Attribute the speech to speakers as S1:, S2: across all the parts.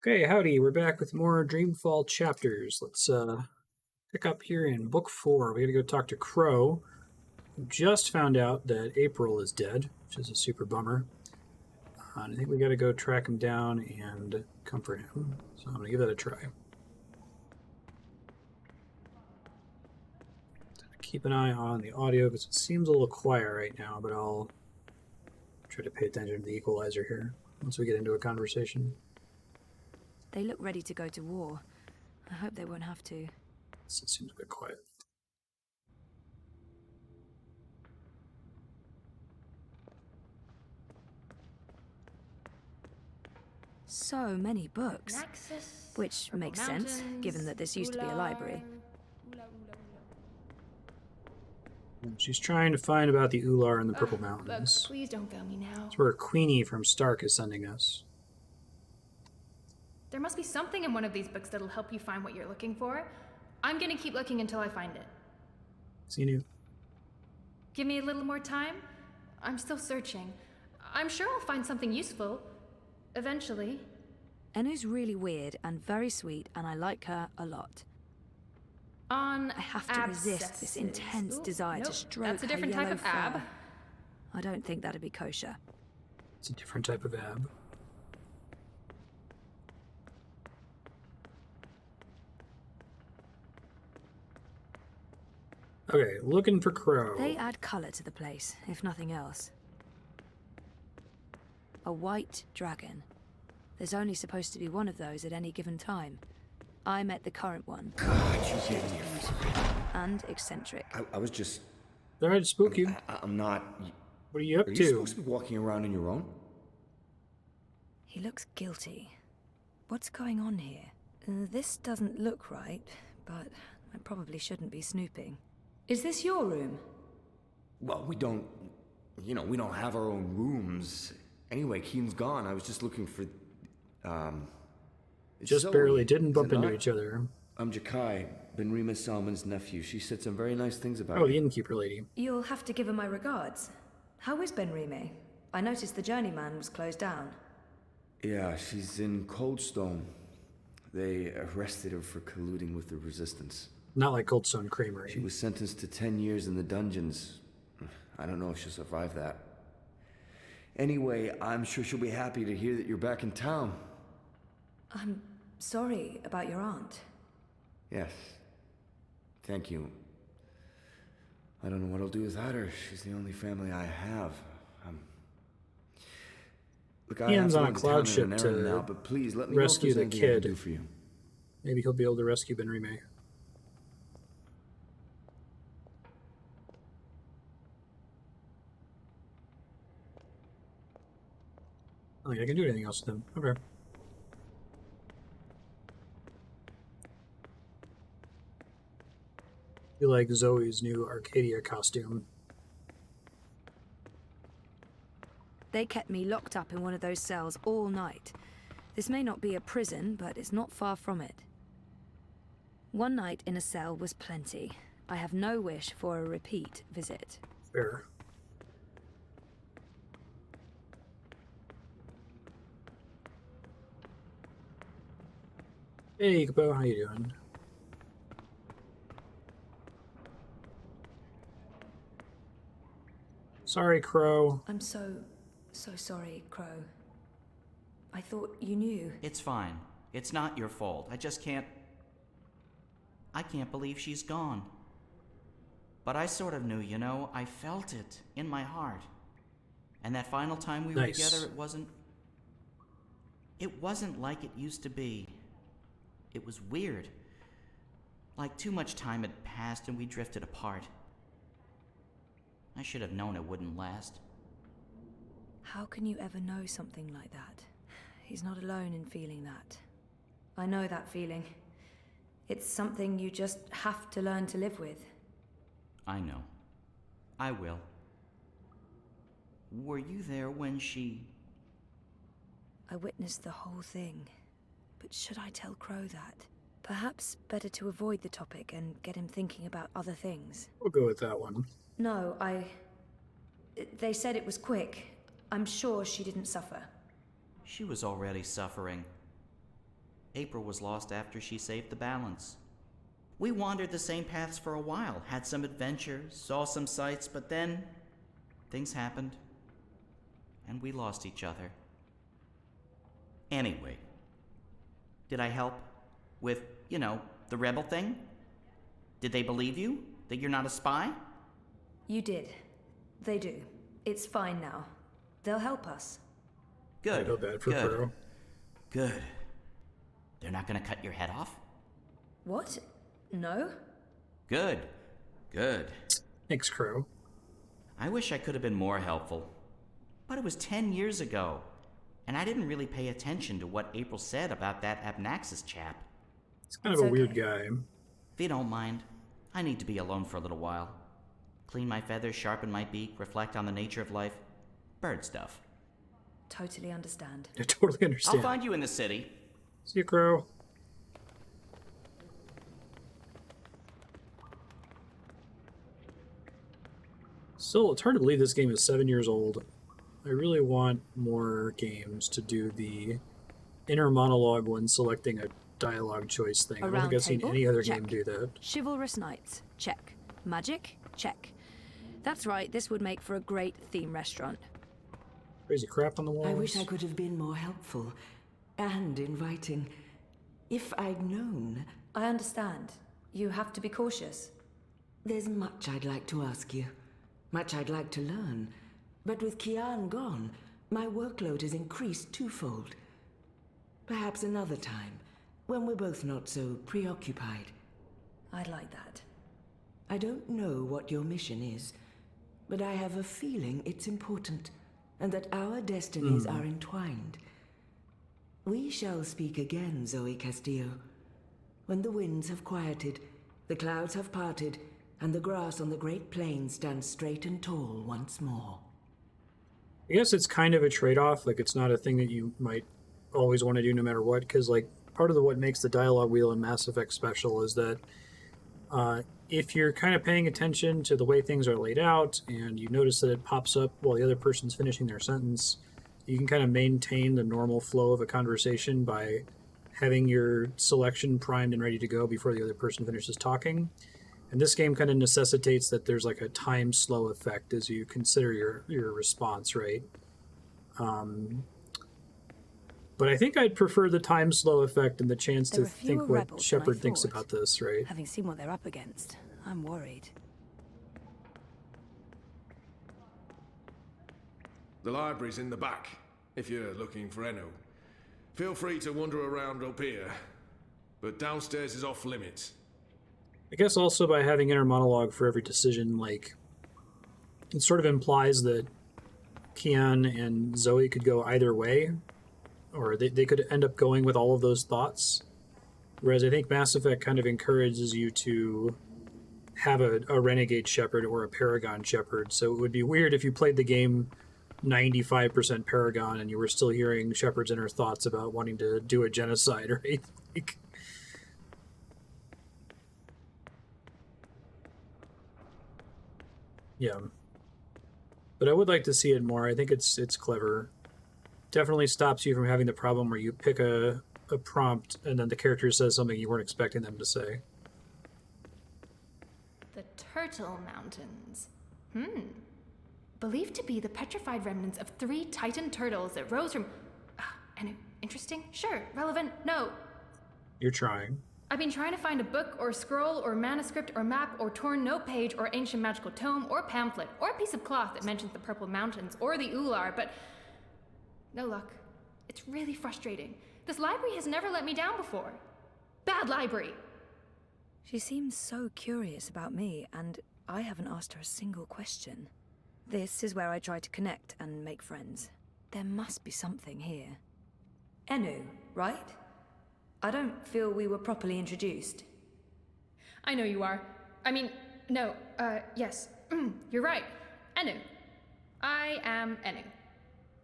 S1: Okay, howdy. We're back with more Dreamfall chapters. Let's pick up here in book 4. We gotta go talk to Crow, who just found out that April is dead, which is a super bummer. And I think we gotta go track him down and comfort him. So I'm gonna give that a try. Keep an eye on the audio because it seems a little quiet right now, but I'll try to pay attention to the equalizer here once we get into a conversation.
S2: They look ready to go to war. I hope they won't have to.
S1: It seems a bit quiet.
S2: So many books.
S3: Abnaxus,
S2: Which
S3: Purple
S2: makes sense,
S3: Mountains,
S2: given that this used to be a library.
S1: She's trying to find about the Oular in the Purple Mountains.
S3: Please don't fail me now.
S1: That's where Queenie from Stark is sending us.
S3: There must be something in one of these books that'll help you find what you're looking for. I'm gonna keep looking until I find it.
S1: See you.
S3: Give me a little more time. I'm still searching. I'm sure I'll find something useful. Eventually.
S2: Enu's really weird and very sweet, and I like her a lot.
S3: On
S2: I have to resist this intense desire to stroke
S3: that's a different
S2: her
S3: type
S2: yellow
S3: of ab.
S2: fur. I don't think that'd be kosher.
S1: It's a different type of ab. Okay, looking for Crow.
S2: They add color to the place, if nothing else. A white dragon. There's only supposed to be one of those at any given time. I met the current one.
S4: God, you gave me
S2: And eccentric.
S4: I was just...
S1: They're trying to spook you.
S4: I'm not...
S1: What are you up
S4: Are
S1: to?
S4: you supposed to be walking around on your own?
S2: He looks guilty. What's going on here? This doesn't look right, but I probably shouldn't be snooping. Is this your room?
S4: Well, we don't... You know, we don't have our own rooms. Anyway, Kian's gone. I was just looking for...
S1: Just
S4: Zoe,
S1: barely didn't bump
S4: is it
S1: into
S4: not?
S1: each other.
S4: I'm Jakai, Ben Salman's nephew. She said some very nice things about
S1: Oh,
S4: me.
S1: the innkeeper lady.
S2: You'll have to give her my regards. How is Ben-Rime? I noticed the journeyman was closed down.
S4: Yeah, she's in Coldstone. They arrested her for colluding with the Resistance.
S1: Not like Coldstone Creamery.
S4: She was sentenced to 10 years in the dungeons. I don't know if she'll survive that. Anyway, I'm sure she'll be happy to hear that you're back in town.
S2: I'm sorry about your aunt.
S4: Yes. Thank you. I don't know what I'll do without her. She's the only family I have. Look, I have
S1: Ian's
S4: to
S1: on a
S4: run to
S1: cloud
S4: town on
S1: ship
S4: an
S1: to
S4: errand now, but please let me
S1: rescue
S4: know if
S1: the
S4: there's anything I
S1: kid.
S4: can do for you.
S1: Maybe he'll be able to rescue Ben-Rime. I don't think I can do anything else with him. Okay. You like Zoe's new Arcadia costume.
S2: They kept me locked up in one of those cells all night. This may not be a prison, but it's not far from it. One night in a cell was plenty. I have no wish for a repeat visit.
S1: Fair. Hey, Capo, how you doing? Sorry, Crow.
S2: I'm so sorry, Crow. I thought you knew.
S5: It's fine. It's not your fault. I just can't... I can't believe she's gone. But I sort of knew, you know? I felt it in my heart. And that final time we were
S1: Nice.
S5: together, it wasn't like it used to be. It was weird. Like too much time had passed and we drifted apart. I should have known it wouldn't last.
S2: How can you ever know something like that? He's not alone in feeling that. I know that feeling. It's something you just have to learn to live with.
S5: I know. I will. Were you there when she...
S2: I witnessed the whole thing. But should I tell Crow that? Perhaps better to avoid the topic and get him thinking about other things.
S1: We'll go with that one.
S2: No, they said it was quick. I'm sure she didn't suffer.
S5: She was already suffering. April was lost after she saved the balance. We wandered the same paths for a while, had some adventures, saw some sights, but then things happened, and we lost each other. Anyway, did I help with, the rebel thing? Did they believe you? That you're not a spy?
S2: You did. They do. It's fine now. They'll help us.
S5: Good.
S1: I feel bad for
S5: good.
S1: Crow.
S5: Good. They're not gonna cut your head off?
S2: What? No?
S5: Good. Good.
S1: Thanks, Crow.
S5: I wish I could have been more helpful. But it was 10 years ago, and I didn't really pay attention to what April said about that Abnaxus chap.
S1: He's kind of a weird guy.
S5: If you don't mind, I need to be alone for a little while. Clean my feathers, sharpen my beak, reflect on the nature of life. Bird stuff.
S2: Totally understand.
S1: I totally understand.
S5: I'll find you in the city.
S1: See you, Crow. Still, it's hard to believe this game is 7 years old. I really want more games to do the inner monologue when selecting a dialogue choice thing. I don't think I've seen any other game do that.
S2: Chivalrous Knights, check. Magic, check. That's right, this would make for a great theme restaurant.
S1: Crazy crap on the walls.
S6: I wish I could have been more helpful and inviting. If I'd known.
S2: I understand. You have to be cautious.
S6: There's much I'd like to ask you. Much I'd like to learn. But with Kian gone, my workload has increased twofold. Perhaps another time, when we're both not so preoccupied.
S2: I'd like that.
S6: I don't know what your mission is, but I have a feeling it's important, and that our destinies are entwined. We shall speak again, Zoe Castillo. When the winds have quieted, the clouds have parted, and the grass on the Great Plain stands straight and tall once more.
S1: I guess it's kind of a trade-off. Like, it's not a thing that you might always want to do no matter what, because, like, part of what makes the dialogue wheel in Mass Effect special is that if you're kind of paying attention to the way things are laid out and you notice that it pops up while the other person's finishing their sentence, you can kind of maintain the normal flow of a conversation by having your selection primed and ready to go before the other person finishes talking. And this game kind of necessitates that there's like a time slow effect as you consider your response, right? But I think I'd prefer the time slow effect and the chance to think what Shepard thinks about this, right?
S2: Having seen what they're up against, I'm worried.
S7: The library's in the back, if you're looking for Eno. Feel free to wander around up here, but downstairs is off limits.
S1: I guess also by having inner monologue for every decision, like, it sort of implies that Kian and Zoe could go either way, or they could end up going with all of those thoughts. Whereas I think Mass Effect kind of encourages you to have a renegade Shepard or a Paragon Shepard. So it would be weird if you played the game 95% Paragon and you were still hearing Shepard's inner thoughts about wanting to do a genocide, right? Like, yeah. But I would like to see it more. I think it's clever. Definitely stops you from having the problem where you pick a prompt and then the character says something you weren't expecting them to say.
S3: The Turtle Mountains. Believed to be the petrified remnants of 3 titan turtles that rose from... interesting? Sure. Relevant? No.
S1: You're trying.
S3: I've been trying to find a book or scroll or manuscript or map or torn note page or ancient magical tome or pamphlet or a piece of cloth that mentions the Purple Mountains or the Oular, but no luck. It's really frustrating. This library has never let me down before. Bad library.
S2: She seems so curious about me, and I haven't asked her a single question. This is where I try to connect and make friends. There must be something here. Enu, right? I don't feel we were properly introduced.
S3: I know you are. I mean, no, yes. You're right. Enu. I am Enu.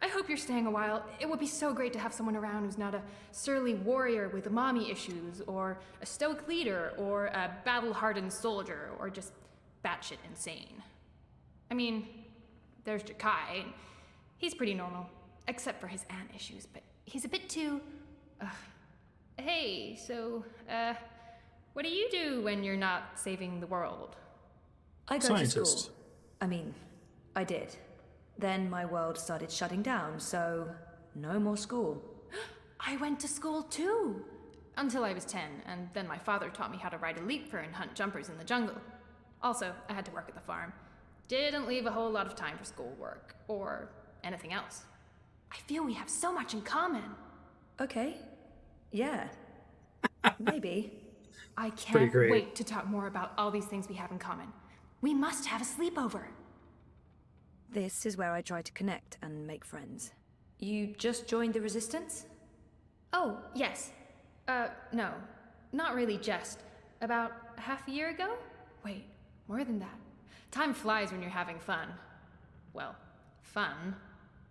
S3: I hope you're staying a while. It would be so great to have someone around who's not a surly warrior with mommy issues, or a stoic leader, or a battle-hardened soldier, or just batshit insane. I mean, there's Jakai. He's pretty normal, except for his aunt issues, but he's a bit too... Hey, Hey, so, what do you do when you're not saving the world?
S2: I go to
S1: Scientist.
S2: school. I mean, I did. Then my world started shutting down, so no more school.
S3: I went to school too! Until I was 10, and then my father taught me how to ride a leaper and hunt jumpers in the jungle. Also, I had to work at the farm. Didn't leave a whole lot of time for schoolwork, or anything else. I feel we have so much in common.
S2: Okay. Yeah. Maybe.
S3: I
S1: Pretty
S3: can't
S1: great.
S3: wait to talk more about all these things we have in common. We must have a sleepover.
S2: This is where I try to connect and make friends. You just joined the Resistance?
S3: Oh, yes. No. Not really just. About half a year ago? Wait, more than that. Time flies when you're having fun. Well, fun.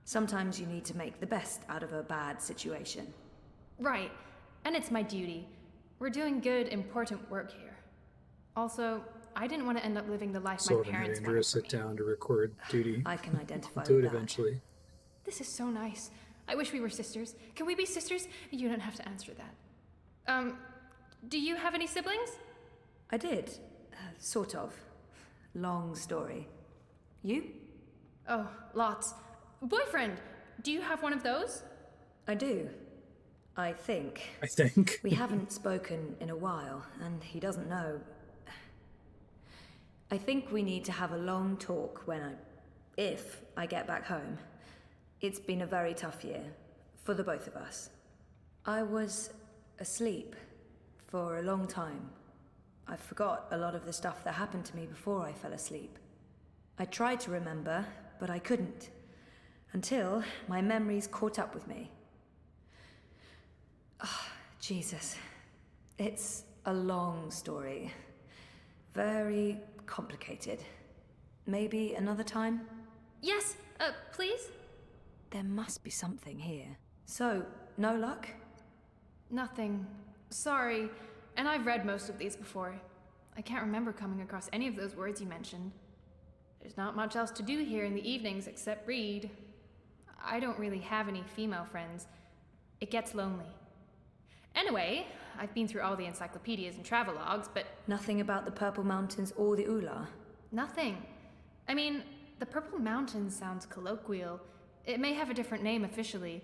S2: Sometimes you need to make the best out of a bad situation.
S3: Right. And it's my duty. We're doing good, important work here. Also, I didn't want to end up living the life
S1: So
S3: my
S1: when
S3: parents
S1: Andrew
S3: wanted for
S1: sit
S3: me.
S1: down to record duty,
S2: I can identify
S1: do
S2: with
S1: it
S2: that.
S1: eventually.
S3: This is so nice. I wish we were sisters. Can we be sisters? You don't have to answer that. Do you have any siblings?
S2: I did. Sort of. Long story. You?
S3: Oh, lots. Boyfriend, do you have one of those?
S2: I do. I think.
S1: I think.
S2: We haven't spoken in a while, and he doesn't know. I think we need to have a long talk if I get back home. It's been a very tough year, for the both of us. I was asleep for a long time. I forgot a lot of the stuff that happened to me before I fell asleep. I tried to remember, but I couldn't. Until my memories caught up with me. Oh, Jesus. It's a long story. Very complicated. Maybe another time?
S3: Yes, please?
S2: There must be something here. So, no luck?
S3: Nothing. Sorry. And I've read most of these before. I can't remember coming across any of those words you mentioned. There's not much else to do here in the evenings except read. I don't really have any female friends. It gets lonely. Anyway, I've been through all the encyclopedias and travelogues, but
S2: Nothing about the Purple Mountains or the Oular?
S3: nothing. I mean, the Purple Mountains sounds colloquial. It may have a different name officially,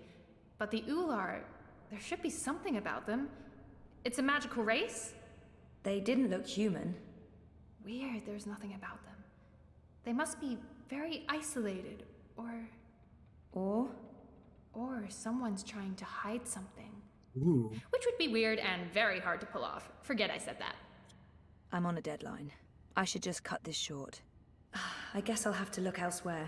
S3: but the Oular, there should be something about them. It's a magical race?
S2: They didn't look human.
S3: Weird, there's nothing about them. They must be very isolated,
S2: Or?
S3: or someone's trying to hide something.
S1: Ooh.
S3: Which would be weird and very hard to pull off. Forget I said that.
S2: I'm on a deadline. I should just cut this short. I guess I'll have to look elsewhere.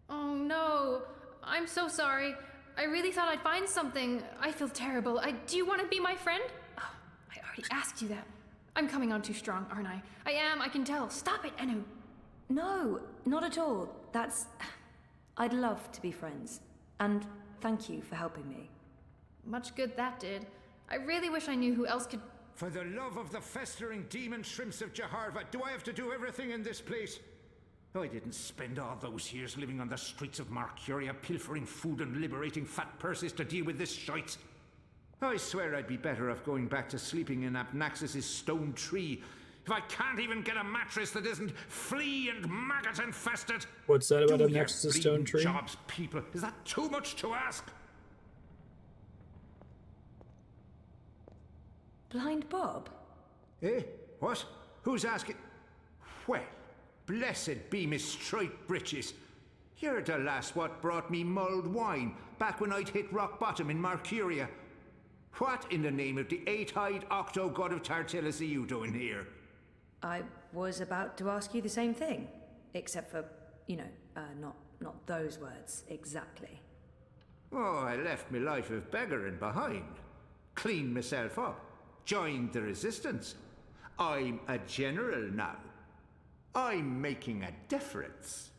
S3: Oh no, I'm so sorry. I really thought I'd find something. I feel terrible. Do you want to be my friend? Oh, I already asked you that. I'm coming on too strong, aren't I? I am, I can tell. Stop it, Enu.
S2: No, not at all. I'd love to be friends. And thank you for helping me.
S3: Much good that did. I really wish I knew who else could.
S8: For the love of the festering demon shrimps of Jaharva, do I have to do everything in this place? I didn't spend all those years living on the streets of Marcuria, pilfering food and liberating fat purses to deal with this shite. I swear I'd be better off going back to sleeping in Abnaxus' stone tree if I can't even get a mattress that isn't flea and maggot infested.
S1: What's that about
S8: Do
S1: Abnaxus'
S8: your
S1: stone
S8: bleeding
S1: tree?
S8: jobs, people. Is that too much to ask?
S2: Blind Bob?
S8: Eh? What? Who's asking? Well, blessed be Miss Straight Britches. You're the lass what brought me mulled wine back when I'd hit rock bottom in Marcuria. What in the name of the eight-eyed octo-god of Tartillus are you doing here?
S2: I was about to ask you the same thing. Except for, not those words exactly.
S8: Oh, I left me life of beggaring behind. Cleaned myself up. Joined the resistance. I'm a general now. I'm making a difference.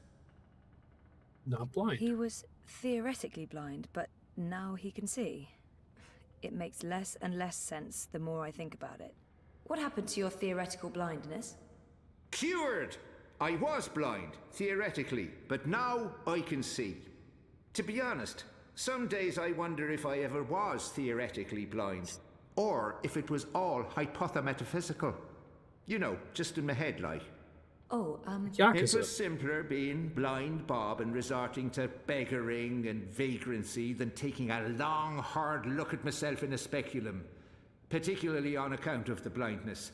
S1: Not blind.
S2: He was theoretically blind, but now he can see. It makes less and less sense the more I think about it. What happened to your theoretical blindness?
S8: Cured! I was blind, theoretically, but now I can see. To be honest, some days I wonder if I ever was theoretically blind. or if it was all hypothemetaphysical. You know, just in my head, like.
S2: Oh,
S8: It
S1: Yakuza.
S8: was simpler being blind Bob and resorting to beggaring and vagrancy than taking a long, hard look at myself in a speculum, particularly on account of the blindness.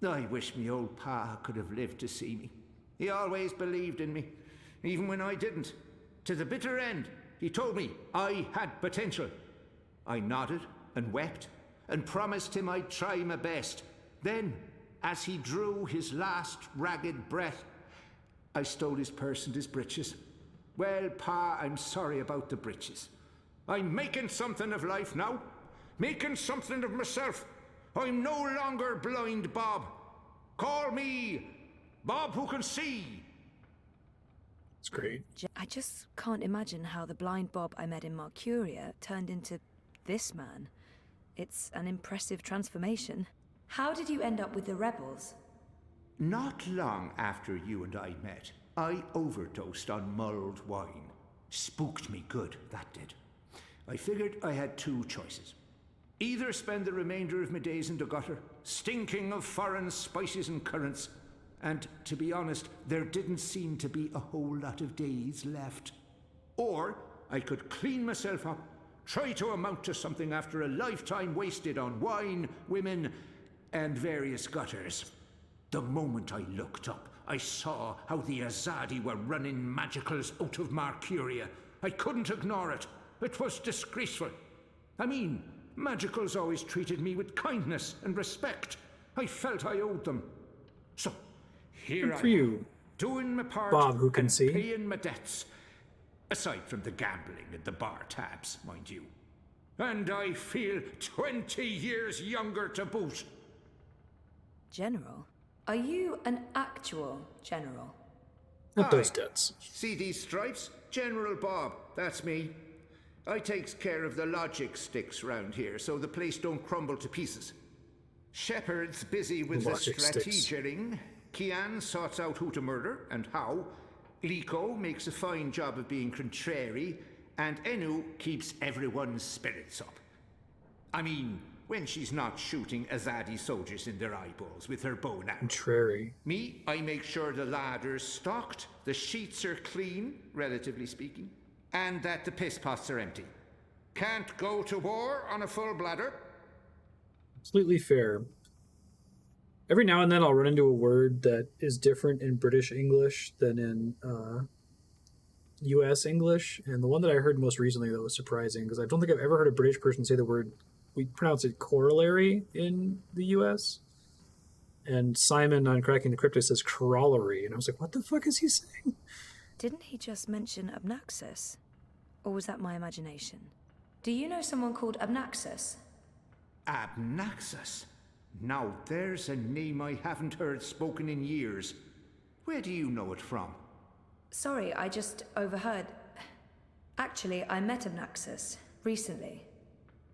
S8: I wish me old pa could have lived to see me. He always believed in me, even when I didn't. To the bitter end, he told me I had potential. I nodded and wept and promised him I'd try my best. Then, as he drew his last ragged breath, I stole his purse and his breeches. Well, Pa, I'm sorry about the breeches. I'm making something of life now. Making something of myself. I'm no longer blind Bob. Call me Bob who can see.
S1: It's great.
S2: I just can't imagine how the blind Bob I met in Marcuria turned into this man. It's an impressive transformation. How did you end up with the rebels?
S8: Not long after you and I met, I overdosed on mulled wine. Spooked me good, that did. I figured I had two choices. Either spend the remainder of my days in the gutter, stinking of foreign spices and currants, and to be honest, there didn't seem to be a whole lot of days left. Or I could clean myself up, try to amount to something after a lifetime wasted on wine, women, and various gutters. The moment I looked up, I saw how the Azadi were running magicals out of Marcuria. I couldn't ignore it. It was disgraceful. I mean, magicals always treated me with kindness and respect. I felt I owed them. So, here
S1: Good
S8: I
S1: for you,
S8: am, doing my part
S1: Bob who can
S8: and
S1: see.
S8: paying my debts. Aside from the gambling and the bar tabs, mind you. And I feel 20 years younger to boot.
S2: General? Are you an actual general?
S1: Not those
S8: Aye.
S1: debts.
S8: See these stripes? General Bob, that's me. I takes care of the logic sticks round here so the place don't crumble to pieces. Shepard's busy with
S1: Logic
S8: the
S1: sticks.
S8: strategering. Kian sorts out who to murder and how. Likho makes a fine job of being contrary. And Enu keeps everyone's spirits up. I mean, when she's not shooting Azadi soldiers in their eyeballs with her bow and arrow.
S1: Contrary.
S8: Me, I make sure the ladder's stocked, the sheets are clean, relatively speaking, and that the piss pots are empty. Can't go to war on a full bladder.
S1: Completely fair. Every now and then I'll run into a word that is different in British English than in US English, and the one that I heard most recently that was surprising, because I don't think I've ever heard a British person say the word, we pronounce it corollary in the US, and Simon on Cracking the Crypto says corollary, and I was like, what the fuck is he saying?
S2: Didn't he just mention Abnaxus? Or was that my imagination? Do you know someone called Abnaxus?
S8: Abnaxus. Now there's a name I haven't heard spoken in years. Where do you know it from?
S2: Sorry, I just overheard. Actually, I met Abnaxus recently.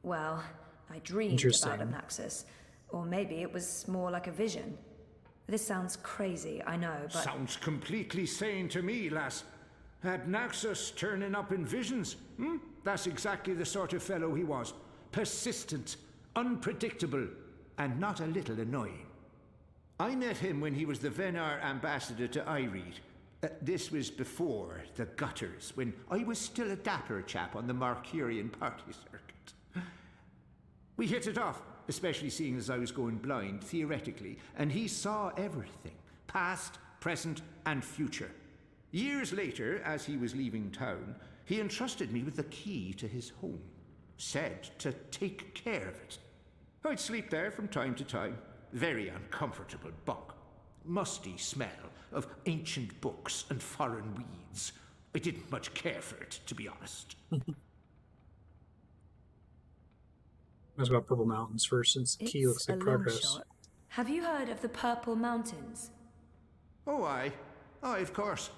S2: Well, I dreamed
S1: Interesting.
S2: about Abnaxus. Or maybe it was more like a vision. This sounds crazy, I know, but...
S8: Sounds completely sane to me, lass. Abnaxus turning up in visions. That's exactly the sort of fellow he was. Persistent, unpredictable, and not a little annoying. I met him when he was the Venar ambassador to Ireed. This was before the gutters, when I was still a dapper chap on the Marcurian party circuit. We hit it off, especially seeing as I was going blind, theoretically, and he saw everything, past, present, and future. Years later, as he was leaving town, he entrusted me with the key to his home, said to take care of it. I'd sleep there from time to time. Very uncomfortable bunk. Musty smell of ancient books and foreign weeds. I didn't much care for it, to be honest.
S1: That's about Purple Mountains first, since Key
S2: It's
S1: looks like
S2: a long
S1: progress.
S2: shot. Have you heard of the Purple Mountains?
S8: Oh, aye. Aye, of course.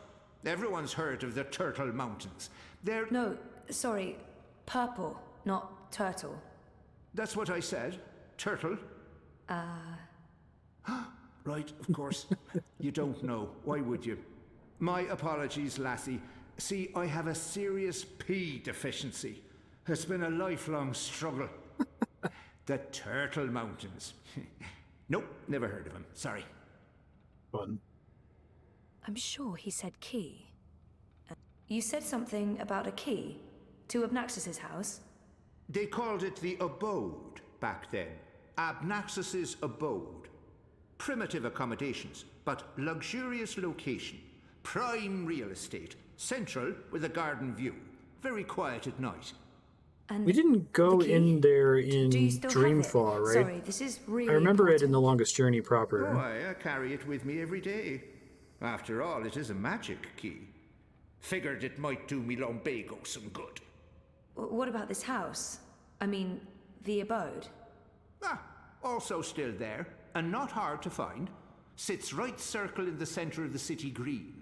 S8: Everyone's heard of the Turtle Mountains. They're...
S2: No, sorry, purple, not turtle.
S8: That's what I said. Turtle. Right, of course. You don't know. Why would you? My apologies, lassie. See, I have a serious P deficiency. It's been a lifelong struggle. The Turtle Mountains. Nope, never heard of him. Sorry.
S1: Fun.
S2: I'm sure he said key. You said something about a key to Abnaxus's house?
S8: They called it the abode back then. Abnaxus's abode. Primitive accommodations, but luxurious location. Prime real estate. Central with a garden view. Very quiet at night.
S2: And
S1: We didn't go
S2: the key?
S1: in there in
S2: Do you still have
S1: Dreamfall,
S2: it?
S1: right?
S2: Sorry, this is really
S1: I remember it in The
S2: important.
S1: Longest Journey proper.
S8: Oh, I carry it with me every day. After all, it is a magic key. Figured it might do me lumbago some good.
S2: What about this house? I mean, the abode.
S8: Ah, also still there, and not hard to find. Sits right circle in the center of the city green.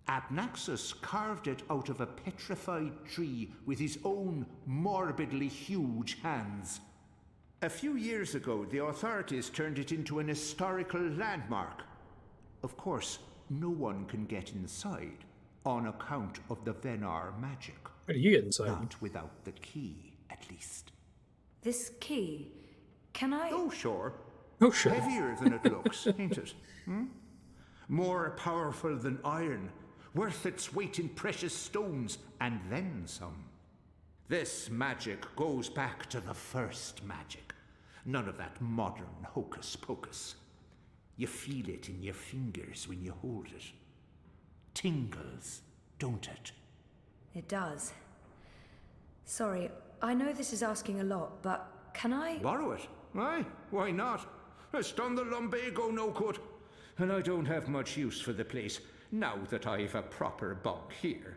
S8: Abnaxus carved it out of a petrified tree with his own morbidly huge hands. A few years ago, the authorities turned it into an historical landmark. Of course, no one can get inside, on account of the Venar magic.
S1: How do you get inside?
S8: Not without the key, at least.
S2: This key, can I...
S8: Oh, sure.
S1: Oh, sure.
S8: Heavier than it looks, ain't it? More powerful than iron, worth its weight in precious stones, and then some. This magic goes back to the first magic. None of that modern hocus pocus. You feel it in your fingers when you hold it. Tingles, don't it?
S2: It does. Sorry, I know this is asking a lot, but can I...
S8: Borrow it? Aye, why not? It's done the lumbago no good. And I don't have much use for the place, now that I've a proper bunk here.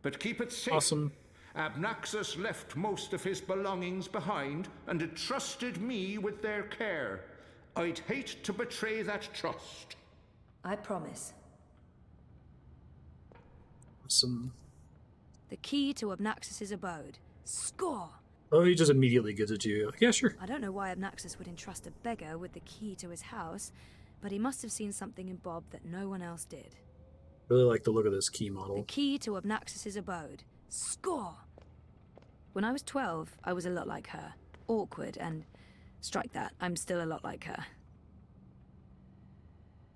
S8: But keep it safe.
S1: Awesome.
S8: Abnaxus left most of his belongings behind and entrusted me with their care. I'd hate to betray that trust.
S2: I promise.
S1: Awesome.
S2: The key to Abnaxus's abode. Score!
S1: Oh, he just immediately gives it to you. Yeah, sure.
S2: I don't know why Abnaxus would entrust a beggar with the key to his house, but he must have seen something in Bob that no one else did.
S1: Really like the look of this key
S2: The
S1: model.
S2: key to Abnaxus's abode. Score! When I was 12, I was a lot like her. Awkward, and strike that, I'm still a lot like her.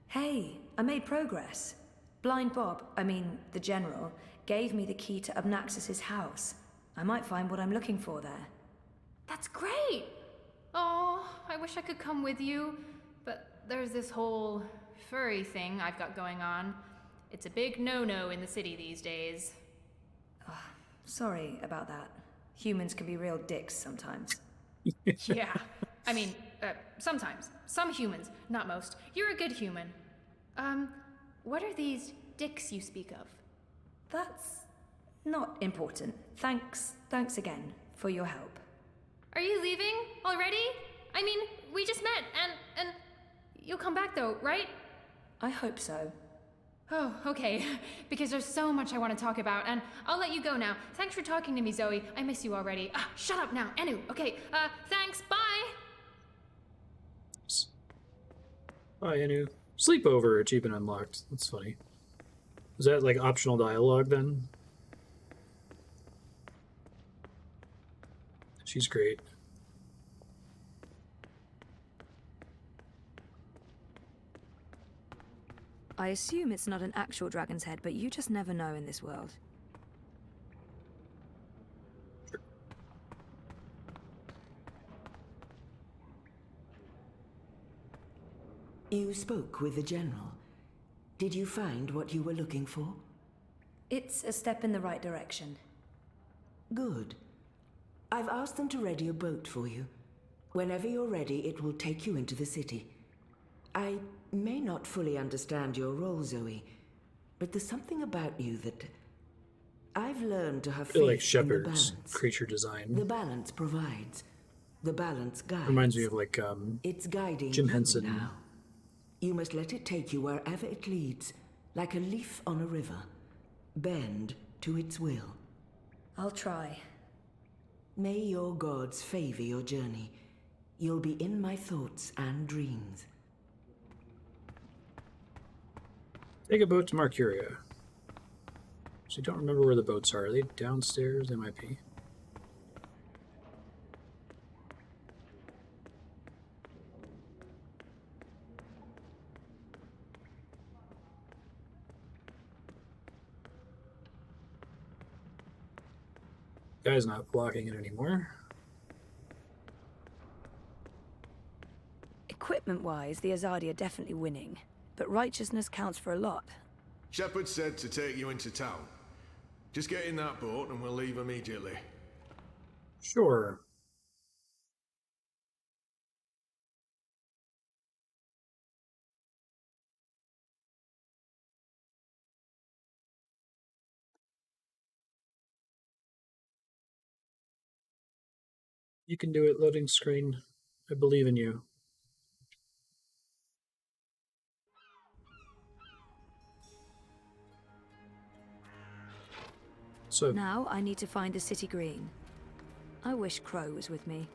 S2: Hey, I made progress. Blind Bob, the general, gave me the key to Abnaxus's house. I might find what I'm looking for there.
S3: That's great! Oh, I wish I could come with you, but there's this whole furry thing I've got going on. It's a big no-no in the city these days.
S2: Sorry about that. Humans can be real dicks sometimes.
S3: Yeah, sometimes. Some humans, not most. You're a good human. What are these dicks you speak of?
S2: That's not important. Thanks again for your help.
S3: Are you leaving already? We just met, and you'll come back though, right?
S2: I hope so.
S3: Oh, okay. Because there's so much I want to talk about, and I'll let you go now. Thanks for talking to me, Zoe. I miss you already. Shut up now, Anu. Okay, thanks, bye!
S1: Hi, Anu. Sleepover achievement unlocked. That's funny. Is that like optional dialogue then? She's great.
S2: I assume it's not an actual dragon's head, but you just never know in this world.
S6: You spoke with the general. Did you find what you were looking for?
S2: It's a step in the right direction.
S6: Good. I've asked them to ready a boat for you. Whenever you're ready, it will take you into the city. I may not fully understand your role, Zoe, but there's something about you that I've learned to have
S1: I feel
S6: faith
S1: like
S6: in the
S1: Shepard's
S6: balance.
S1: creature design.
S6: The balance provides. The balance guides.
S1: Reminds me of like
S6: It's guiding
S1: Jim
S6: you
S1: Henson.
S6: now. You must let it take you wherever it leads, like a leaf on a river. Bend to its will.
S2: I'll try.
S6: May your gods favor your journey. You'll be in my thoughts and dreams.
S1: take a boat to Marcuria. So I don't remember where the boats are. Are they downstairs? They might be. Guy's not blocking it anymore.
S2: Equipment-wise, the Azadi are definitely winning, but righteousness counts for a lot.
S7: Shepard said to take you into town. Just get in that boat and we'll leave immediately.
S1: Sure. You can do it, loading screen. I believe in you. So
S2: Now I need to find the city green. I wish Crow was with me.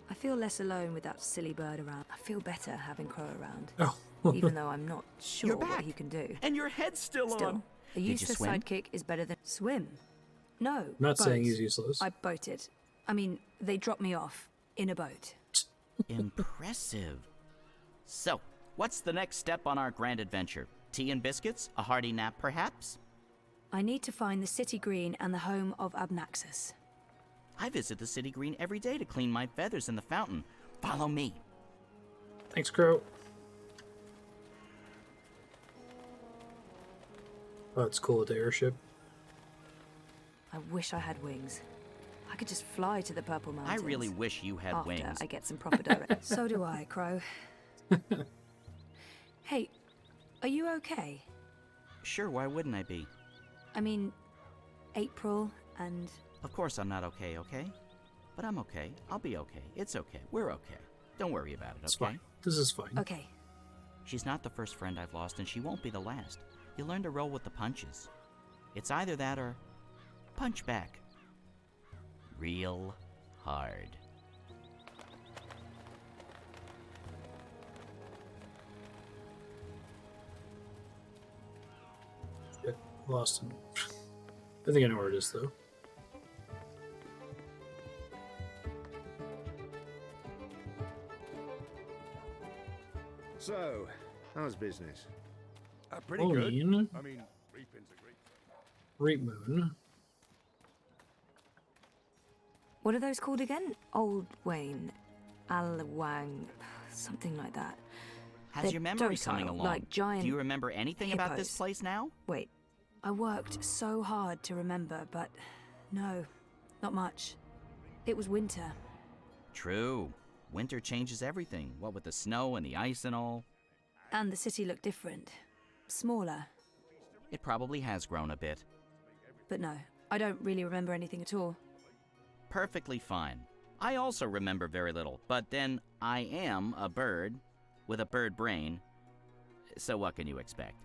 S2: I feel less alone with that silly bird around. I feel better having Crow around.
S1: oh,
S2: Even though I'm not sure what he can do.
S9: And your head's still on.
S2: A useless sidekick is better than swim. No.
S1: I'm not
S2: boat.
S1: saying he's useless.
S2: I boated. I mean, they dropped me off in a boat.
S5: Impressive. So, what's the next step on our grand adventure? Tea and biscuits? A hearty nap, perhaps?
S2: I need to find the city green and the home of Abnaxus.
S5: I visit the city green every day to clean my feathers in the fountain. Follow me.
S1: Thanks, Crow. Oh, it's cool with the airship.
S2: I wish I had wings. I could just fly to the Purple
S5: I
S2: Mountains.
S5: really wish you had
S2: after
S5: wings.
S2: I get some proper direct. So do I, Crow. Hey, are you okay?
S5: Sure, why wouldn't I be?
S2: I mean, April and...
S5: Of course I'm not okay, okay? But I'm okay. I'll be okay. It's okay. We're okay. Don't worry about it,
S1: It's
S5: okay?
S1: fine. This is fine.
S2: Okay.
S5: She's not the first friend I've lost, and she won't be the last. You learn to roll with the punches. It's either that or punch back. Real hard.
S1: Shit, lost him. I think I know where it is, though.
S10: So, how's business?
S9: Pretty good.
S1: Pauline.
S9: I mean, reaping's a great...
S1: Great Moon.
S2: What are those called again? Old Wayne, Alwang, something like that.
S5: How's
S2: They're
S5: your memory
S2: docile,
S5: coming along?
S2: like giant
S5: Do you remember anything about this
S2: hippos.
S5: place now?
S2: Wait, I worked so hard to remember, but no, not much. It was winter.
S5: True. Winter changes everything. What with the snow and the ice and all.
S2: And the city looked different. Smaller.
S5: It probably has grown a bit.
S2: But no, I don't really remember anything at all.
S5: Perfectly fine. I also remember very little, but then I am a bird with a bird brain, so what can you expect?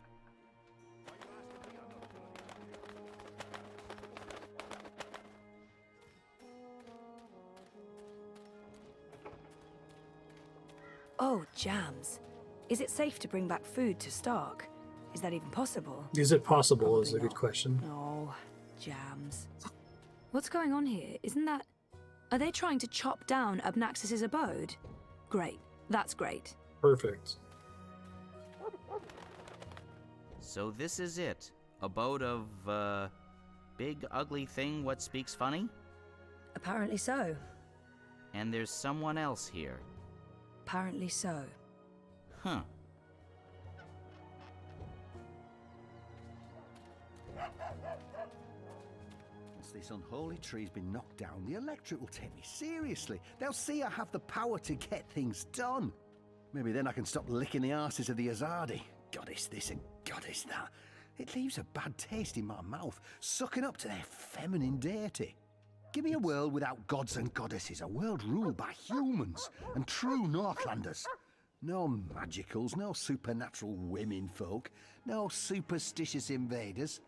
S2: Oh, jams. Is it safe to bring back food to Stark? Is that even possible?
S1: Is it possible is a
S2: Probably
S1: good
S2: not.
S1: question.
S2: Oh, jams. What's going on here? Isn't that... Are they trying to chop down Abnaxus's abode? Great. That's great.
S1: Perfect.
S5: So this is it. Abode of, big ugly thing what speaks funny?
S2: Apparently so.
S5: And there's someone else here.
S2: Apparently so.
S5: Huh.
S11: Once this unholy tree's been knocked down, the electorate will take me seriously. They'll see I have the power to get things done. Maybe then I can stop licking the arses of the Azadi. Goddess this and goddess that. It leaves a bad taste in my mouth, sucking up to their feminine deity. Give me a world without gods and goddesses, a world ruled by humans and true Northlanders. No magicals, no supernatural women folk, no superstitious invaders.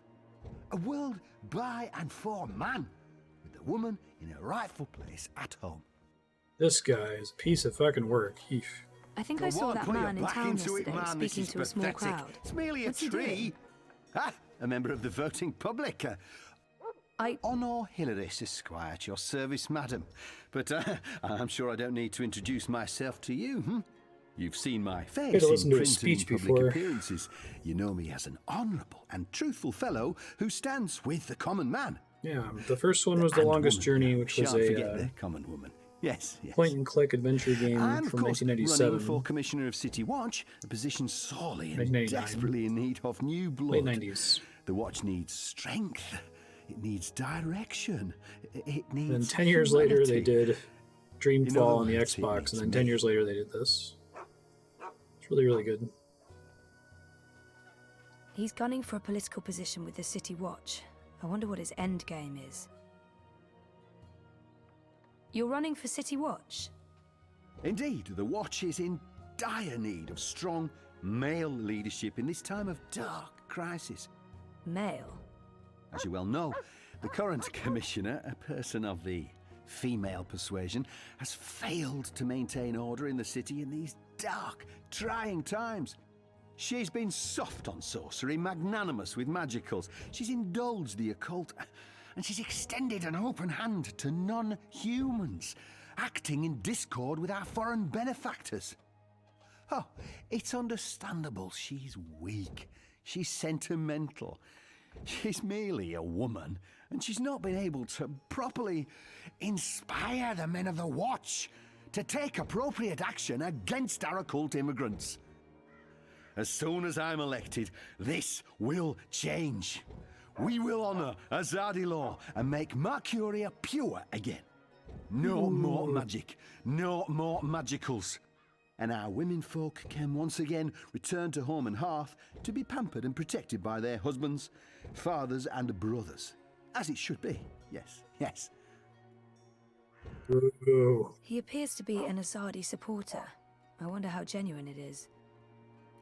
S11: A world by and for man, with the woman in her rightful place at home.
S1: This guy is a piece of fucking work. Eef.
S2: I think
S11: Go
S2: I saw
S11: on,
S2: that
S11: put your
S2: man in
S11: back
S2: town
S11: into it,
S2: yesterday
S11: man. This
S2: speaking
S11: is
S2: to a small
S11: pathetic.
S2: crowd.
S11: It's merely
S2: What's
S11: a
S2: he
S11: tree.
S2: doing?
S11: Ah, a member of the voting public. Honor Hileriss, Esquire, at your service, madam. But I'm sure I don't need to introduce myself to you, hmm? You've seen my face
S1: Gotta
S11: in
S1: listen to
S11: print
S1: his speech
S11: and public
S1: before.
S11: appearances. You know me as an honourable and truthful fellow who stands with the common man.
S1: Yeah, the first one was The Longest Journey, which was
S11: Shan't
S1: a
S11: forget the common woman. Yes, yes.
S1: point-and-click adventure game
S11: And of
S1: from
S11: course,
S1: 1997.
S11: running for Commissioner of City Watch, a position sorely and
S1: 1999.
S11: desperately in need of new blood.
S1: Late 90s.
S11: The Watch needs strength. It needs direction. It needs.
S1: And 10 years later, they did Dreamfall
S11: In other
S1: on the
S11: words, it
S1: Xbox,
S11: needs
S1: and then 10
S11: me.
S1: years later, they did this. It's really, really good.
S2: He's gunning for a political position with the City Watch. I wonder what his end game is. You're running for City Watch?
S11: Indeed, the Watch is in dire need of strong male leadership in this time of dark crisis.
S2: Male?
S11: As you well know, the current commissioner, a person of the female persuasion, has failed to maintain order in the city in these dark, trying times. She's been soft on sorcery, magnanimous with magicals. She's indulged the occult, and she's extended an open hand to non-humans, acting in discord with our foreign benefactors. Oh, it's understandable she's weak. She's sentimental. She's merely a woman, and she's not been able to properly inspire the men of the Watch to take appropriate action against our occult immigrants. As soon as I'm elected, this will change. We will honor Azadi law and make Mercuria pure again. No more magic, no more magicals. And our women folk can once again return to home and hearth to be pampered and protected by their husbands, fathers and brothers. As it should be, yes, yes.
S1: Ooh.
S2: He appears to be an Azadi supporter. I wonder how genuine it is.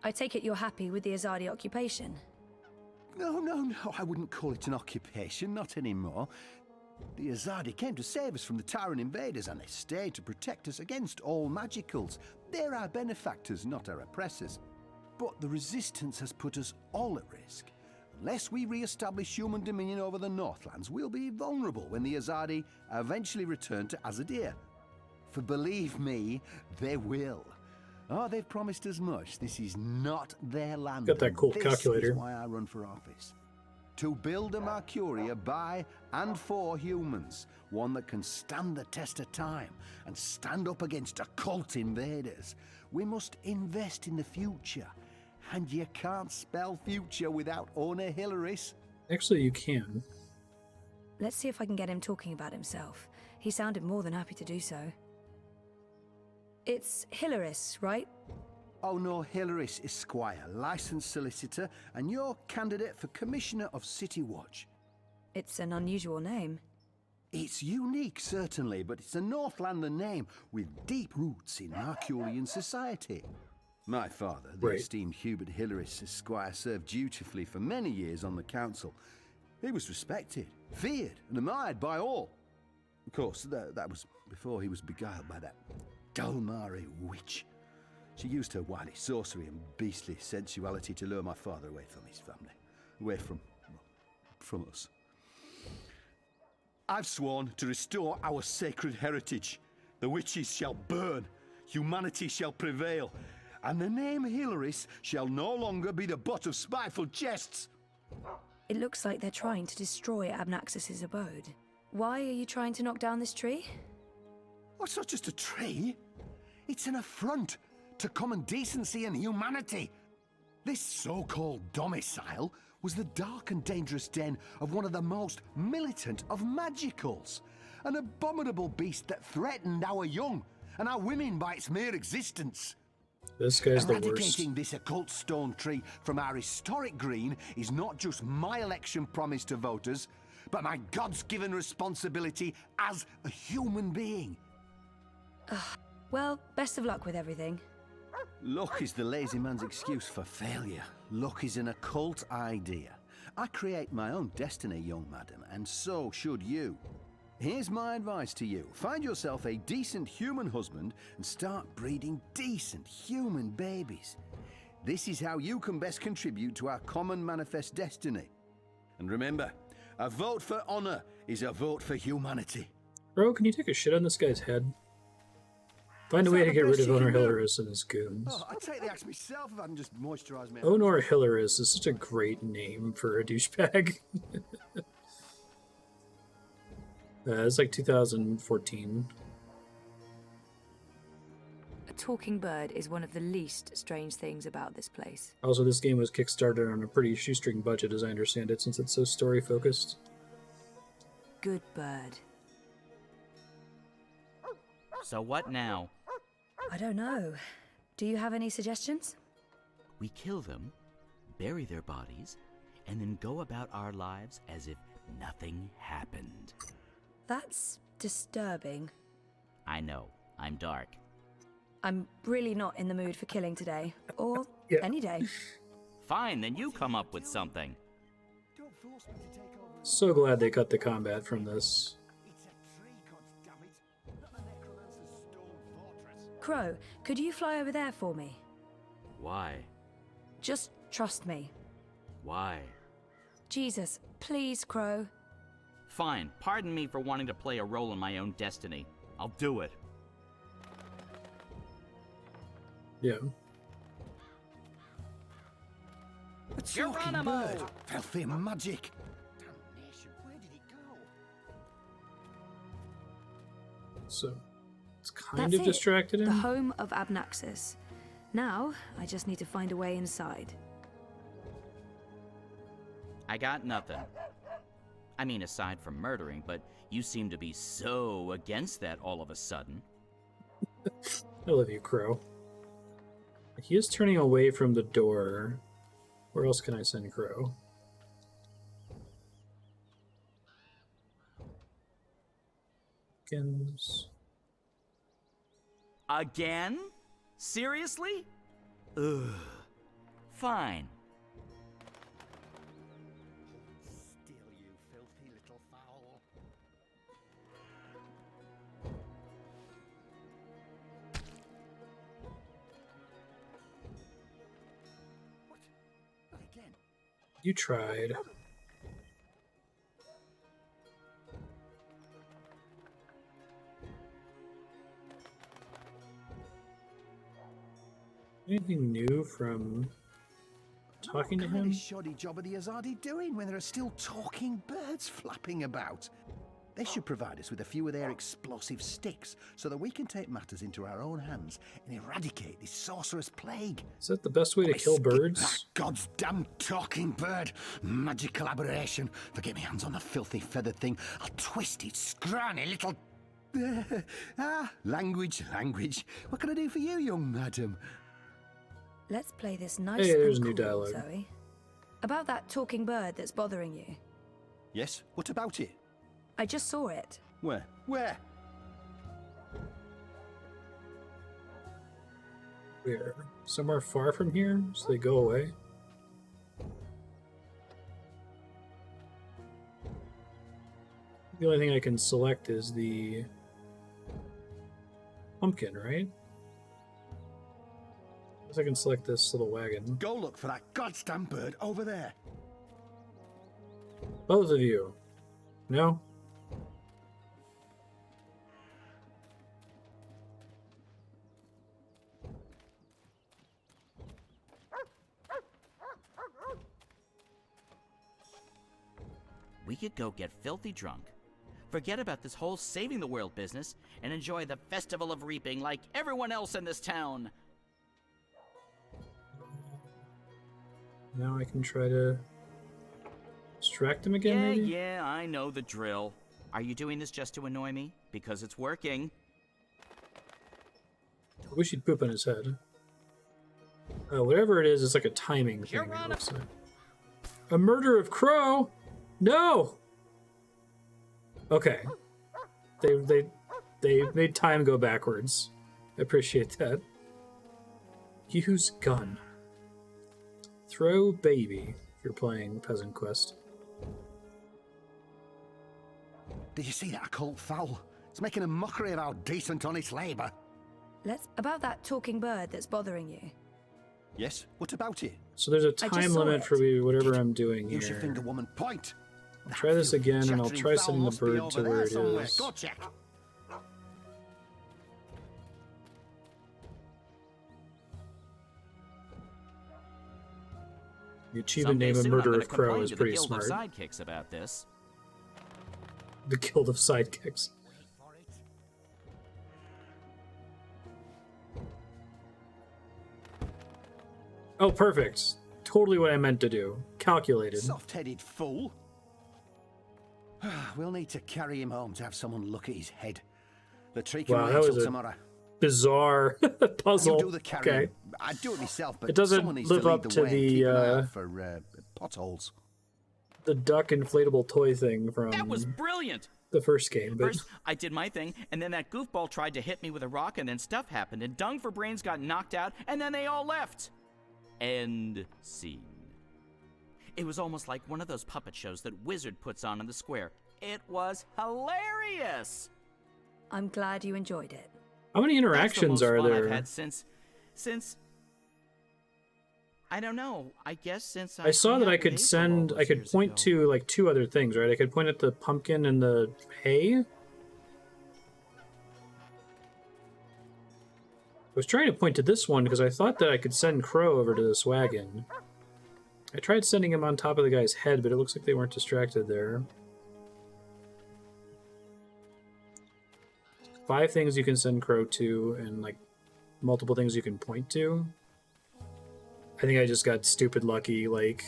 S2: I take it you're happy with the Azadi occupation?
S11: No, I wouldn't call it an occupation, not anymore. The Azadi came to save us from the Tyrant invaders, and they stayed to protect us against all magicals. They're our benefactors, not our oppressors. But the Resistance has put us all at risk. Unless we re-establish human dominion over the Northlands, we'll be vulnerable when the Azadi eventually return to Azadir. For believe me, they will. Oh, they've promised as much. This is not their land.
S1: Got that cool
S11: This
S1: calculator.
S11: is why I run for office. To build a Mercuria by and for humans, one that can stand the test of time and stand up against occult invaders. We must invest in the future, and you can't spell future without owner Hileriss.
S1: Actually, you can.
S2: Let's see if I can get him talking about himself. He sounded more than happy to do so. It's Hileriss, right?
S11: Oh no, Hileriss Esquire, licensed solicitor, and your candidate for Commissioner of City Watch.
S2: It's an unusual name.
S11: It's unique, certainly, but it's a Northlander name with deep roots in Mercurian society. My father, the
S1: Right.
S11: esteemed Hubert Hileriss Esquire, served dutifully for many years on the council. He was respected, feared, and admired by all. Of course, that was before he was beguiled by that Dulmari witch. She used her wily sorcery and beastly sensuality to lure my father away from his family, away from us. I've sworn to restore our sacred heritage. The witches shall burn, humanity shall prevail, and the name Hileriss shall no longer be the butt of spiteful jests.
S2: It looks like they're trying to destroy Abnaxus's abode. Why are you trying to knock down this tree?
S11: Oh, it's not just a tree. It's an affront to common decency and humanity. This so-called domicile was the dark and dangerous den of one of the most militant of magicals. An abominable beast that threatened our young and our women by its mere existence.
S1: This guy's the worst.
S11: Eradicating this occult stone tree from our historic green is not just my election promise to voters, but my God's given responsibility as a human being.
S2: Well, best of luck with everything.
S11: Luck is the lazy man's excuse for failure. Luck is an occult idea. I create my own destiny, young madam, and so should you. Here's my advice to you. Find yourself a decent human husband and start breeding decent human babies. This is how you can best contribute to our common manifest destiny. And remember, a vote for honor is a vote for humanity.
S1: Bro, can you take a shit on this guy's head? Find a way to get rid of Honor Hileriss and his goons.
S11: Oh, I'd take the axe myself if I can just moisturize my
S1: Honor Hileriss is such a great name for a douchebag. It's like 2014.
S2: A talking bird is one of the least strange things about this place.
S1: Also, this game was kickstarted on a pretty shoestring budget, as I understand it, since it's so story-focused.
S2: Good bird.
S5: So what now?
S2: I don't know. Do you have any suggestions?
S5: We kill them, bury their bodies, and then go about our lives as if nothing happened.
S2: That's disturbing.
S5: I know, I'm dark.
S2: I'm really not in the mood for killing today, or
S1: Yeah.
S2: any day.
S5: Fine, then you come up with something.
S1: So glad they cut the combat from this.
S2: Crow, could you fly over there for me?
S5: Why?
S2: Just trust me.
S5: Why?
S2: Jesus, please, Crow.
S5: Fine, pardon me for wanting to play a role in my own destiny. I'll do it.
S1: Yeah.
S11: A talking
S5: Geronimo!
S11: bird! Filthy magic! Damnation, where did it go?
S1: So, it's kind
S2: That's
S1: of
S2: it.
S1: distracted him.
S2: The home of Abnaxus. Now, I just need to find a way inside.
S5: I got nothing. I mean, aside from murdering, but you seem to be so against that all of a sudden.
S1: I love you, Crow. He is turning away from the door. Where else can I send Crow? Awakens.
S5: Again? Seriously? Ugh. Fine.
S11: Still, you filthy little fowl. What? Not again.
S1: You tried. Anything new from talking to
S11: What kind
S1: him?
S11: of shoddy job are the Azadi doing when there are still talking birds flapping about? They should provide us with a few of their explosive sticks so that we can take matters into our own hands and eradicate this sorcerous plague.
S1: Is that the best way to kill
S11: Skip that
S1: birds?
S11: goddamn talking bird. Magical aberration. If I get my hands on the filthy feathered thing, I'll twist its scrawny little... language. What can I do for you, young madam?
S2: Let's play this nice
S1: Hey, there's
S2: and
S1: new
S2: cool,
S1: dialogue.
S2: Zoe. About that talking bird that's bothering you.
S11: Yes, what about it?
S2: I just saw it.
S11: Where?
S1: Where? Somewhere far from here, so they go away? The only thing I can select is the pumpkin, right? I guess I can select this little wagon.
S11: Go look for that goddamn bird over there.
S1: Both of you. No?
S5: We could go get filthy drunk, forget about this whole saving the world business, and enjoy the Festival of Reaping like everyone else in this town.
S1: Now I can try to distract him again, maybe?
S5: Yeah, I know the drill. Are you doing this just to annoy me? Because it's working.
S1: I wish he'd poop on his head. Whatever it is, it's like a timing thing. It looks like. A murder of Crow? No! Okay. They made time go backwards. I appreciate that. Use gun. Throw baby if you're playing Peasant Quest.
S11: Did you see that occult fowl? It's making a mockery of our decent, honest labour.
S2: About that talking bird that's bothering you.
S11: Yes, what about it?
S1: So there's a
S2: just
S1: time
S2: saw
S1: limit
S2: it.
S1: for whatever I'm doing
S11: Use your
S1: here.
S11: finger, woman. Point.
S1: I'll try this again, and I'll try setting the bird to where it
S11: somewhere.
S1: is.
S11: Go check.
S1: The achievement
S5: Someday
S1: name of
S5: soon, I'm
S1: Murder
S5: gonna
S1: of Crow
S5: complain
S1: is
S5: to the
S1: pretty
S5: Guild of
S1: smart.
S5: Sidekicks about this.
S1: The Guild of Sidekicks. Oh, perfect. Totally what I meant to do. Calculated.
S11: Soft-headed fool. We'll need to carry him home to have someone look at his head. The tree can wait until tomorrow.
S1: Bizarre puzzle.
S11: You do the carrying.
S1: Okay.
S11: I'd do it myself, but
S1: It doesn't
S11: someone needs
S1: live
S11: to lead
S1: up
S11: the
S1: to
S11: way and keep an eye
S1: the
S11: out for potholes.
S1: the duck inflatable toy thing from
S12: That was brilliant.
S1: the first game. But
S12: First, I did my thing, and then that goofball tried to hit me with a rock, and then stuff happened, and Dung for Brains got knocked out, and then they all left. End scene. It was almost like one of those puppet shows that Wizard puts on in the square. It was hilarious.
S2: I'm glad you enjoyed it.
S1: how many interactions
S12: That's the
S1: are
S12: most fun
S1: there?
S12: I've had since I don't know. I guess since
S1: I saw
S12: hung
S1: that
S12: out
S1: I
S12: with
S1: could
S12: April
S1: send,
S12: all
S1: I
S12: those
S1: could
S12: years
S1: point
S12: ago.
S1: to like two other things, right? I could point at the pumpkin and the hay. I was trying to point to this one because I thought that I could send Crow over to this wagon. I tried sending him on top of the guy's head, but it looks like they weren't distracted there. 5 things you can send Crow to, and like multiple things you can point to. I think I just got stupid lucky. Like,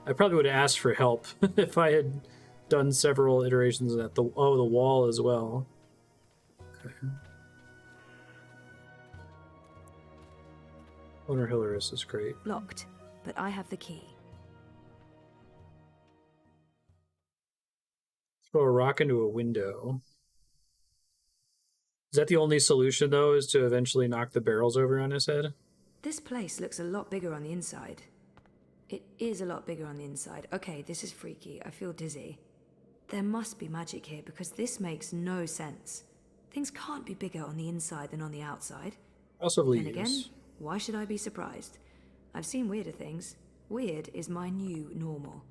S1: I probably would have asked for help if I had done several iterations at the wall as well. Okay. Owner Hileriss is great.
S2: Locked, but I have the key.
S1: Throw a rock into a window. Is that the only solution, though, is to eventually knock the barrels over on his head?
S2: This place looks a lot bigger on the inside. It is a lot bigger on the inside. Okay, this is freaky. I feel dizzy. There must be magic here because this makes no sense. Things can't be bigger on the inside than on the outside.
S1: Also leaves.
S2: Then again, why should I be surprised? I've seen weirder things. Weird is my new normal.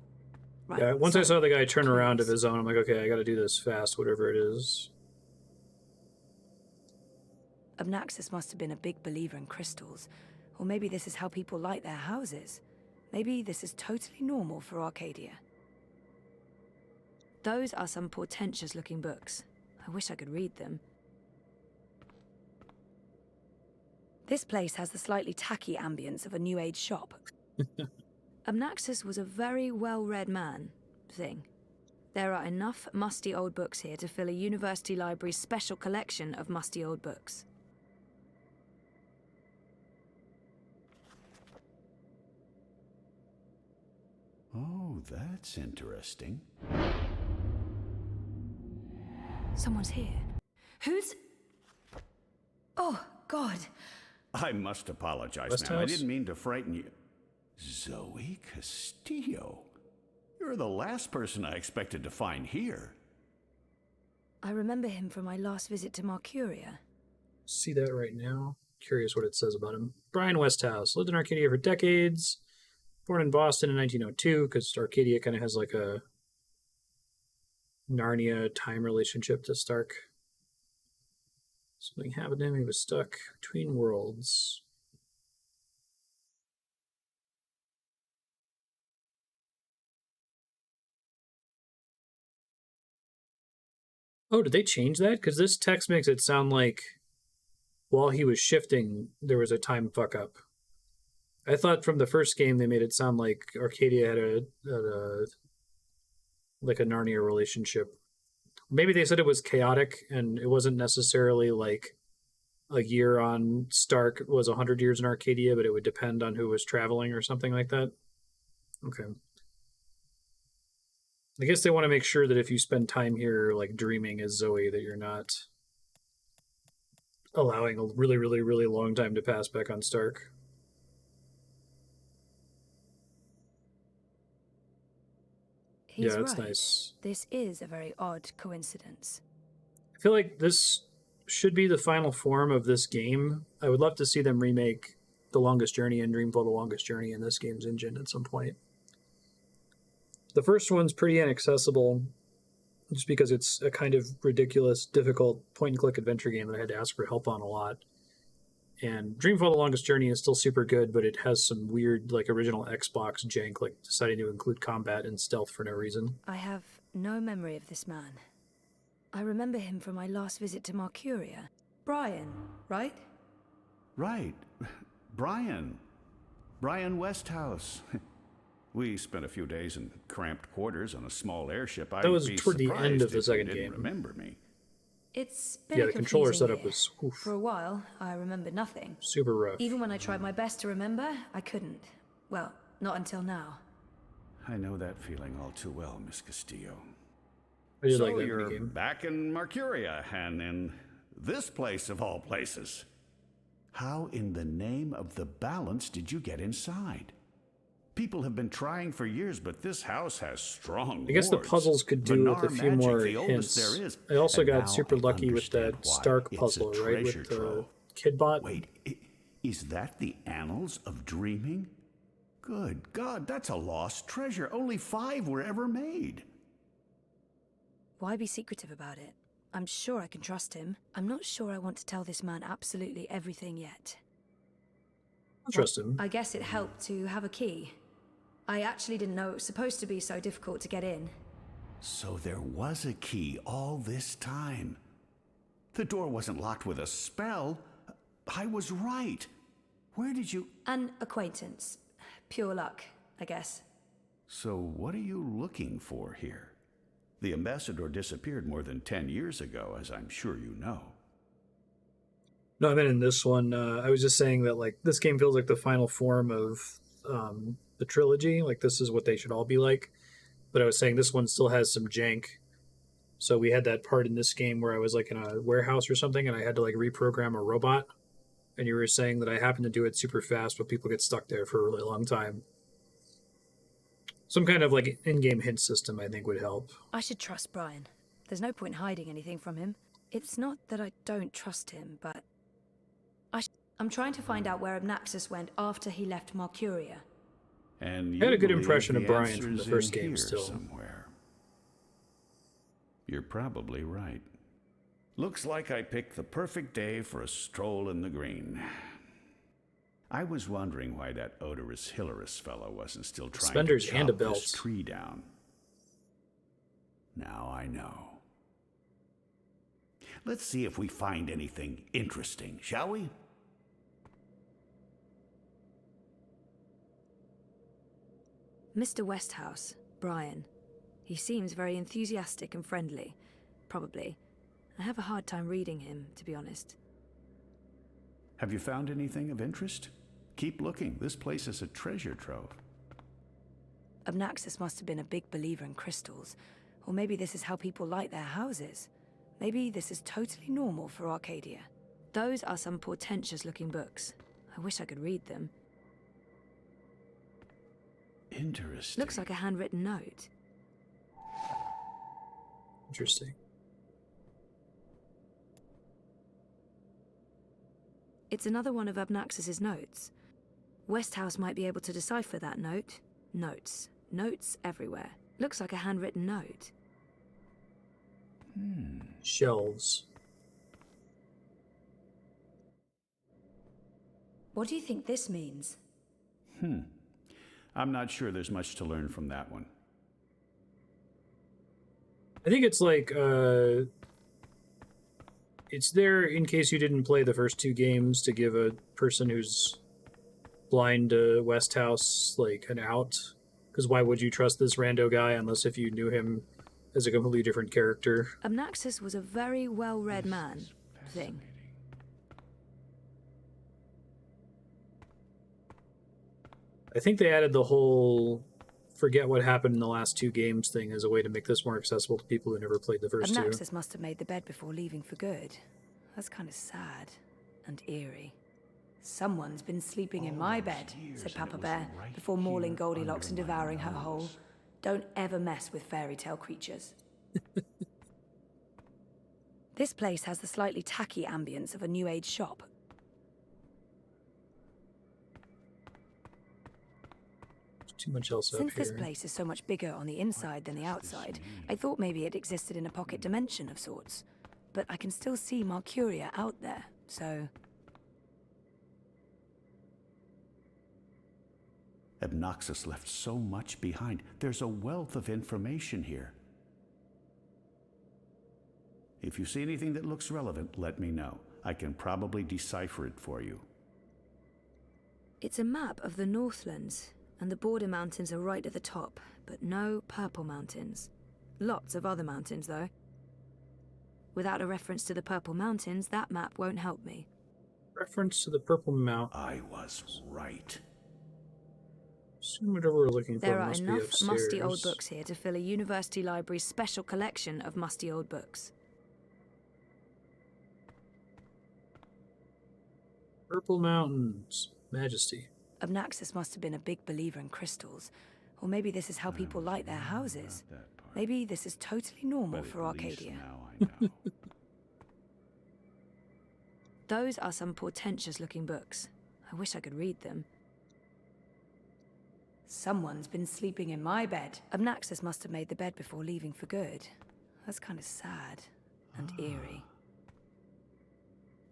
S2: Right,
S1: Yeah, once I
S2: so,
S1: saw the guy turn around of
S2: clues.
S1: his own, I'm like, okay, I gotta do this fast, whatever it is.
S2: Abnaxus must have been a big believer in crystals. Or maybe this is how people light their houses. Maybe this is totally normal for Arcadia. Those are some portentous-looking books. I wish I could read them. This place has the slightly tacky ambience of a New Age shop. Abnaxus was a very well-read man, thing. There are enough musty old books here to fill a university library's special collection of musty old books.
S13: Oh, that's interesting.
S2: Someone's here. Who's... Oh, God.
S13: I must apologize,
S1: West
S13: ma'am. I
S1: House?
S13: didn't mean to frighten you. Zoe Castillo. You're the last person I expected to find here.
S2: I remember him from my last visit to Marcuria.
S1: See that right now. Curious what it says about him. Brian Westhouse. Lived in Arcadia for decades. Born in Boston in 1902, because Arcadia kind of has like a Narnia time relationship to Stark. Something happened to him. He was stuck between worlds. Oh, did they change that? Because this text makes it sound like while he was shifting, there was a time fuck up. I thought from the first game they made it sound like Arcadia had a like a Narnia relationship. Maybe they said it was chaotic and it wasn't necessarily like a year on Stark was 100 years in Arcadia, but it would depend on who was traveling or something like that. Okay. I guess they want to make sure that if you spend time here like dreaming as Zoe, that you're not allowing a really, really, really long time to pass back on Stark.
S2: He's
S1: Yeah, that's
S2: right.
S1: nice.
S2: This is a very odd coincidence.
S1: I feel like this should be the final form of this game. I would love to see them remake The Longest Journey and Dreamfall The Longest Journey in this game's engine at some point. The first one's pretty inaccessible just because it's a kind of ridiculous, difficult point-and-click adventure game that I had to ask for help on a lot. And Dreamfall The Longest Journey is still super good, but it has some weird, like, original Xbox jank, like deciding to include combat and stealth for no reason.
S2: I have no memory of this man. I remember him from my last visit to Marcuria. Brian, right?
S13: Right. Brian. Brian Westhouse. We spent a few days in cramped quarters on a small airship.
S1: That was toward the end of the second
S13: game.
S1: game.
S13: Remember me?
S2: It's been
S1: Yeah,
S2: a
S1: the controller
S2: confusing
S1: setup
S2: year.
S1: was oof,
S2: For a while, I remember nothing.
S1: super rough.
S2: Even when I tried my best to remember, I couldn't. Well, not until now.
S13: I know that feeling all too well, Miss Castillo.
S1: I did
S13: So
S1: like that
S13: you're
S1: minigame.
S13: back in Marcuria, and in this place of all places. How in the name of the balance did you get inside? People have been trying for years, but this house has strong
S1: I guess the
S13: wards.
S1: puzzles could do with a
S13: Venar
S1: few
S13: magic,
S1: more
S13: the oldest
S1: hints.
S13: there is.
S1: I also
S13: And
S1: got
S13: now
S1: super
S13: I
S1: lucky with that
S13: understand why
S1: Stark
S13: it's a
S1: puzzle, right?
S13: treasure
S1: With the
S13: trove.
S1: Kidbot.
S13: Wait, is that the Annals of Dreaming? Good God, that's a lost treasure. Only 5 were ever made.
S2: Why be secretive about it? I'm sure I can trust him. I'm not sure I want to tell this man absolutely everything yet.
S1: Trust him.
S2: I guess it helped to have a key. I actually didn't know it was supposed to be so difficult to get in.
S13: So there was a key all this time. The door wasn't locked with a spell. I was right. Where did you...
S2: An acquaintance. Pure luck, I guess.
S13: So what are you looking for here? The ambassador disappeared more than 10 years ago, as I'm sure you know.
S1: No, I meant in this one, I was just saying that, like, this game feels like the final form of the trilogy. Like, this is what they should all be like. But I was saying this one still has some jank. So we had that part in this game where I was, like, in a warehouse or something, and I had to, like, reprogram a robot. And you were saying that I happened to do it super fast, but people get stuck there for a really long time. Some kind of, like, in-game hint system, I think, would help.
S2: I should trust Brian. There's no point hiding anything from him. It's not that I don't trust him, but... I'm trying to find out where Abnaxus went after he left Marcuria.
S13: And
S1: I had a good
S13: believe
S1: impression of
S13: the
S1: Brian from the
S13: answer's
S1: first
S13: in
S1: game
S13: here
S1: still.
S13: somewhere. You're probably right. Looks like I picked the perfect day for a stroll in the green. I was wondering why that odorous Hileriss fellow wasn't still trying
S1: Suspenders
S13: to chop
S1: and a
S13: this
S1: belt.
S13: tree down. Now I know. Let's see if we find anything interesting, shall we?
S2: Mr. Westhouse, Brian. He seems very enthusiastic and friendly. Probably. I have a hard time reading him, to be honest.
S13: Have you found anything of interest? Keep looking. This place is a treasure trove.
S2: Abnaxus must have been a big believer in crystals. Or maybe this is how people light their houses. Maybe this is totally normal for Arcadia. Those are some portentous-looking books. I wish I could read them.
S13: Interesting.
S2: Looks like a handwritten note.
S1: Interesting.
S2: It's another one of Abnaxus's notes. Westhouse might be able to decipher that note. Notes. Notes everywhere. Looks like a handwritten note.
S1: Shelves.
S2: What do you think this means?
S13: I'm not sure there's much to learn from that one.
S1: I think it's like, it's there in case you didn't play the first 2 games to give a person who's blind to Westhouse, like, an out. Because why would you trust this rando guy unless if you knew him as a completely different character?
S2: Abnaxus was a very well-read man, thing.
S1: I think they added the whole forget what happened in the last 2 games thing as a way to make this more accessible to people who never played the first 2.
S2: Abnaxus must have made the bed before leaving for good. That's kind of sad and eerie. Someone's been sleeping in my bed, said Papa Bear, before mauling Goldilocks and devouring her whole. Don't ever mess with fairy tale creatures. This place has the slightly tacky ambience of a New Age shop.
S1: Too much else up
S2: Since
S1: here.
S2: this place is so much bigger on the inside than the outside, I thought maybe it existed in a pocket dimension of sorts. But I can still see Marcuria out there, so...
S13: Abnaxus left so much behind. There's a wealth of information here. If you see anything that looks relevant, let me know. I can probably decipher it for you.
S2: It's a map of the Northlands, and the border mountains are right at the top, but no purple mountains. Lots of other mountains, though. Without a reference to the purple mountains, that map won't help me.
S1: Reference to the purple mountain.
S13: I was right.
S1: Assume whatever we're looking for
S2: There are
S1: must be
S2: enough
S1: upstairs.
S2: musty old books here to fill a university library's special collection of musty old books.
S1: Purple Mountains. Majesty.
S2: Abnaxus must have been a big believer in crystals. Or maybe this is how people light their houses. Maybe this is totally normal for Arcadia.
S13: Now I know.
S2: Those are some portentous-looking books. I wish I could read them. Someone's been sleeping in my bed. Abnaxus must have made the bed before leaving for good. That's kind of sad and eerie.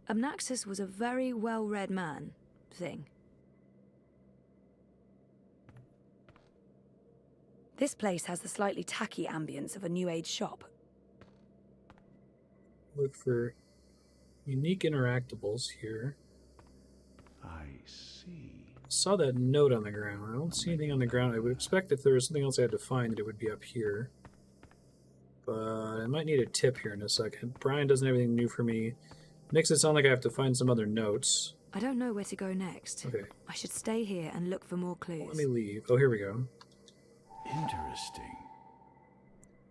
S2: Abnaxus was a very well-read man, thing. This place has the slightly tacky ambience of a New Age shop.
S1: Look for unique interactables here.
S13: I see.
S1: Saw that note on the ground. I don't see anything on the ground. I would expect if there was something else I had to find that it would be up here. But I might need a tip here in a second. Brian doesn't have anything new for me. Makes it sound like I have to find some other notes.
S2: I don't know where to go next.
S1: Okay.
S2: I should stay here and look for more clues.
S1: Let me leave. Oh, here we go.
S13: Interesting.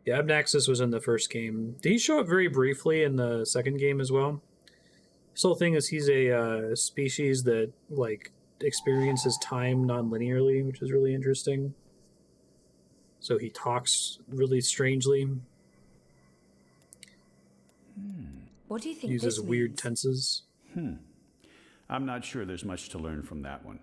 S1: Yeah, Abnaxus was in the first game. Did he show up very briefly in the second game as well? This whole thing is he's a species that, like, experiences time non-linearly, which is really interesting. So he talks really strangely.
S2: What do you think
S1: Uses
S2: this
S1: weird
S2: means?
S1: tenses.
S13: I'm not sure there's much to learn from that one.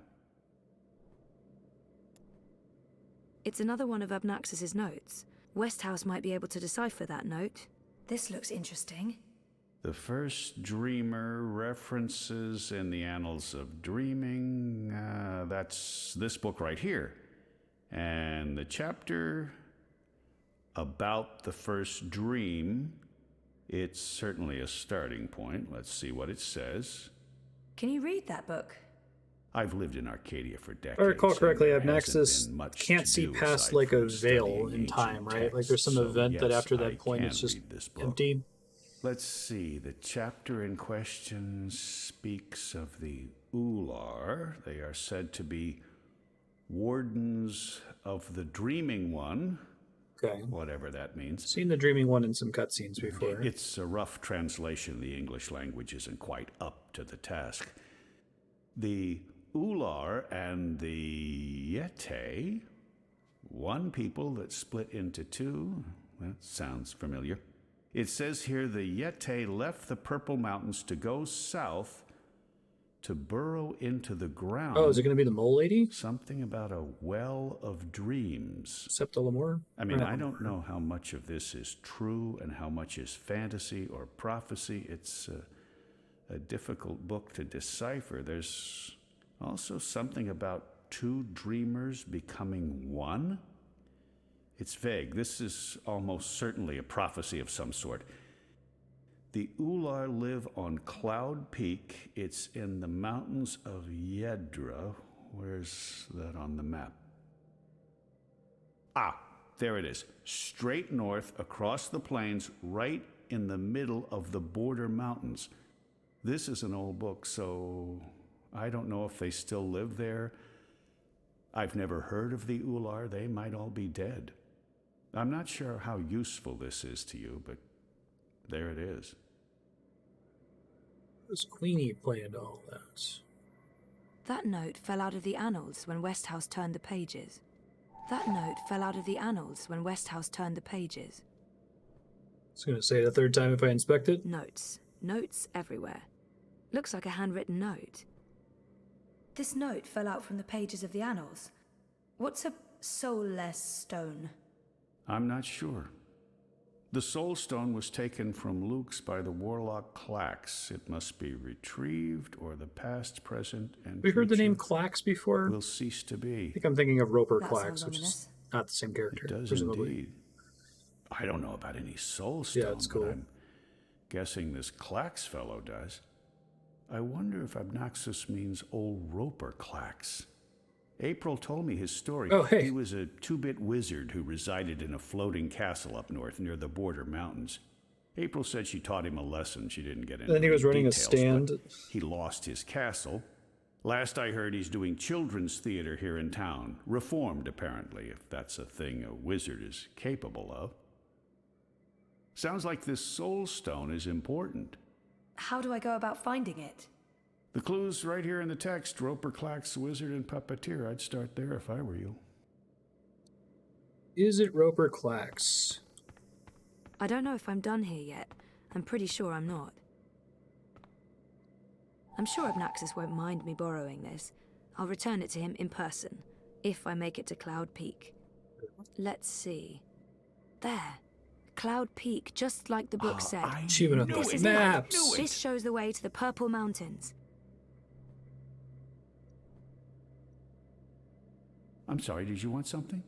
S2: It's another one of Abnaxus's notes. Westhouse might be able to decipher that note. This looks interesting.
S13: The first dreamer references in the annals of dreaming. That's this book right here. And the chapter about the first dream, it's certainly a starting point. Let's see what it says.
S2: Can you read that book?
S13: I've lived in Arcadia for decades.
S1: If I recall correctly,
S13: and there
S1: Abnaxus
S13: hasn't been much
S1: can't
S13: to
S1: see
S13: do
S1: past
S13: aside
S1: like a
S13: from
S1: veil
S13: studying
S1: in
S13: ancient
S1: time, right? Like there's some
S13: texts.
S1: event
S13: So
S1: that
S13: yes,
S1: after that
S13: I
S1: point
S13: can
S1: it's just
S13: read this book.
S1: empty.
S13: Let's see. The chapter in question speaks of the Oular. They are said to be wardens of the Dreaming One.
S1: Okay.
S13: Whatever that means.
S1: Seen the Dreaming One in some cutscenes before.
S13: It's a rough translation. The English language isn't quite up to the task. The Oular and the Yete, one people that split into two. That sounds familiar. It says here the Yete left the Purple Mountains to go south to burrow into the ground.
S1: Oh, is it going to be the mole lady?
S13: Something about a well of dreams.
S1: Septilamore?
S13: I mean, I don't know how much of this is true and how much is fantasy or prophecy. It's a difficult book to decipher. There's also something about two dreamers becoming one. It's vague. This is almost certainly a prophecy of some sort. The Oular live on Cloud Peak. It's in the mountains of Yedra. Where's that on the map? Ah, there it is. Straight north across the plains, right in the middle of the border mountains. This is an old book, so I don't know if they still live there. I've never heard of the Oular. They might all be dead. I'm not sure how useful this is to you, but there it is.
S1: Was Queenie planned all that?
S2: That note fell out of the annals when Westhouse turned the pages. That note fell out of the annals when Westhouse turned the pages.
S1: I was going to say it a third time if I inspect it.
S2: Notes. Notes everywhere. Looks like a handwritten note. This note fell out from the pages of the annals. What's a soulless stone?
S13: I'm not sure. The Soul Stone was taken from Luke's by the warlock Klacks. It must be retrieved, or the past, present, and
S1: We heard the name
S13: future
S1: Klacks before.
S13: will cease to be.
S1: I think I'm thinking of Roper
S2: That
S1: Klacks,
S2: sounds
S1: which is
S2: ominous.
S1: not the same character.
S13: It does
S1: presumably.
S13: indeed. I don't know about any Soul Stone,
S1: Yeah, it's cool.
S13: but I'm Guessing this Klacks fellow does. I wonder if Abnaxus means old roper Klacks. April told me his story.
S1: Oh, hey.
S13: He was a 2-bit wizard who resided in a floating castle up north near the border mountains. April said she taught him a lesson. She didn't get into
S1: Then he was running
S13: details,
S1: a stand.
S13: but he lost his castle. Last I heard, he's doing children's theater here in town. Reformed, apparently, if that's a thing a wizard is capable of. Sounds like this soul stone is important.
S2: How do I go about finding it?
S13: The clue's right here in the text. Roper, Klacks, wizard, and puppeteer. I'd start there if I were you.
S1: Is it Roper Klacks?
S2: I don't know if I'm done here yet. I'm pretty sure I'm not. I'm sure Abnaxus won't mind me borrowing this. I'll return it to him in person, if I make it to Cloud Peak. Let's see. There. Cloud Peak, just like the book said.
S1: Achievement of
S2: This
S1: the
S2: is
S1: maps.
S2: This shows the way to the Purple Mountains.
S13: I'm sorry, did you want something?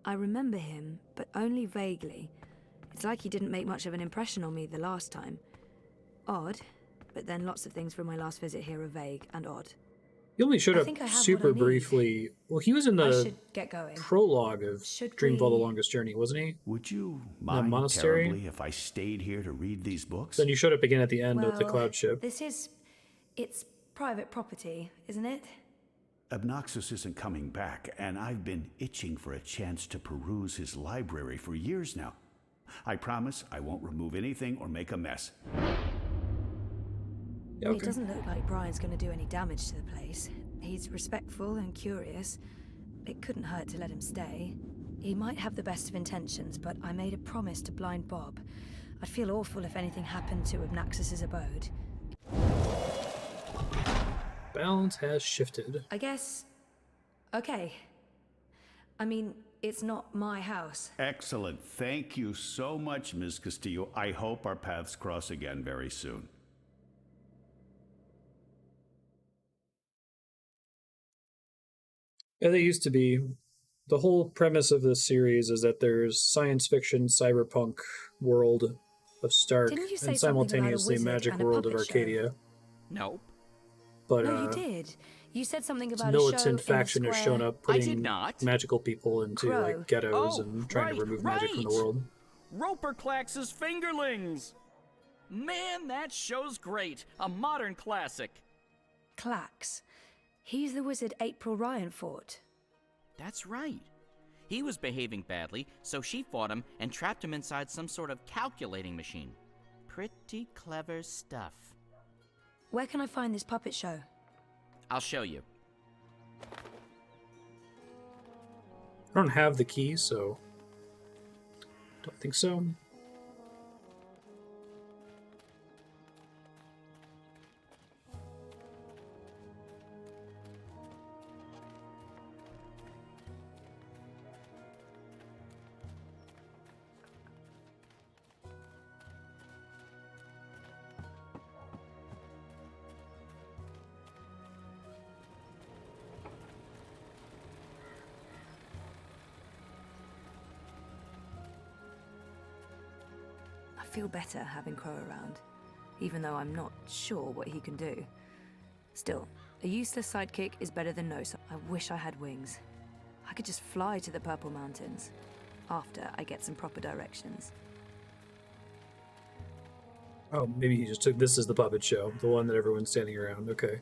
S2: I remember him, but only vaguely. It's like he didn't make much of an impression on me the last time. Odd, but then lots of things from my last visit here are vague and odd.
S1: He only showed
S2: I
S1: up
S2: think I have
S1: super
S2: what I need.
S1: briefly. Well, he was in
S2: I
S1: the
S2: should get going.
S1: prologue of
S2: Should
S1: Dreamfall: The
S2: we-
S1: Longest Journey, wasn't he?
S13: Would you
S1: The
S13: mind
S1: monastery?
S13: terribly if I stayed here to read these books?
S1: Then you showed up again at the end of the
S2: Well,
S1: cloud ship.
S2: It's private property, isn't it?
S13: Abnaxus isn't coming back, and I've been itching for a chance to peruse his library for years now. I promise I won't remove anything or make a mess.
S1: Yeah,
S2: It doesn't look like Brian's going to do any damage to the place. He's respectful and curious. It couldn't hurt to let him stay. He might have the best of intentions, but I made a promise to blind Bob. I'd feel awful if anything happened to Abnaxus's abode.
S1: Balance has shifted.
S2: I guess... Okay. I mean, it's not my house.
S13: Excellent. Thank you so much, Ms. Castillo. I hope our paths cross again very soon.
S1: Yeah, they used to be. The whole premise of this series is that there's science fiction, cyberpunk world of Stark,
S2: Didn't you say
S1: and
S2: something about a
S1: simultaneously
S2: wizard
S1: magic
S2: and a
S1: world of
S2: puppet show?
S1: Arcadia.
S12: Nope.
S1: But
S2: No, you did. You said something about a
S1: militant
S2: show
S1: faction
S2: in
S1: has
S2: the
S1: shown
S2: square.
S1: up putting
S12: did not.
S1: magical people into
S2: Crow.
S1: like ghettos
S12: Oh,
S1: and trying to
S12: right,
S1: remove magic from the
S12: right.
S1: world.
S12: Roper Klacks' Fingerlings! Man, that show's great. A modern classic.
S2: Klacks. He's the wizard April Ryan fought.
S12: That's right. He was behaving badly, so she fought him and trapped him inside some sort of calculating machine. Pretty clever stuff.
S2: Where can I find this puppet show?
S12: I'll show you.
S1: I don't have the key, so don't think so.
S2: I feel better having Crow around, even though I'm not sure what he can do. Still, a useless sidekick is better than no. I wish I had wings. I could just fly to the Purple Mountains, after I get some proper directions.
S1: Oh, maybe he just took this as the puppet show, the one that everyone's standing around. Okay.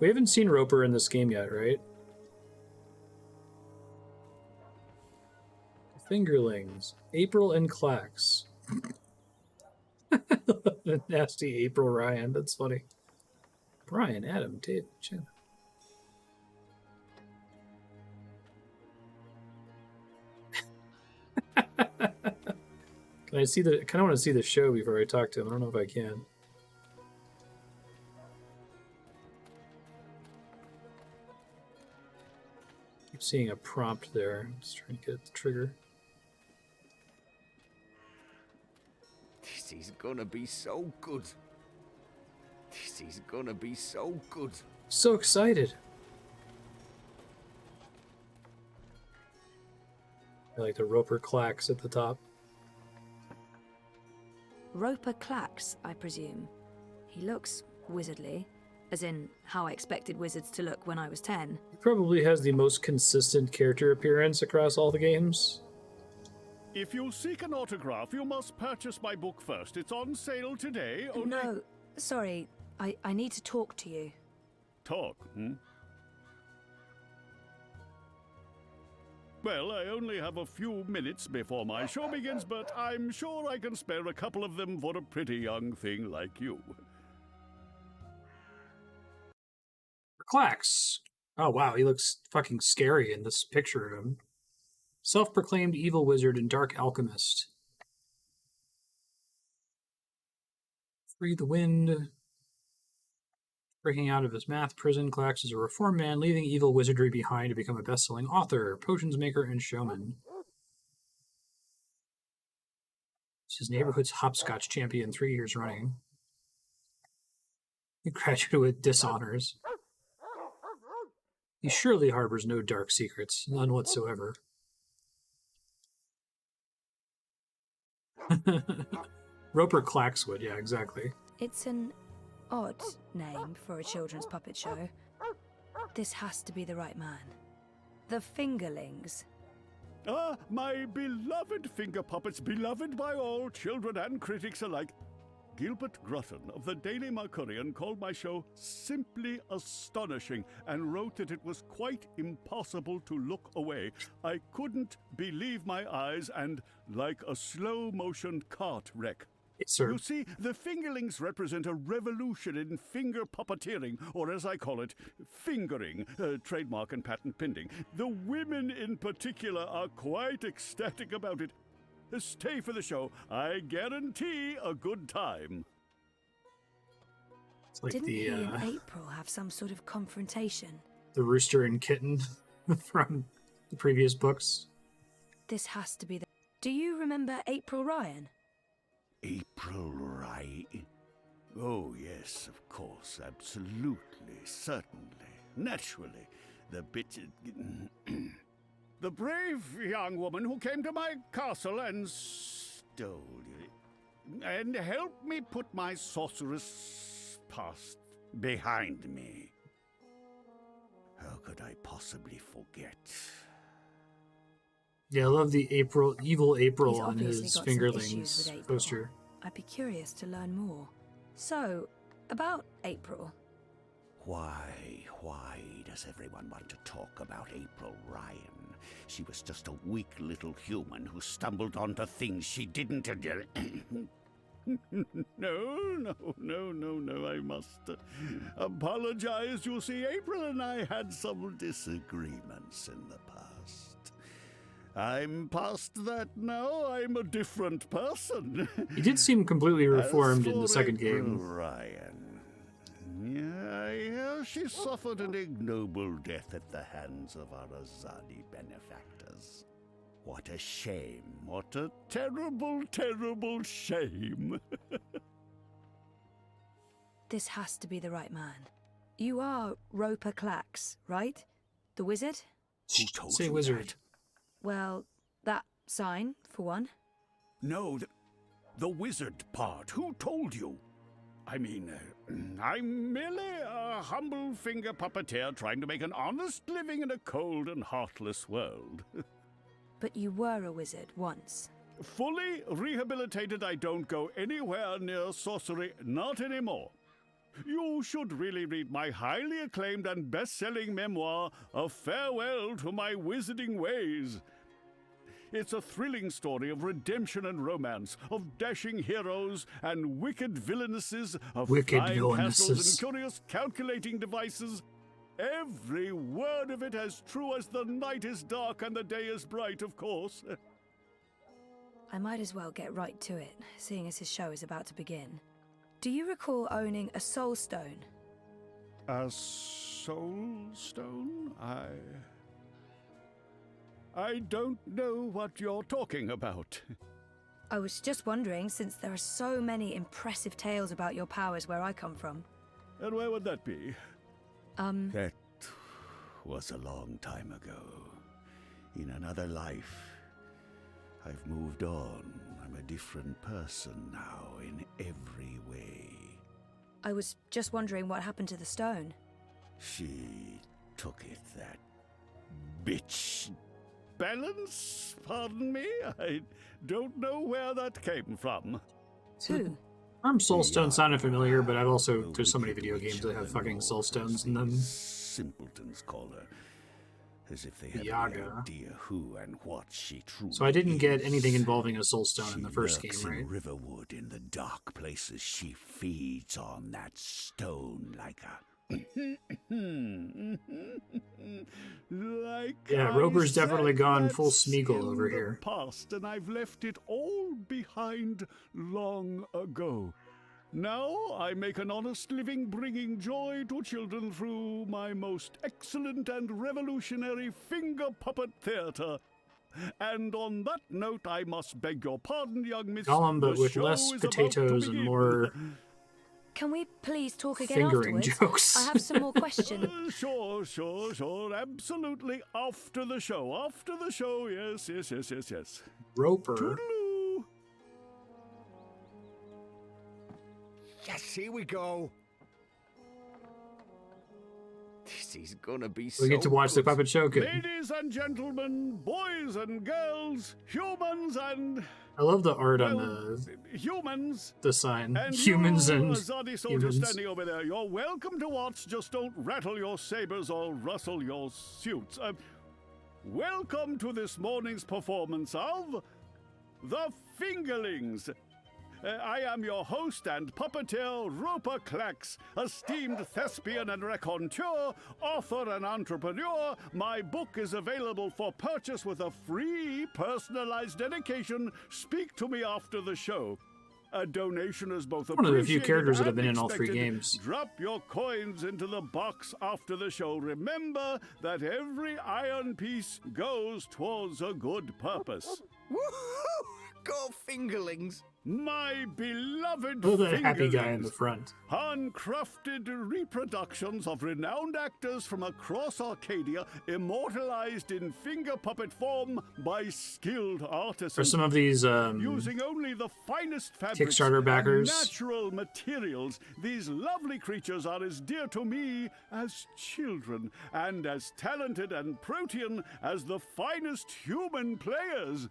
S1: We haven't seen Roper in this game yet, right? Fingerlings. April and Klacks. Nasty April Ryan. That's funny. Brian, Adam, David, Jen. Can I see the? I kind of want to see the show before I talk to him. I don't know if I can. Keep seeing a prompt there. I'm just trying to get the trigger.
S4: This is gonna be so good. This is gonna be so good.
S1: So excited. I like the Roper Klacks at the top.
S2: Roper Klacks, I presume. He looks wizardly, as in how I expected wizards to look when I was 10.
S1: He probably has the most consistent character appearance across all the games.
S13: If you seek an autograph, you must purchase my book first. It's on sale today. Only...
S2: No, sorry. I need to talk to you.
S13: Talk, Well, I only have a few minutes before my show begins, but I'm sure I can spare a couple of them for a pretty young thing like you.
S1: Klacks. Oh wow, he looks fucking scary in this picture of him. Self-proclaimed evil wizard and dark alchemist. Free the wind. Breaking out of his math prison, Klacks is a reformed man, leaving evil wizardry behind to become a best-selling author, potions maker, and showman. He's his neighborhood's hopscotch champion 3 years running. He graduated with dishonors. He surely harbors no dark secrets, none whatsoever. Roper Klaxwood, yeah, exactly.
S2: It's an odd name for a children's puppet show. This has to be the right man. The Fingerlings.
S13: Ah, my beloved finger puppets, beloved by all children and critics alike. Gilbert Grutton of the Daily Mercurian called my show simply astonishing and wrote that it was quite impossible to look away. I couldn't believe my eyes and like a slow-motion cart wreck.
S1: Sir.
S13: You see, the Fingerlings represent a revolution in finger puppeteering, or as I call it, fingering, trademark and patent pending. The women in particular are quite ecstatic about it. Stay for the show. I guarantee a good time.
S1: It's like
S2: Didn't
S1: the,
S2: he and April have some sort of confrontation?
S1: The rooster and kitten from the previous books.
S2: This has to be the... Do you remember April Ryan?
S13: April Ryan? Oh, yes, of course, absolutely, certainly, naturally. The bit... The brave young woman who came to my castle and stole it, and helped me put my sorceress past behind me. How could I possibly forget?
S1: Yeah, I love the evil April
S2: He's
S1: on
S2: obviously
S1: his
S2: got some issues
S1: Fingerlings
S2: with April.
S1: poster.
S2: I'd be curious to learn more. So, about April.
S11: Why does everyone want to talk about April Ryan? She was just a weak little human who stumbled onto things she didn't...
S13: No, I must apologize. You see, April and I had some disagreements in the past. I'm past that now. I'm a different person.
S1: He did seem completely reformed in the second
S13: April
S1: game.
S13: Ryan. Yeah, I hear she suffered an ignoble death at the hands of our Azadi benefactors. What a shame. What a terrible, terrible shame.
S2: This has to be the right man. You are Roper Klacks, right? The wizard?
S13: Who told
S1: Say
S13: you
S1: wizard.
S13: that?
S2: Well, that sign, for one.
S13: No, the wizard part. Who told you? I mean, I'm merely a humble finger puppeteer trying to make an honest living in a cold and heartless world.
S2: But you were a wizard once.
S13: Fully rehabilitated, I don't go anywhere near sorcery, not anymore. You should really read my highly acclaimed and best-selling memoir, A Farewell to My Wizarding Ways. It's a thrilling story of redemption and romance, of dashing heroes and wicked villainesses, of flying castles and curious calculating devices. Every word of it as true as the night is dark and the day is bright, of course.
S2: I might as well get right to it, seeing as his show is about to begin. Do you recall owning a soul stone?
S13: A soul stone? I don't know what you're talking about.
S2: I was just wondering, since there are so many impressive tales about your powers where I come from.
S13: And where would that be?
S11: That was a long time ago. In another life. I've moved on.
S13: I'm a different person now in every way.
S2: I was just wondering what happened to the stone.
S13: She took it, that bitch. Balance? Pardon me? I don't know where that came from.
S2: Who?
S1: Soulstone sounded familiar, but I've also, there's so many video games that have fucking Soulstones in them.
S13: Simpletons call her. As if they had any
S1: Yaga.
S13: idea who and what she truly
S1: So I didn't get
S13: is.
S1: anything involving a Soulstone in the first
S13: She
S1: game,
S13: lurks
S1: right?
S13: in Riverwood in the dark places. She feeds on that stone like a... like
S1: Yeah,
S13: I
S1: Roper's definitely
S13: said,
S1: gone full
S13: that's
S1: Smeagol
S13: in
S1: over
S13: the
S1: here.
S13: Past, and I've left it all behind long ago. Now I make an honest living, bringing joy to children through my most excellent and revolutionary finger puppet theater. And on that note, I must beg your pardon, young miss.
S1: Gollum, but
S13: the
S1: with
S13: show
S1: less
S13: is about to
S1: potatoes and
S13: begin.
S1: more
S2: Can we please talk again
S1: fingering
S2: afterwards?
S1: jokes.
S2: I have some more questions.
S13: Sure, absolutely. After the show, yes.
S1: Roper.
S13: Toodaloo.
S10: Yes, here we go. This is gonna be so
S1: We get to watch the
S10: good.
S1: puppet show. Good.
S13: Ladies and gentlemen, boys and girls, humans and...
S1: I love the art on
S13: well, humans.
S1: the sign.
S13: And
S1: Humans
S13: you,
S1: and
S13: Azadi soldier
S1: humans.
S13: standing over there, you're welcome to watch. Just don't rattle your sabers or rustle your suits. Welcome to this morning's performance of The Fingerlings. I am your host and puppeteer, Roper Klacks, esteemed thespian and raconteur, author and entrepreneur. My book is available for purchase with a free personalized dedication. Speak to me after the show. A donation is both
S1: One of the few
S13: appreciated
S1: characters that have
S13: and
S1: been in all three
S13: expected.
S1: games.
S13: Drop your coins into the box after the show. Remember that every iron piece goes towards a good purpose.
S10: Woohoo! Go fingerlings!
S13: My beloved
S1: Look at that happy guy in
S13: fingerlings.
S1: the front.
S13: Handcrafted reproductions of renowned actors from across Arcadia, immortalized in finger puppet form by skilled artisans.
S1: Are some of these
S13: Using only the finest fabrics
S1: Kickstarter backers?
S13: and natural materials, these lovely creatures are as dear to me as children, and as talented and protean as the finest human players.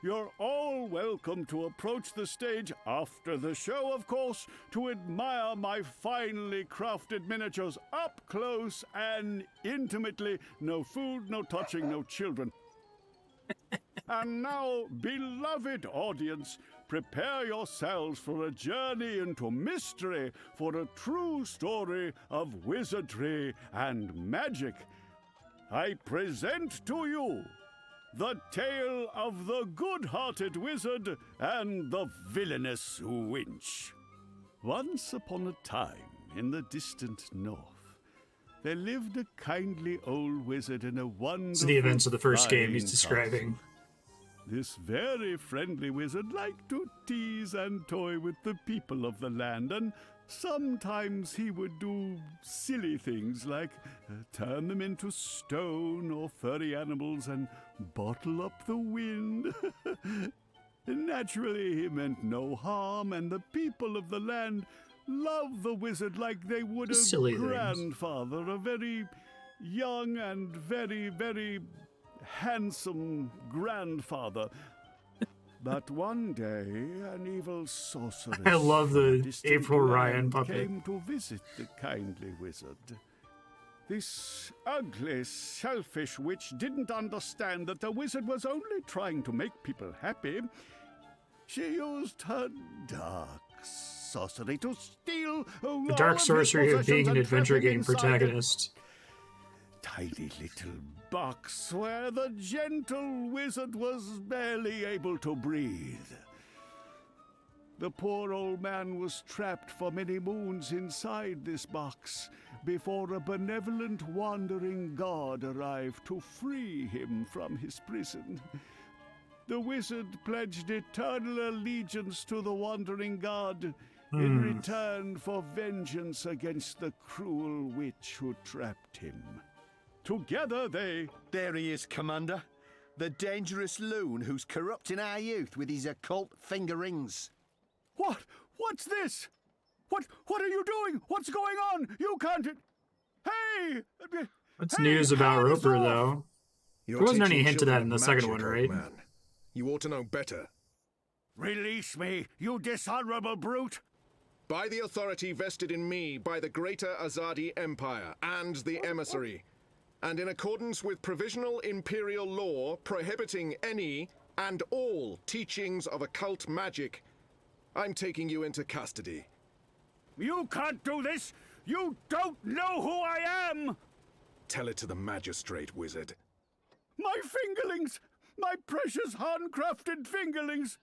S13: You're all welcome to approach the stage after the show, of course, to admire my finely crafted miniatures up close and intimately. No food, no touching, no children. And now, beloved audience, prepare yourselves for a journey into mystery, for a true story of wizardry and magic. I present to you the tale of the good-hearted wizard and the villainous winch. Once upon a time, in the distant north, there lived a kindly old wizard in a wonderful...
S1: So the events of the first game he's
S13: fine
S1: describing.
S13: castle. This very friendly wizard liked to tease and toy with the people of the land, and sometimes he would do silly things like turn them into stone or furry animals and bottle up the wind. Naturally, he meant no harm, and the people of the land loved the wizard like they would a
S1: Silly things.
S13: grandfather, a very young and very, very handsome grandfather. But one day, an evil sorceress
S1: I love
S13: from a
S1: the
S13: distant
S1: April Ryan
S13: land
S1: puppet.
S13: came to visit the kindly wizard. This ugly, selfish witch didn't understand that the wizard was only trying to make people happy. She used her dark sorcery to steal
S1: The dark sorcery of being an adventure game protagonist.
S13: Tiny little box where the gentle wizard was barely able to breathe. The poor old man was trapped for many moons inside this box before a benevolent wandering god arrived to free him from his prison. The wizard pledged eternal allegiance to the wandering god in return for vengeance against the cruel witch who trapped him. Together they...
S10: There he is, Commander.
S11: The dangerous loon who's corrupting our youth with his occult fingerings.
S13: What? What's this? What are you doing? What's going on? You can't... Hey!
S1: What's
S13: Hey,
S1: news about
S13: hands
S1: Roper,
S13: off!
S1: though?
S7: You're
S1: There wasn't any
S7: teaching
S1: hint of that
S7: children
S1: in the
S7: of
S1: second
S7: magic,
S1: one,
S7: old
S1: right?
S7: Man. You ought to know better.
S13: Release me, you dishonorable brute!
S7: By the authority vested in me by the Greater Azadi Empire and the Emissary, and in accordance with provisional imperial law prohibiting any and all teachings of occult magic, I'm taking you into custody.
S13: You can't do this! You don't know who I am!
S7: Tell it to the magistrate, wizard.
S13: My fingerlings! My precious handcrafted fingerlings!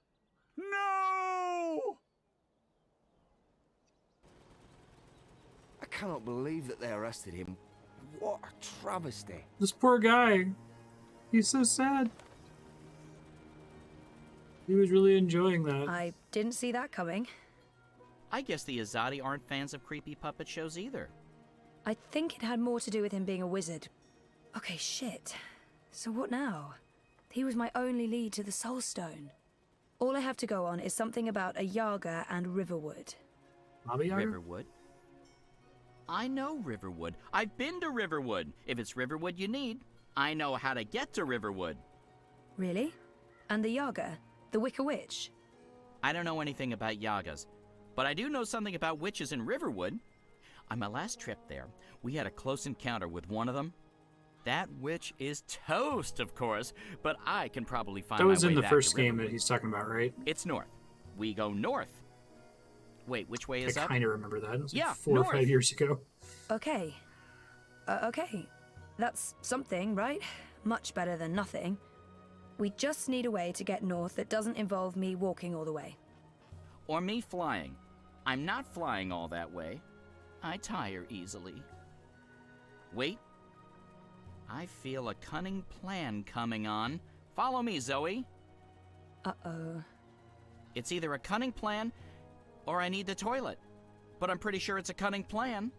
S13: No!
S10: I cannot believe that they arrested him. What a travesty.
S1: This poor guy. He's so sad. He was really enjoying that.
S2: I didn't see that coming.
S12: I guess the Azadi aren't fans of creepy puppet shows either.
S2: I think it had more to do with him being a wizard. Okay, shit. So what now? He was my only lead to the Soul Stone. All I have to go on is something about a Yaga and Riverwood.
S1: Baba Yaga?
S12: Riverwood? I know Riverwood. I've been to Riverwood. If it's Riverwood you need, I know how to get to Riverwood.
S2: Really? And the Yaga? The Wicker Witch?
S12: I don't know anything about Yagas, but I do know something about witches in Riverwood. On my last trip there, we had a close encounter with one of them. That witch is toast, of course, but I can probably find
S1: That
S12: my
S1: was
S12: way
S1: in the
S12: back
S1: first
S12: to
S1: game that
S12: Riverwood.
S1: he's talking about, right?
S12: It's north. We go north. Wait, which way is
S1: I
S12: up?
S1: kind of remember that. It was like
S12: Yeah,
S1: 4 or
S12: north.
S1: 5 years ago.
S2: Okay. Okay. That's something, right? Much better than nothing. We just need a way to get north that doesn't involve me walking all the way.
S12: Or me flying. I'm not flying all that way. I tire easily. Wait. I feel a cunning plan coming on. Follow me, Zoe.
S2: Uh-oh.
S12: It's either a cunning plan, or I need the toilet. But I'm pretty sure it's a cunning plan.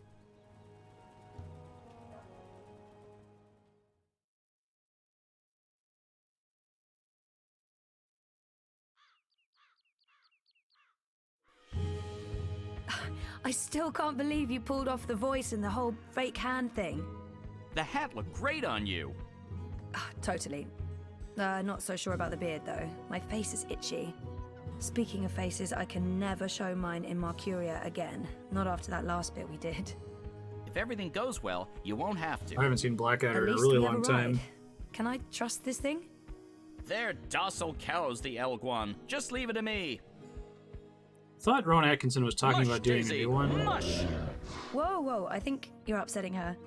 S2: I still can't believe you pulled off the voice and the whole fake hand thing.
S12: The hat looked great on you.
S2: Totally. Not so sure about the beard, though. My face is itchy. Speaking of faces, I can never show mine in Marcuria again. Not after that last bit we did.
S12: If everything goes well, you won't have to.
S1: I haven't seen Blackadder
S2: At
S1: in a
S2: least
S1: really
S2: we have
S1: long
S2: a
S1: time.
S2: ride. Can I trust this thing?
S12: They're docile cows, the Elguan. Just leave it to me.
S1: Thought Rowan Atkinson was talking
S12: Mush,
S1: about doing
S12: Daisy,
S1: a new one.
S12: Mush.
S2: Whoa, I think you're upsetting her.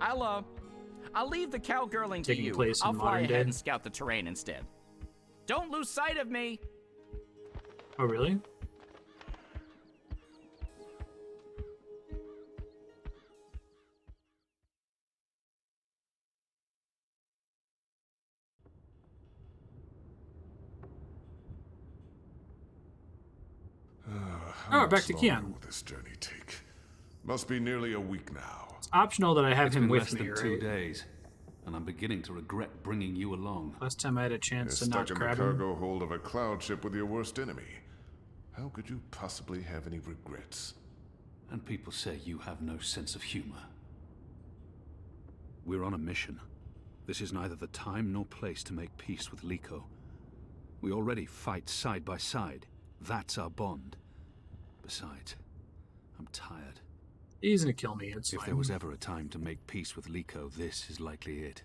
S12: I'll leave the cowgirling to
S1: Taking
S12: you.
S1: place in
S12: I'll fly
S1: modern
S12: ahead
S1: day.
S12: and scout the terrain instead. Don't lose sight of me.
S1: Oh, really?
S7: How
S1: Oh, back
S7: much
S1: to
S7: longer
S1: Kian.
S7: will this journey take? Must be nearly a week now.
S1: It's optional that I have
S14: It's
S1: him
S14: been
S1: with
S14: less
S1: me,
S14: than 2
S1: right?
S14: days, and I'm beginning to regret bringing you along.
S1: Last time I had a chance
S7: You're
S1: to not
S7: stuck in the
S1: grab him.
S7: cargo hold of a cloud ship with your worst enemy. How could you possibly have any regrets?
S14: And people say you have no sense of humor. We're on a mission. This is neither the time nor place to make peace with Likho. We already fight side by side. That's our bond. Besides, I'm tired.
S1: He's gonna kill me, it's
S14: If
S1: fine.
S14: there was ever a time to make peace with Likho, this is likely it.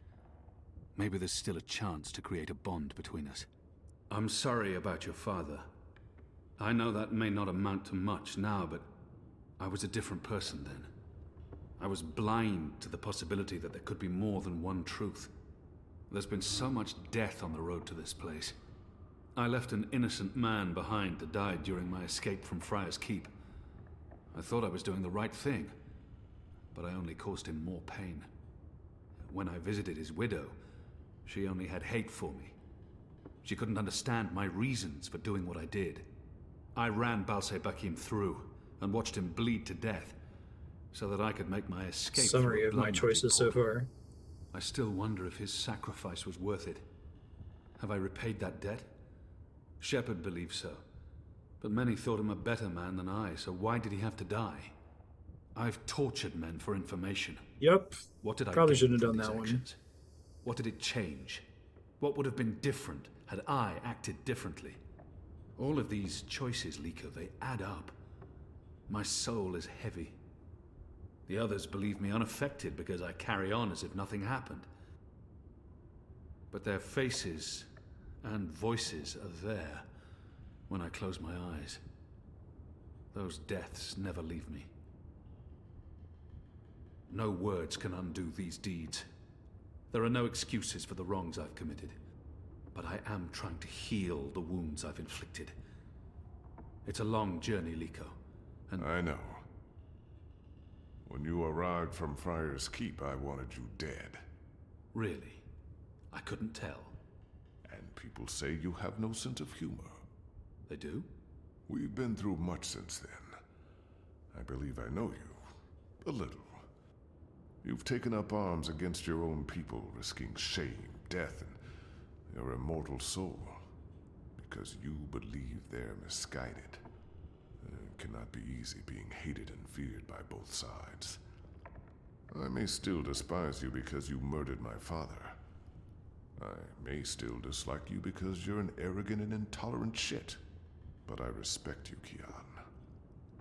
S14: Maybe there's still a chance to create a bond between us. I'm sorry about your father. I know that may not amount to much now, but I was a different person then. I was blind to the possibility that there could be more than one truth. There's been so much death on the road to this place. I left an innocent man behind to die during my escape from Friar's Keep. I thought I was doing the right thing, but I only caused him more pain. When I visited his widow, she only had hate for me. She couldn't understand my reasons for doing what I did. I ran Balsebakim through and watched him bleed to death so that I could make my escape.
S1: Summary
S14: through a
S1: of my
S14: blood magic
S1: choices so
S14: portal.
S1: far.
S14: I still wonder if his sacrifice was worth it. Have I repaid that debt? Shepard believes so. But many thought him a better man than I, so why did he have to die? I've tortured men for information.
S1: Yep.
S14: What did I
S1: Probably
S14: gain
S1: shouldn't have
S14: from
S1: done
S14: these
S1: that
S14: actions? What did it change? What would have been different had I acted differently? All of these choices, Likho, they add up. My soul is heavy. The others believe me unaffected because I carry on as if nothing happened. But their faces and voices are there when I close my eyes. Those deaths never leave me. No words can undo these deeds. There are no excuses for the wrongs I've committed. But I am trying to heal the wounds I've inflicted. It's a long journey, Likho, and
S9: I know. When you arrived from Friar's Keep, I wanted you dead.
S14: Really? I couldn't tell.
S9: And people say you have no sense of humor.
S14: They do?
S9: We've been through much since then. I believe I know you. A little. You've taken up arms against your own people, risking shame, death, and your immortal soul. Because you believe they're misguided. It cannot be easy being hated and feared by both sides. I may still despise you because you murdered my father. I may still dislike you because you're an arrogant and intolerant shit. But I respect you, Kian.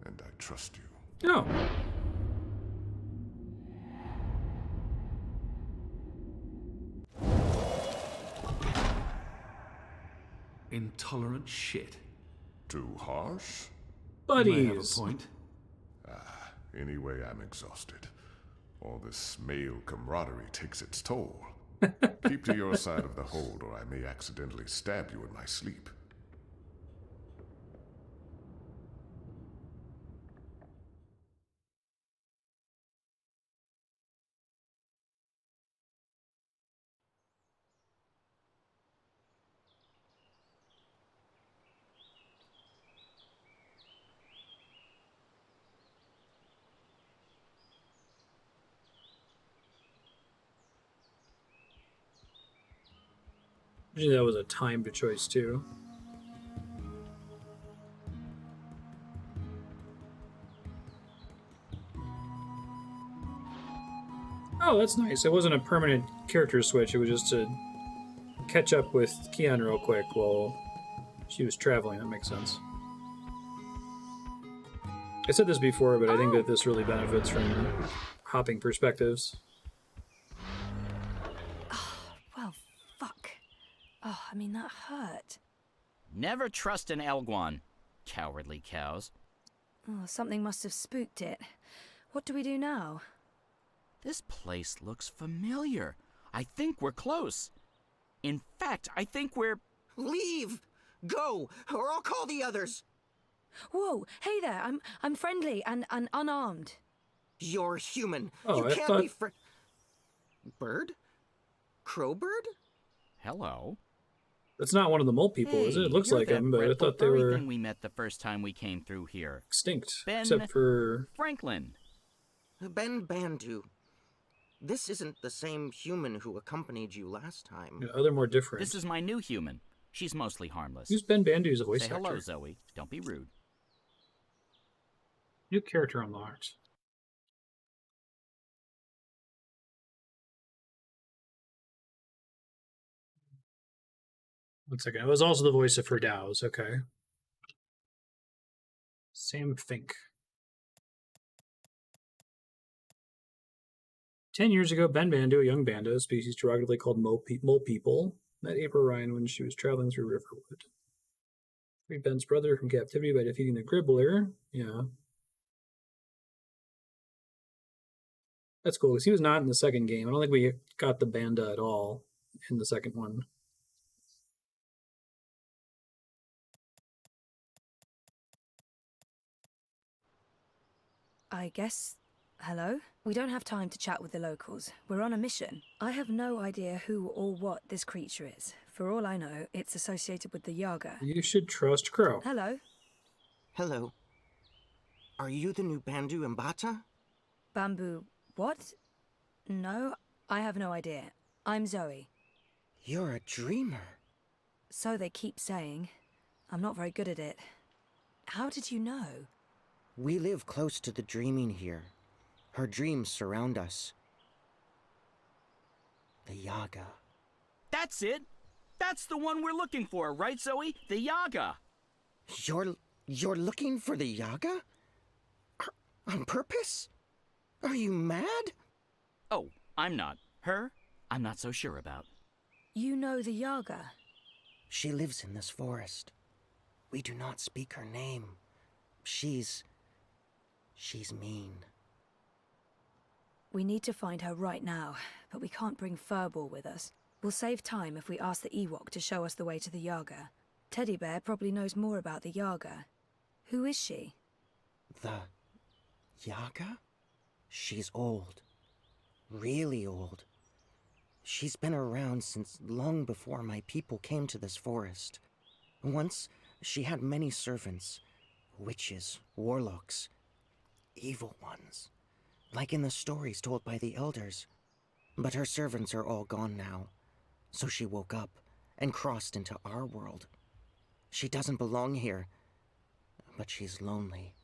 S9: And I trust you.
S1: No.
S14: Intolerant shit.
S9: Too harsh?
S1: Buddies.
S14: You may have a point.
S9: Anyway, I'm exhausted. All this male camaraderie takes its toll. Keep to your side of the hold, or I may accidentally stab you in my sleep.
S1: Usually that was a timed choice too. Oh, that's nice. It wasn't a permanent character switch. It was just to catch up with Kian real quick while she was traveling. That makes sense. I said this before, but I think that this really benefits from hopping perspectives.
S2: Well, fuck. Oh, I mean, that hurt.
S12: Never trust an Elguan. Cowardly cows.
S2: Oh, something must have spooked it. What do we do now?
S12: This place looks familiar. I think we're close. In fact, I think we're...
S15: Leave! Go, or I'll call the others!
S2: Whoa, hey there, I'm friendly and unarmed.
S15: You're human.
S1: Oh,
S15: you
S1: I
S15: can't
S1: thought...
S15: be Bird? Crowbird?
S12: Hello?
S1: That's not one of the mole people, is it? It looks like him, but I thought they were...
S12: thing we met the first time we came through here.
S1: Extinct,
S12: Ben
S1: except for...
S12: Franklin.
S15: Ben-Bandu. This isn't the same human who accompanied you last time.
S1: Yeah, they're more different.
S12: This is my new human. She's mostly harmless.
S1: Who's Ben-Bandu's voice
S12: Say
S1: actor?
S12: hello, Zoe. Don't be rude.
S1: New character unlocked. One second. It was also the voice of Ferdows. Okay. Sam Fink. 10 years ago, Ben-Bandu, a young banda, a species derogatively called mole people, met April Ryan when she was traveling through Riverwood. Freed Ben's brother from captivity by defeating the Gribbler. Yeah. That's cool, because he was not in the second game. I don't think we got the banda at all in the second one.
S2: I guess... Hello? We don't have time to chat with the locals. We're on a mission. I have no idea who or what this creature is. For all I know, it's associated with the Yaga.
S1: You should trust Crow.
S2: Hello?
S15: Hello. Are you the new Bandu Mbata?
S2: Bamboo... what? No, I have no idea. I'm Zoe.
S15: You're a dreamer.
S2: So they keep saying. I'm not very good at it. How did you know?
S15: We live close to the dreaming here. Her dreams surround us. The Yaga.
S12: That's it! That's the one we're looking for, right, Zoe? The Yaga!
S15: You're looking for the Yaga? On purpose? Are you mad?
S12: Oh, I'm not. Her, I'm not so sure about.
S2: You know the Yaga?
S15: She lives in this forest. We do not speak her name. She's mean.
S2: We need to find her right now, but we can't bring Furball with us. We'll save time if we ask the Ewok to show us the way to the Yaga. Teddy Bear probably knows more about the Yaga. Who is she?
S15: The Yaga? She's old. Really old. She's been around since long before my people came to this forest. Once, she had many servants. Witches, warlocks, evil ones. Like in the stories told by the elders. But her servants are all gone now. So she woke up and crossed into our world. She doesn't belong here. But she's lonely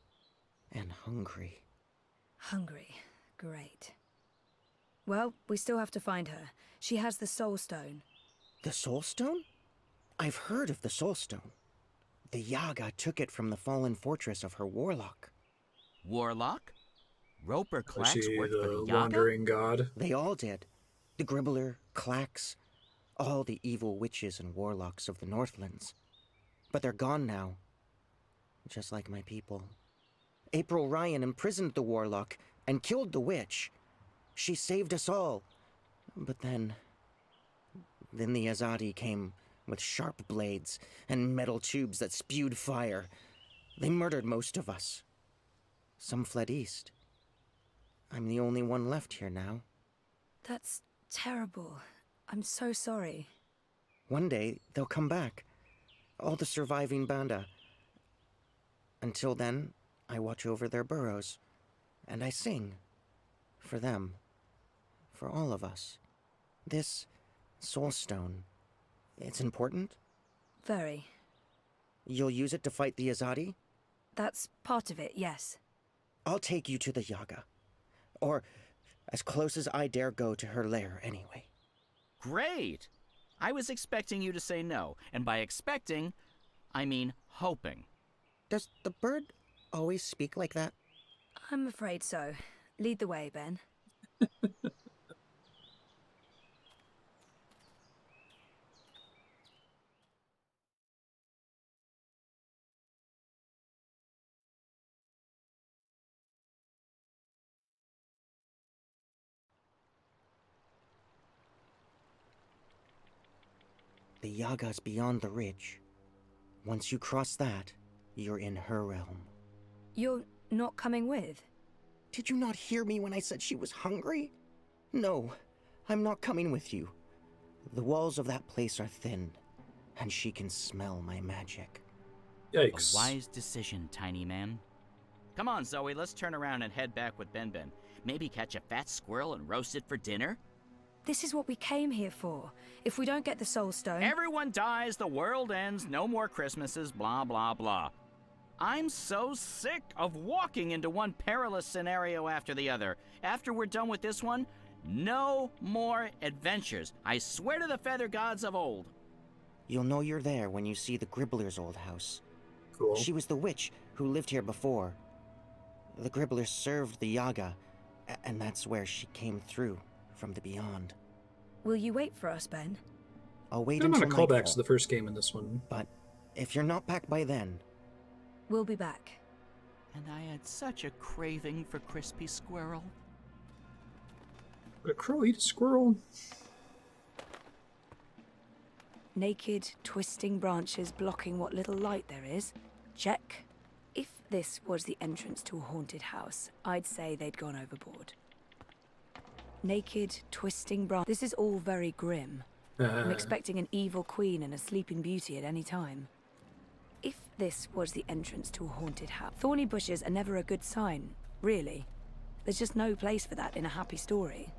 S15: and hungry.
S2: Hungry. Great. Well, we still have to find her. She has the Soul Stone.
S15: The Soul Stone? I've heard of the Soul Stone. The Yaga took it from the fallen fortress of her warlock.
S12: Warlock? Roper
S1: Was
S12: Klacks
S1: she
S12: worked for
S1: the
S12: the Yaga?
S1: wandering god?
S15: They all did. The Gribbler, Klacks, all the evil witches and warlocks of the Northlands. But they're gone now. Just like my people. April Ryan imprisoned the warlock and killed the witch. She saved us all. But then the Azadi came with sharp blades and metal tubes that spewed fire. They murdered most of us. Some fled east. I'm the only one left here now.
S2: That's terrible. I'm so sorry.
S15: One day, they'll come back. All the surviving Banda. Until then, I watch over their burrows. And I sing. For them. For all of us. This Soul Stone, it's important?
S2: Very.
S15: You'll use it to fight the Azadi?
S2: That's part of it, yes.
S15: I'll take you to the Yaga. Or as close as I dare go to her lair, anyway.
S12: Great! I was expecting you to say no, and by expecting, I mean hoping.
S15: Does the bird always speak like that?
S2: I'm afraid so. Lead the way, Ben.
S15: The Yaga's beyond the ridge. Once you cross that, you're in her realm.
S2: You're not coming with?
S15: Did you not hear me when I said she was hungry? No, I'm not coming with you. The walls of that place are thin, and she can smell my magic.
S1: Yikes.
S12: A wise decision, tiny man. Come on, Zoe, let's turn around and head back with Ben. Maybe catch a fat squirrel and roast it for dinner?
S2: This is what we came here for. If we don't get the Soul Stone...
S12: Everyone dies, the world ends, no more Christmases, blah, blah, blah. I'm so sick of walking into one perilous scenario after the other. After we're done with this one, no more adventures. I swear to the feather gods of old.
S15: You'll know you're there when you see the Gribbler's old house.
S1: Cool.
S15: She was the witch who lived here before. The Gribbler served the Yaga, and that's where she came through from the beyond.
S2: Will you wait for us, Ben?
S15: I'll wait
S1: I'm
S15: until
S1: on a callbacks
S15: nightfall.
S1: to the first game in this one.
S15: But if you're not back by then...
S2: We'll be back.
S12: And I had such a craving for crispy squirrel.
S1: Would a crow eat a squirrel?
S2: Naked, twisting branches blocking what little light there is. Check. If this was the entrance to a haunted house, I'd say they'd gone overboard. Naked, twisting branches. This is all very grim. I'm expecting an evil queen and a sleeping beauty at any time. If this was the entrance to a haunted house, thorny bushes are never a good sign, really. There's just no place for that in a happy story.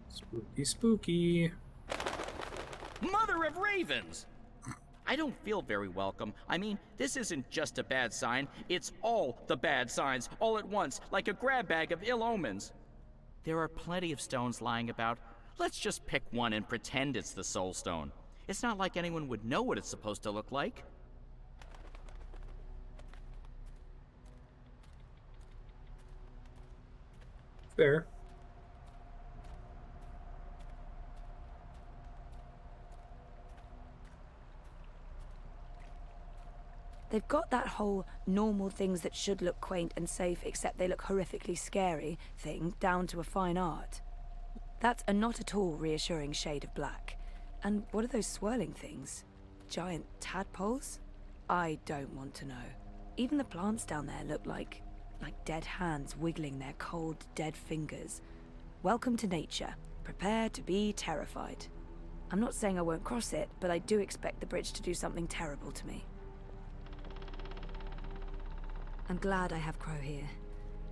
S1: Spooky, spooky.
S12: of ravens. I don't feel very welcome. I mean, this isn't just a bad sign, it's all the bad signs, all at once, like a grab bag of ill omens. There are plenty of stones lying about. Let's just pick one and pretend it's the Soul Stone. It's not like anyone would know what it's supposed to look like.
S1: Fair.
S2: They've got that whole normal things that should look quaint and safe except they look horrifically scary thing down to a fine art. That's a not at all reassuring shade of black. And what are those swirling things? Giant tadpoles? I don't want to know. Even the plants down there look like dead hands wiggling their cold, dead fingers. Welcome to nature. Prepare to be terrified. I'm not saying I won't cross it, but I do expect the bridge to do something terrible to me. I'm glad I have Crow here.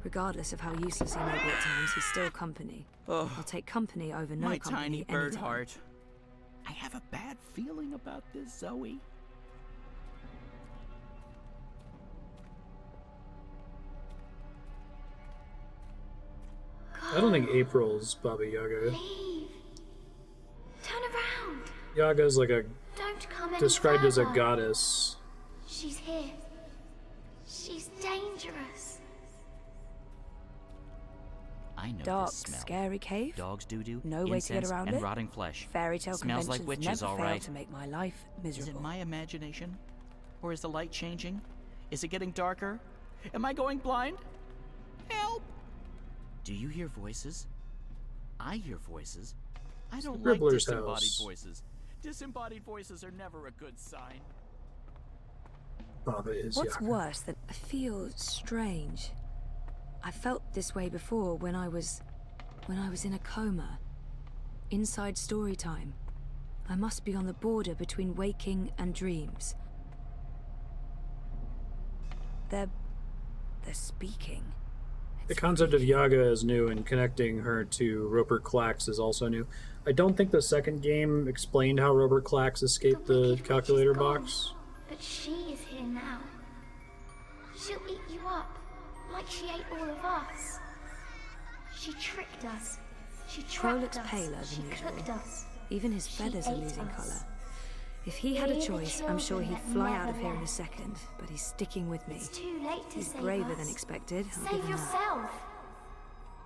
S2: Regardless of how useless he may be at times, he's still company.
S12: Oh,
S2: I'll take company over no
S12: my
S2: company
S12: tiny bird
S2: anytime.
S12: heart. I have a bad feeling about this, Zoe.
S1: I don't think April's Baba Yaga.
S16: Leave. Turn around.
S1: Yaga's like a
S16: Don't come any
S1: described as a
S16: further.
S1: goddess.
S16: She's here. She's dangerous.
S12: I know
S2: Dark,
S12: this smell.
S2: scary cave?
S12: Dogs doo-doo,
S2: No way to get
S12: incense,
S2: around
S12: and
S2: it?
S12: rotting flesh.
S2: Fairy tale
S12: Smells like
S2: conventions
S12: witches,
S2: never
S12: all
S2: fail
S12: right.
S2: to make my life miserable.
S12: Is it my imagination? Or is the light changing? Is it getting darker? Am I going blind? Help! Do you hear voices? I hear voices. I don't like
S1: Scribbler's
S12: disembodied
S1: house.
S12: voices. Disembodied voices are never a good sign.
S1: Baba is
S2: What's
S1: Yaga.
S2: worse than I feel strange? I felt this way before when I was in a coma. Inside story time. I must be on the border between waking and dreams. They're speaking.
S1: The concept of Yaga is new, and connecting her to Robert Klacks is also new. I don't think the second game explained how Robert Klacks escaped the calculator box.
S16: But she is here now. She'll eat you up, like she ate all of us. She tricked us. She
S2: Crow
S16: trapped
S2: looks
S16: us.
S2: paler
S16: She
S2: than usual.
S16: cooked us.
S2: Even his
S16: She
S2: feathers are
S16: ate
S2: losing
S16: us.
S2: colour. If he had a
S16: We're the
S2: choice, I'm sure
S16: children
S2: he'd
S16: that
S2: fly out of
S16: never
S2: here in a
S16: left.
S2: second, but he's sticking with me.
S16: It's too late to
S2: He's
S16: save
S2: braver
S16: us.
S2: than expected. I'll give
S16: Save
S2: him that.
S16: yourself.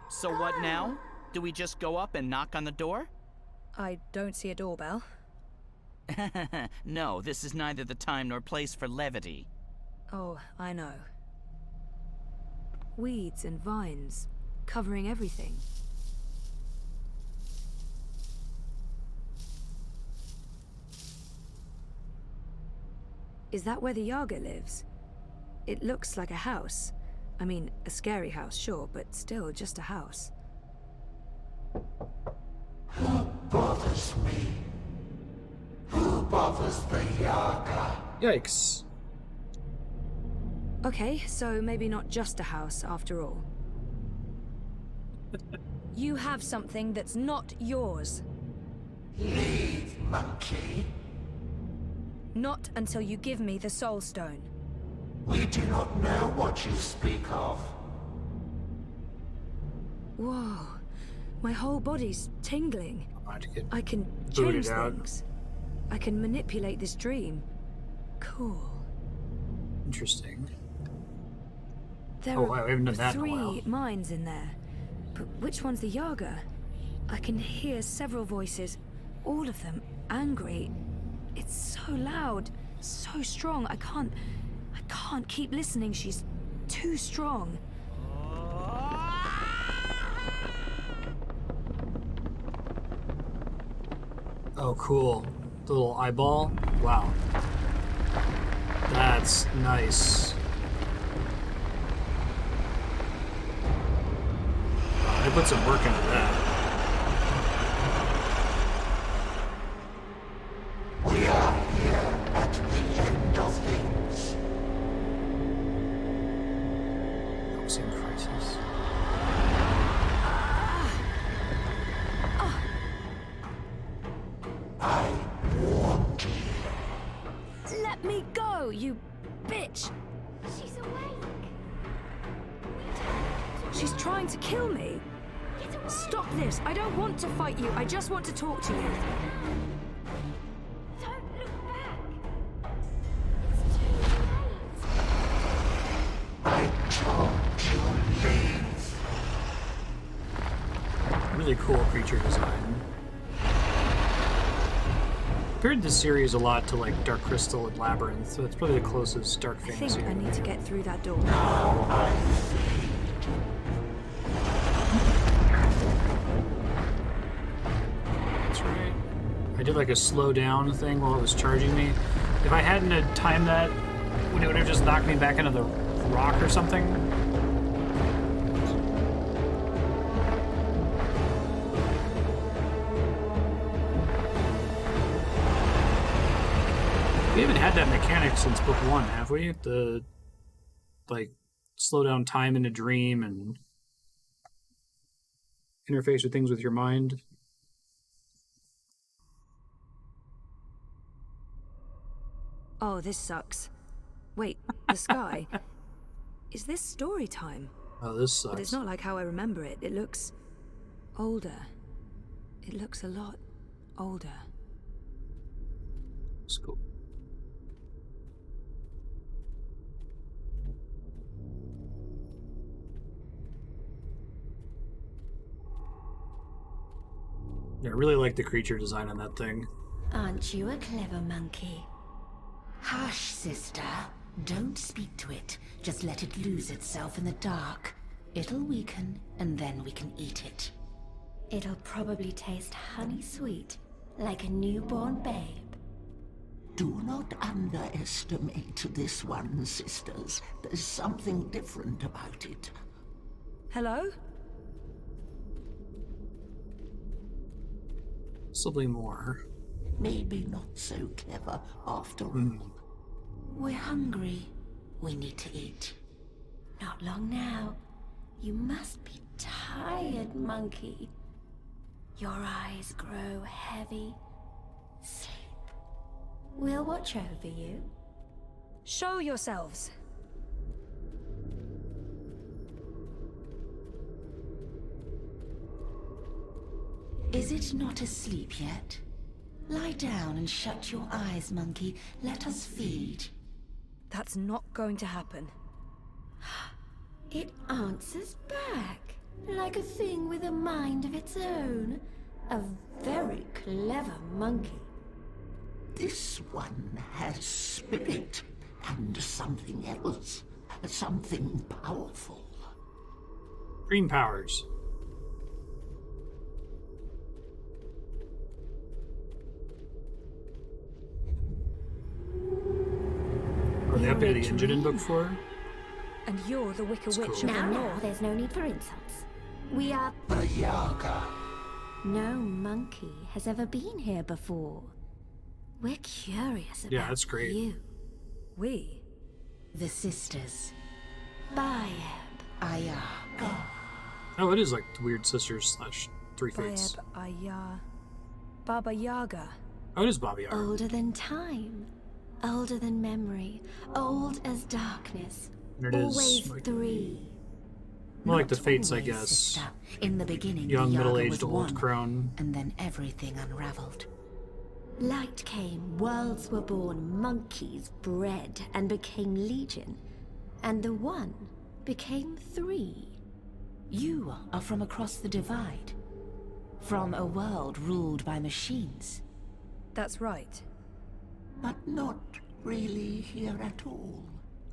S12: So what now? Do we just go up and knock on the door?
S2: I don't see a doorbell.
S12: No, this is neither the time nor place for levity.
S2: Oh, I know. Weeds and vines, covering everything. Is that where the Yaga lives? It looks like a house. I mean, a scary house, sure, but still just a house.
S17: Who bothers me? Who bothers the Yaga?
S1: Yikes.
S2: Okay, so maybe not just a house after all. You have something that's not yours.
S17: Leave, monkey.
S2: Not until you give me the Soul Stone.
S17: We do not know what you speak of.
S2: Whoa. My whole body's tingling. I can
S1: booted
S2: change
S1: out.
S2: things. I can manipulate this dream. Cool.
S1: Interesting.
S2: There
S1: Oh, wow, we haven't done that in a
S2: three
S1: while.
S2: minds in there. But which one's the Yaga? I can hear several voices. All of them angry. It's so loud, so strong. I can't keep listening. She's too strong.
S1: Oh, cool. The little eyeball. Wow. That's nice. Wow, they put some work into that.
S17: We are here at the end of things.
S1: Housing crisis.
S17: I warn
S2: She's trying to kill me. Stop this. I don't want to fight you. I just want to talk to you.
S16: Don't look back. It's too late.
S17: I told you leave.
S1: Really cool creature design. Compared this series a lot to like Dark Crystal and Labyrinth, so it's probably the closest dark
S2: I
S1: fantasy.
S2: think I need to get through that door.
S17: Now I see.
S1: That's right. I did like a slow down thing while it was charging me. If I hadn't had timed that, would it have just knocked me back into the rock or something? We haven't had that mechanic since book 1, have we? The like slow down time in a dream and interface with things with your mind.
S2: Oh, this sucks. Wait, the sky. Is this story time?
S1: Oh, this sucks.
S2: But it's not like how I remember it. It looks older. It looks a lot older.
S1: It's cool. Yeah, I really like the creature design on that thing.
S18: Aren't you a clever monkey? Hush, sister. Don't speak to it. Just let it lose itself in the dark. It'll weaken, and then we can eat it.
S16: It'll probably taste honey sweet, like a newborn babe.
S17: Do not underestimate this one, sisters. There's something different about it.
S2: Hello?
S1: Possibly more.
S17: Maybe not so clever after all.
S18: We're hungry. We need to eat.
S16: Not long now. You must be tired, monkey. Your eyes grow heavy. Sleep. We'll watch over you.
S2: Show yourselves.
S18: Is it not asleep yet? Lie down and shut your eyes, monkey. Let us feed.
S2: That's not going to happen.
S16: It answers back, like a thing with a mind of its own. A very clever monkey.
S17: This one has spirit and something else. Something powerful.
S1: Green powers. Are they updated the engine in book 4?
S2: And you're the Wicker Witch of
S16: Now,
S2: the
S16: now,
S2: North.
S16: there's no need for insults. We are...
S17: The Yaga.
S16: No monkey has ever been here before. We're curious about
S1: that's great.
S16: you.
S2: We?
S18: The sisters.
S16: Baeb.
S18: Ayae.
S1: Oh, it is like the Weird Sisters / Three Fates.
S2: Baeb, Ayae, Baba Yaga.
S1: Oh, it is Baba Yaga.
S16: Older than time. Older than memory. Old as darkness.
S1: And it is
S16: Always
S1: like,
S16: 3.
S1: more like the Fates, I
S18: Always,
S1: guess.
S18: sister. In the beginning,
S1: Young,
S18: the Yaga
S1: middle-aged,
S18: was
S1: old
S18: one,
S1: crone.
S18: and then everything unraveled.
S16: Light came, worlds were born, monkeys bred and became legion. And the 1 became 3.
S18: You are from across the divide. From a world ruled by machines.
S2: That's right.
S17: But not really here at all.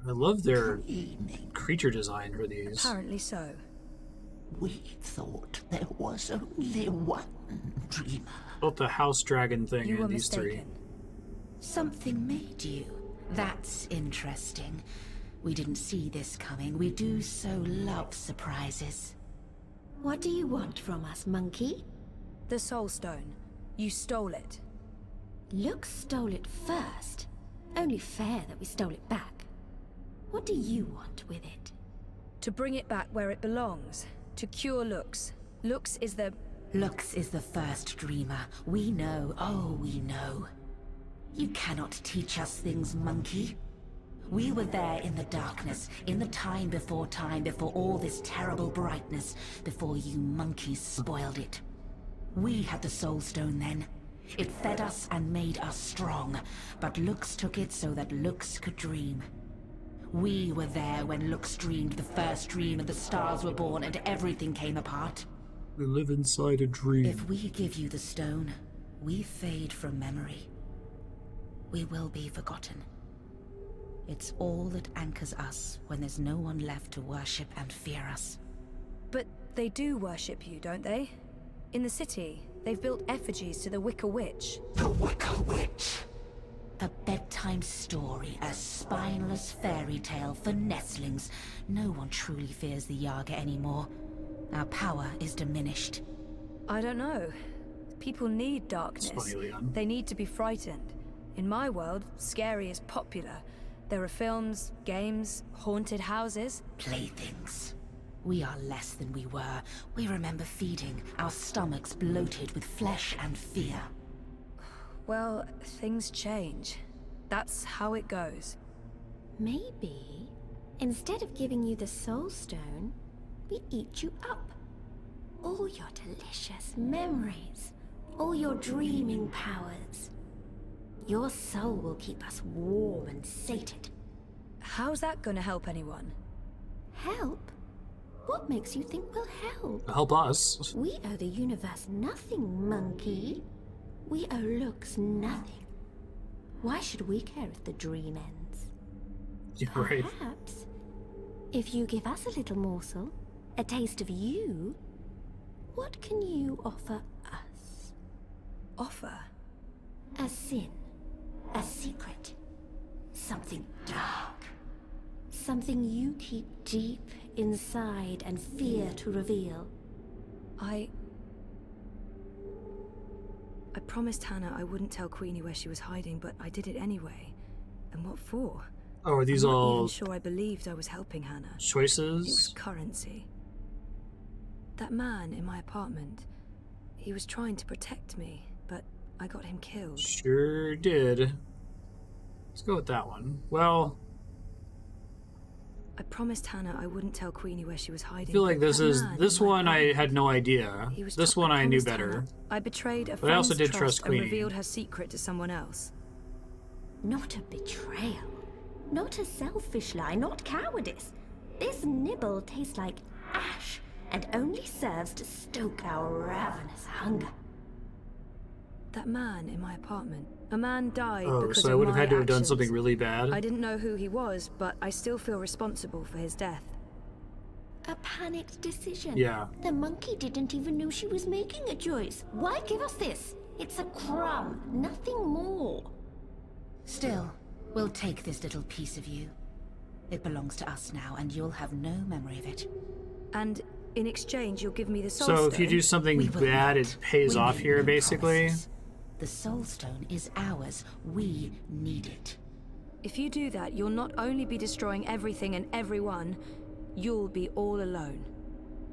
S1: I love their creature design for these.
S2: Apparently so.
S17: We thought there was only one dreamer.
S1: Both the house dragon thing
S2: You were
S1: and these
S2: mistaken.
S1: 3.
S18: Something made you. That's interesting. We didn't see this coming. We do so love surprises.
S16: What do you want from us, monkey?
S2: The Soul Stone. You stole it.
S16: Lux stole it first. Only fair that we stole it back. What do you want with it?
S2: To bring it back where it belongs. To cure Lux. Lux is the...
S18: Lux is the first dreamer. We know, oh, we know. You cannot teach us things, monkey. We were there in the darkness, in the time, before all this terrible brightness, before you monkeys spoiled it. We had the Soul Stone then. It fed us and made us strong, but Lux took it so that Lux could dream. We were there when Lux dreamed the first dream and the stars were born and everything came apart.
S1: We live inside a dream.
S18: If we give you the stone, we fade from memory. We will be forgotten. It's all that anchors us when there's no one left to worship and fear us.
S2: But they do worship you, don't they? In the city, they've built effigies to the Wicker Witch.
S18: The Wicker Witch! A bedtime story, a spineless fairy tale for nestlings. No one truly fears the Yaga anymore. Our power is diminished.
S2: I don't know. People need darkness. They need to be frightened. In my world, scary is popular. There are films, games, haunted houses.
S18: Playthings. We are less than we were. We remember feeding, our stomachs bloated with flesh and fear.
S2: Well, things change. That's how it goes.
S16: Maybe, instead of giving you the Soul Stone, we eat you up. All your delicious memories, all your dreaming powers. Your soul will keep us warm and sated.
S2: How's that gonna help anyone?
S16: Help? What makes you think we'll help?
S1: Help us.
S16: We owe the universe nothing, monkey. We owe Lux nothing. Why should we care if the dream ends?
S1: You're right.
S16: Perhaps, if you give us a little morsel, a taste of you, what can you offer us?
S2: Offer?
S16: A sin. A secret. Something dark. Something you keep deep inside and fear to reveal.
S2: I promised Hannah I wouldn't tell Queenie where she was hiding, but I did it anyway. And what for?
S1: Oh, are these
S2: I'm not
S1: all
S2: even sure I believed I was helping Hannah.
S1: choices?
S2: It was currency. That man in my apartment, he was trying to protect me, but I got him killed.
S1: Sure did. Let's go with that one. Well,
S2: I promised Hannah I wouldn't tell Queenie where she was hiding.
S1: I feel like this one I had no idea. This one I knew better.
S2: Hannah I betrayed a
S1: But I also
S2: friend's
S1: did trust
S2: and
S1: Queenie.
S2: revealed her secret to someone else.
S16: Not a betrayal. Not a selfish lie, not cowardice. This nibble tastes like ash and only serves to stoke our ravenous hunger.
S2: That man in my apartment. A man died
S1: Oh,
S2: because
S1: so I
S2: of
S1: would have
S2: my
S1: had to have done
S2: actions.
S1: something really bad.
S2: I didn't know who he was, but I still feel responsible for his death.
S16: A panicked decision.
S1: Yeah.
S16: The monkey didn't even know she was making a choice. Why give us this? It's a crumb, nothing more.
S18: Still, we'll take this little piece of you. It belongs to us now, and you'll have no memory of it.
S2: And in exchange, you'll give me the soul
S1: So
S2: stone.
S1: if you do something bad, it pays
S18: We
S1: off
S18: made
S1: here,
S18: no
S1: basically.
S18: promises. The Soul Stone is ours. We need it.
S2: If you do that, you'll not only be destroying everything and everyone, you'll be all alone.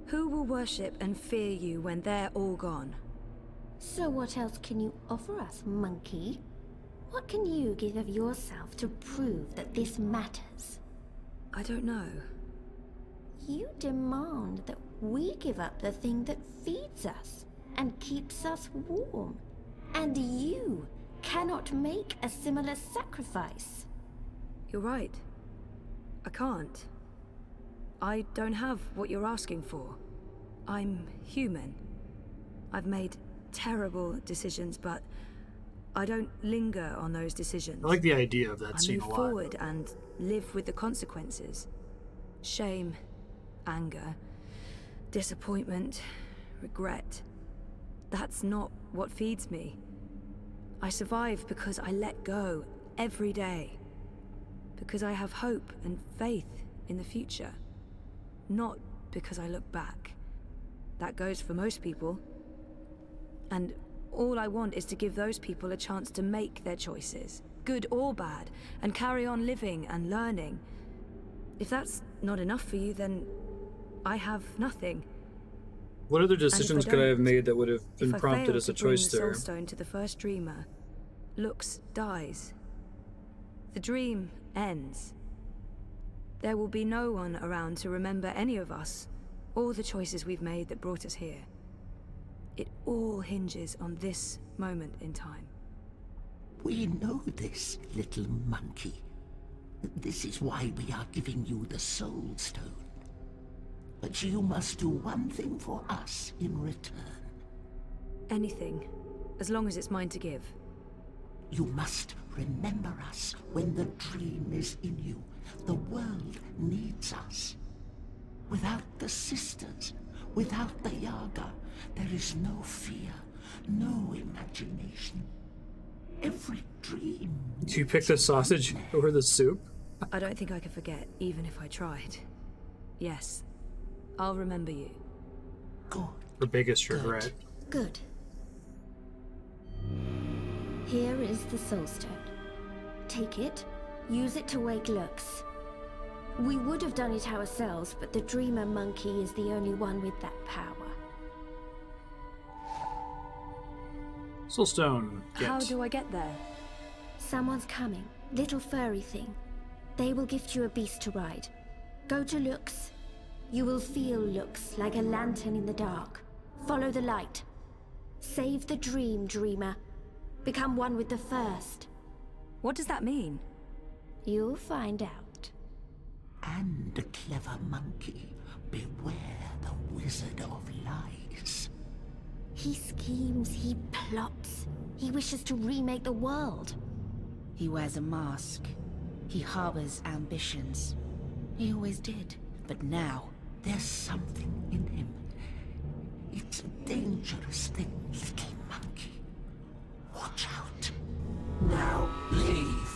S2: Who will worship and fear you when they're all gone?
S16: So what else can you offer us, monkey? What can you give of yourself to prove that this matters?
S2: I don't know.
S16: You demand that we give up the thing that feeds us and keeps us warm. And you cannot make a similar sacrifice.
S2: You're right. I can't. I don't have what you're asking for. I'm human. I've made terrible decisions, but I don't linger on those decisions.
S1: I like the idea of that
S2: I
S1: scene
S2: move
S1: a lot.
S2: forward and live with the consequences. Shame, anger, disappointment, regret. That's not what feeds me. I survive because I let go every day. Because I have hope and faith in the future. Not because I look back. That goes for most people. And all I want is to give those people a chance to make their choices, good or bad, and carry on living and learning. If that's not enough for you, then I have nothing.
S1: What other decisions could I have made that would have been
S2: If I
S1: prompted
S2: fail
S1: as a
S2: to bring
S1: choice
S2: the
S1: there?
S2: Soul Stone to the first dreamer, Lux dies. The dream ends, There will be no one around to remember any of us, or the choices we've made that brought us here. It all hinges on this moment in time.
S17: We know this, little monkey. This is why we are giving you the Soul Stone. But you must do one thing for us in return.
S2: Anything, as long as it's mine to give.
S17: You must remember us when the dream is in you. The world needs us. Without the sisters, without the Yaga, there is no fear, no imagination. Every dream.
S1: Do you pick the sausage over the soup?
S2: I don't think I could forget, even if I tried. Yes, I'll remember you.
S17: Good.
S1: Her biggest regret.
S16: Good. Here is the Soul Stone. Take it, use it to wake Lux. We would have done it ourselves, but the Dreamer Monkey is the only one with that power.
S1: Soulstone.
S2: How do I get there?
S16: Someone's coming. Little furry thing. They will gift you a beast to ride. Go to Lux. You will feel Lux like a lantern in the dark. Follow the light. Save the dream, Dreamer. Become one with the first.
S2: What does that mean?
S16: You'll find out.
S17: And the clever monkey, beware the Wizard of Lies.
S16: He schemes, he plots. He wishes to remake the world.
S18: He wears a mask. He harbors ambitions. He always did, but now...
S17: There's something in him. It's a dangerous thing, little monkey. Watch out. Now, leave.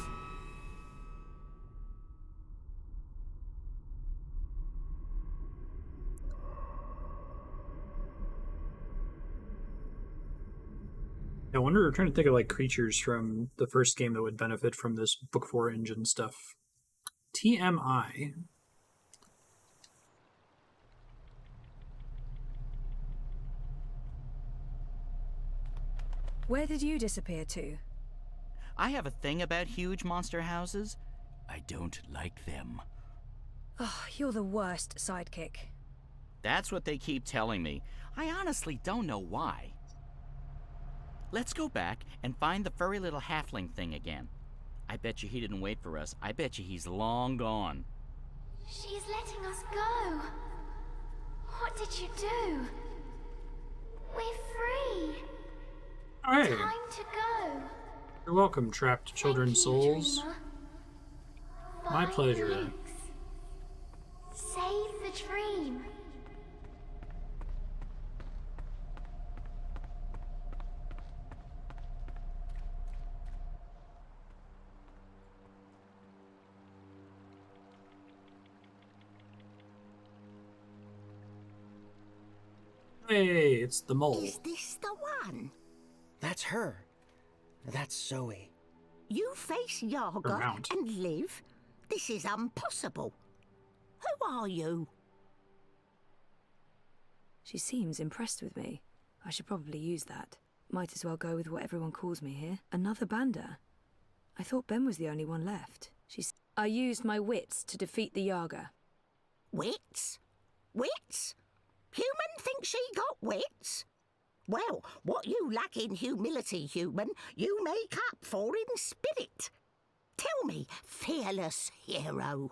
S1: I wonder, I'm trying to think of like creatures from the first game that would benefit from this Book 4 engine stuff. TMI.
S2: Where did you disappear to?
S5: I have a thing about huge monster houses. I don't like them.
S2: Oh, you're the worst sidekick.
S5: That's what they keep telling me. I honestly don't know why. Let's go back and find the furry little halfling thing again. I bet you he didn't wait for us. I bet you he's long gone.
S16: She's letting us go. What did you do? We're free.
S1: Hey.
S16: Time to go.
S1: You're welcome, trapped children's souls.
S16: Dreamer.
S1: My
S16: Find
S1: pleasure.
S16: Lux. Save the dream.
S1: Hey, it's the mole.
S17: Is this the one?
S15: That's her. That's Zoe.
S17: You face Yaga
S1: Around.
S17: and live? This is impossible. Who are you?
S2: She seems impressed with me. I should probably use that. Might as well go with what everyone calls me here. Another Banda. I thought Ben was the only one left. I used my wits to defeat the Yaga.
S17: Wits? Wits? Human thinks she got wits? Well, what you lack in humility, human, you make up for in spirit. Tell me, fearless hero,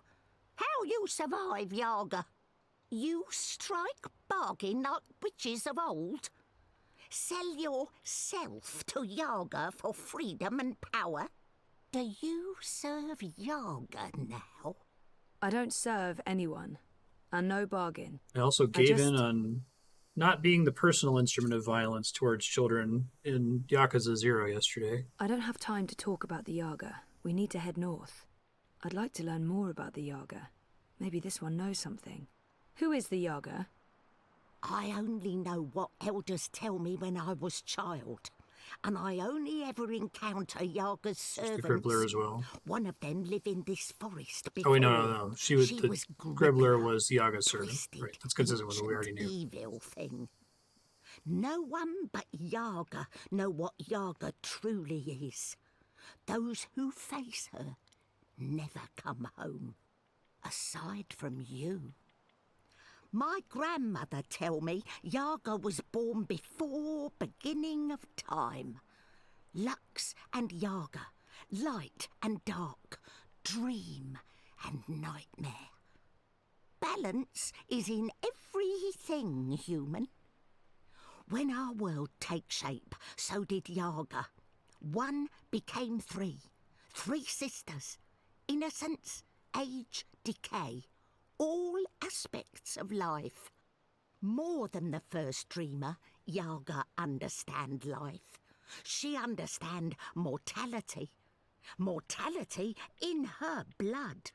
S17: how you survive Yaga? You strike bargain like witches of old? Sell yourself to Yaga for freedom and power? Do you serve Yaga now?
S2: I don't serve anyone. And no bargain.
S1: I also gave in on not being the personal instrument of violence towards children in Yakuza 0 yesterday.
S2: I don't have time to talk about the Yaga. We need to head north. I'd like to learn more about the Yaga. Maybe this one knows something. Who is the Yaga?
S17: I only know what elders tell me when I was child. And I only ever encounter Yaga's servants.
S1: The Gribbler as well.
S17: One of them live in this forest before.
S1: Oh, wait, no. She was Gribbler was Yaga's servant. Right, that's consistent with what we already knew.
S17: Evil thing. No one but Yaga know what Yaga truly is. Those who face her never come home. aside from you. My grandmother tell me Yaga was born before beginning of time. Lux and Yaga, light and dark, dream and nightmare. Balance is in everything human. When our world takes shape, so did Yaga. One became three sisters, innocence, age, decay, all aspects of life. More than the first dreamer, Yaga understand life. She understand mortality. Mortality in her blood.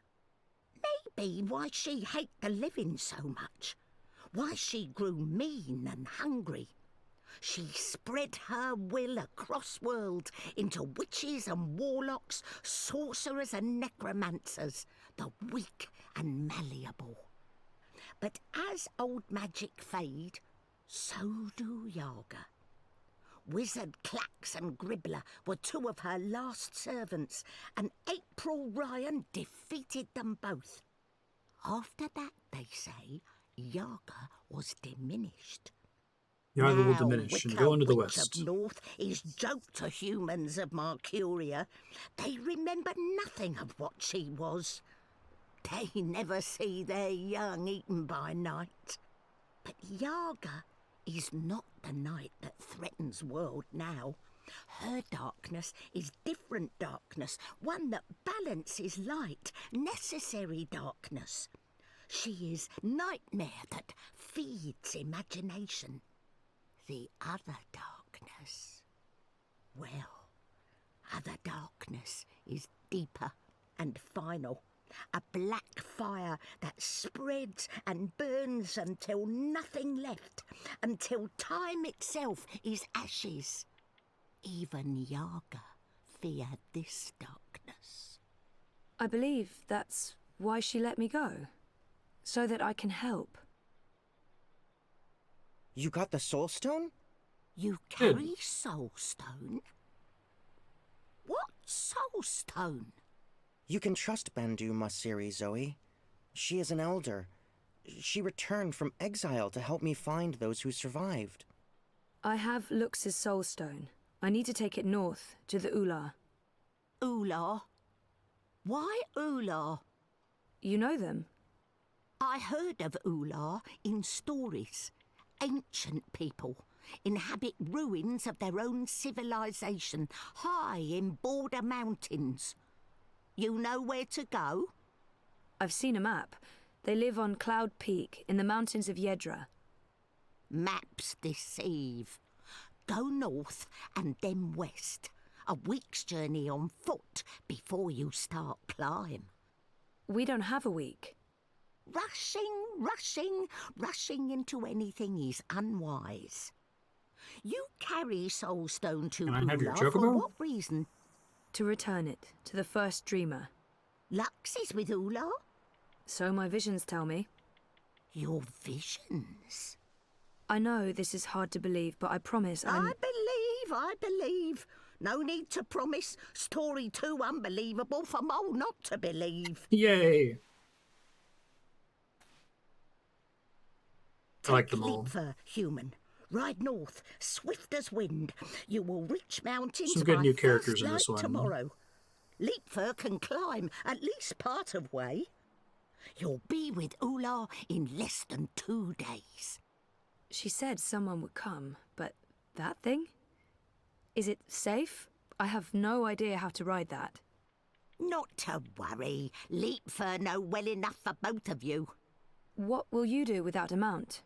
S17: Maybe why she hate the living so much. Why she grew mean and hungry. She spread her will across worlds into witches and warlocks, sorcerers and necromancers, the weak and malleable. But as old magic fade, so do Yaga. Wizard Klacks and Gribbler were two of her last servants, and April Ryan defeated them both. After that, they say, Yaga was diminished.
S1: Yaga will diminish and go into the
S17: Witch
S1: west.
S17: of North is joke to humans of Marcuria. They remember nothing of what she was. They never see their young eaten by night. But Yaga is not the night that threatens world now. Her darkness is different darkness, one that balances light, necessary darkness. She is nightmare that feeds imagination. The other darkness, well, other darkness is deeper and final. A black fire that spreads and burns until nothing left, until time itself is ashes. Even Yaga feared this darkness.
S2: I believe that's why she let me go. So that I can help.
S15: You got the Soul Stone?
S17: You carry Soul Stone? What Soul Stone?
S15: You can trust Ben-Bandu, Masiri, Zoe. She is an elder. She returned from exile to help me find those who survived.
S2: I have Lux's Soul Stone. I need to take it north, to the Oular.
S17: Oular? Why Oular?
S2: You know them?
S17: I heard of Oular in stories. Ancient people inhabit ruins of their own civilization, high in border mountains. You know where to go?
S2: I've seen a map. They live on Cloud Peak, in the mountains of Yedra.
S17: Maps deceive. Go north and then west. A week's journey on foot before you start climb.
S2: We don't have a week.
S17: Rushing into anything is unwise. You carry Soulstone to
S1: Can I have your
S17: Oular for
S1: chocobo?
S17: what reason?
S2: To return it to the first dreamer.
S17: Lux is with Oular?
S2: So my visions tell me.
S17: Your visions?
S2: I know this is hard to believe, but I promise
S17: I believe. No need to promise. Story too unbelievable for Mole not to believe.
S1: Yay! I like the mole.
S17: Leapfur, human. Ride north, swift as wind. You will reach mountains
S1: Some good
S17: by
S1: new
S17: first
S1: characters in
S17: light
S1: this one.
S17: tomorrow. Leapfur can climb at least part of way. You'll be with Oular in less than 2 days.
S2: She said someone would come, but that thing? Is it safe? I have no idea how to ride that.
S17: Not to worry. Leapfur know well enough for both of you.
S2: What will you do without a mount?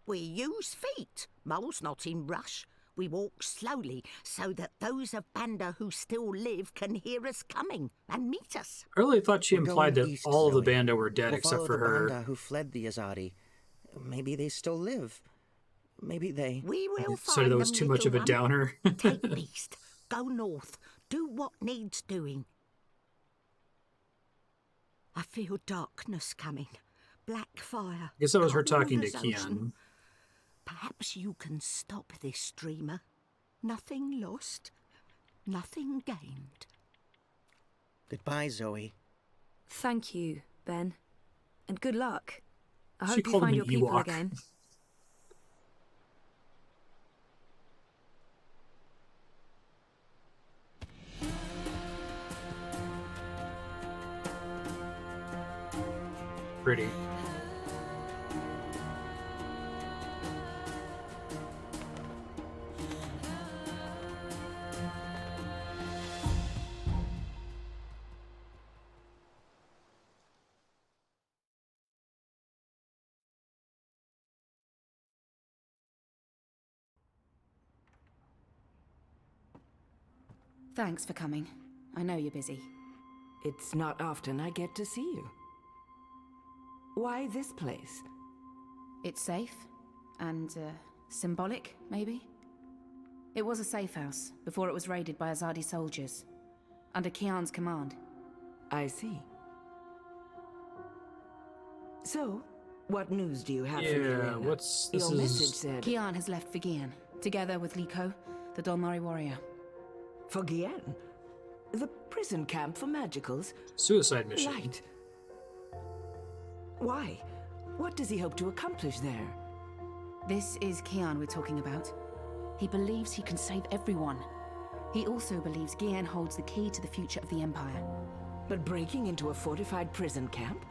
S17: We use feet. Mole's not in rush. We walk slowly so that those of Banda who still live can hear us coming and meet us.
S1: I really thought she
S15: We're
S1: implied
S15: going
S1: that
S15: east,
S1: all of the
S15: Zoe.
S1: Banda were dead
S15: We'll
S1: except
S15: follow
S1: for
S15: the
S1: her.
S15: Banda who fled the Azadi. Maybe they still live. Maybe they...
S17: We will
S1: So
S17: find
S1: that was
S17: them,
S1: too much of a
S17: little one.
S1: downer.
S17: Take beast. Go north. Do what needs doing. I feel darkness coming. Black fire.
S1: I guess that was her
S17: cold
S1: talking to
S17: as ocean.
S1: Kian.
S17: Perhaps you can stop this dreamer. Nothing lost. Nothing gained.
S15: Goodbye, Zoe.
S2: Thank you, Ben. and good luck. I
S1: She
S2: hope you
S1: called him
S2: find
S1: an
S2: your people
S1: Ewok.
S2: again.
S1: Pretty.
S19: Thanks for coming. I know you're busy.
S6: It's not often I get to see you. Why this place?
S19: It's safe. And, symbolic, maybe? It was a safe house, before it was raided by Azadi soldiers. Under Kian's command.
S6: I see. So, what news do you have for me, Alayna? Your message said...
S19: Kian has left for Gian, together with Likho, the Dolmari warrior.
S6: For Gian? The prison camp for magicals?
S1: Suicide mission.
S6: Right. Why? What does he hope to accomplish there?
S19: This is Kian we're talking about. He believes he can save everyone. He also believes Gian holds the key to the future of the Empire.
S6: But breaking into a fortified prison camp?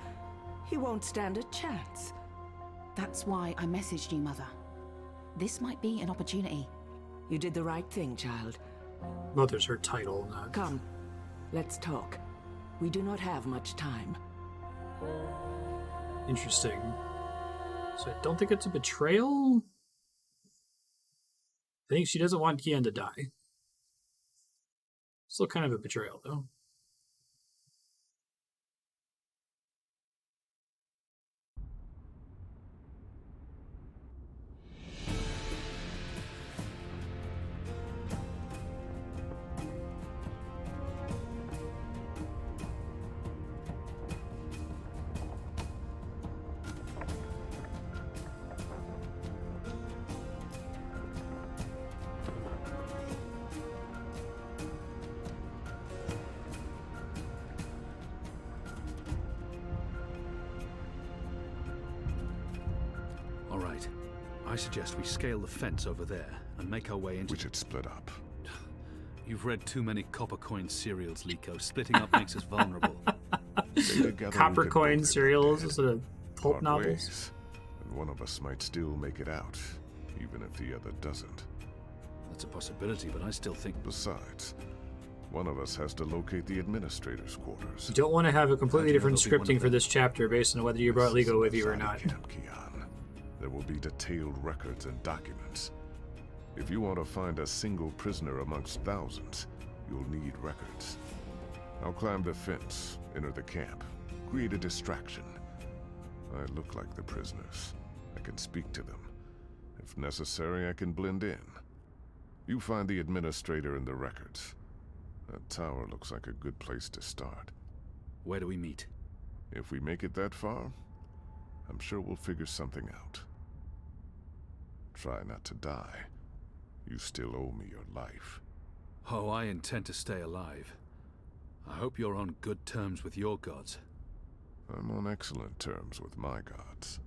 S6: He won't stand a chance.
S19: That's why I messaged you, Mother. This might be an opportunity.
S6: You did the right thing, child.
S1: Mother's her title, not...
S6: Come, let's talk. We do not have much time.
S1: Interesting. So I don't think it's a betrayal? I think she doesn't want Kian to die. Still kind of a betrayal, though.
S14: I suggest we scale the fence over there and make our way into...
S9: We should split up.
S14: You've read too many copper coin serials, Likho. Splitting up makes us vulnerable.
S1: Copper coin serials instead of pulp novels?
S9: Ways, and one of us might still make it out, even if the other doesn't.
S14: That's a possibility, but I still think...
S9: Besides, one of us has to locate the administrator's quarters.
S1: You don't want to have a completely different scripting for this chapter based on whether you brought Likho with you or not.
S9: There will be detailed records and documents. If you want to find a single prisoner amongst thousands, you'll need records. I'll climb the fence, enter the camp, create a distraction. I look like the prisoners. I can speak to them. If necessary, I can blend in. You find the administrator and the records. That tower looks like a good place to start.
S14: Where do we meet?
S9: If we make it that far, I'm sure we'll figure something out. Try not to die. You still owe me your life.
S14: Oh, I intend to stay alive. I hope you're on good terms with your gods.
S9: I'm on excellent terms with my gods.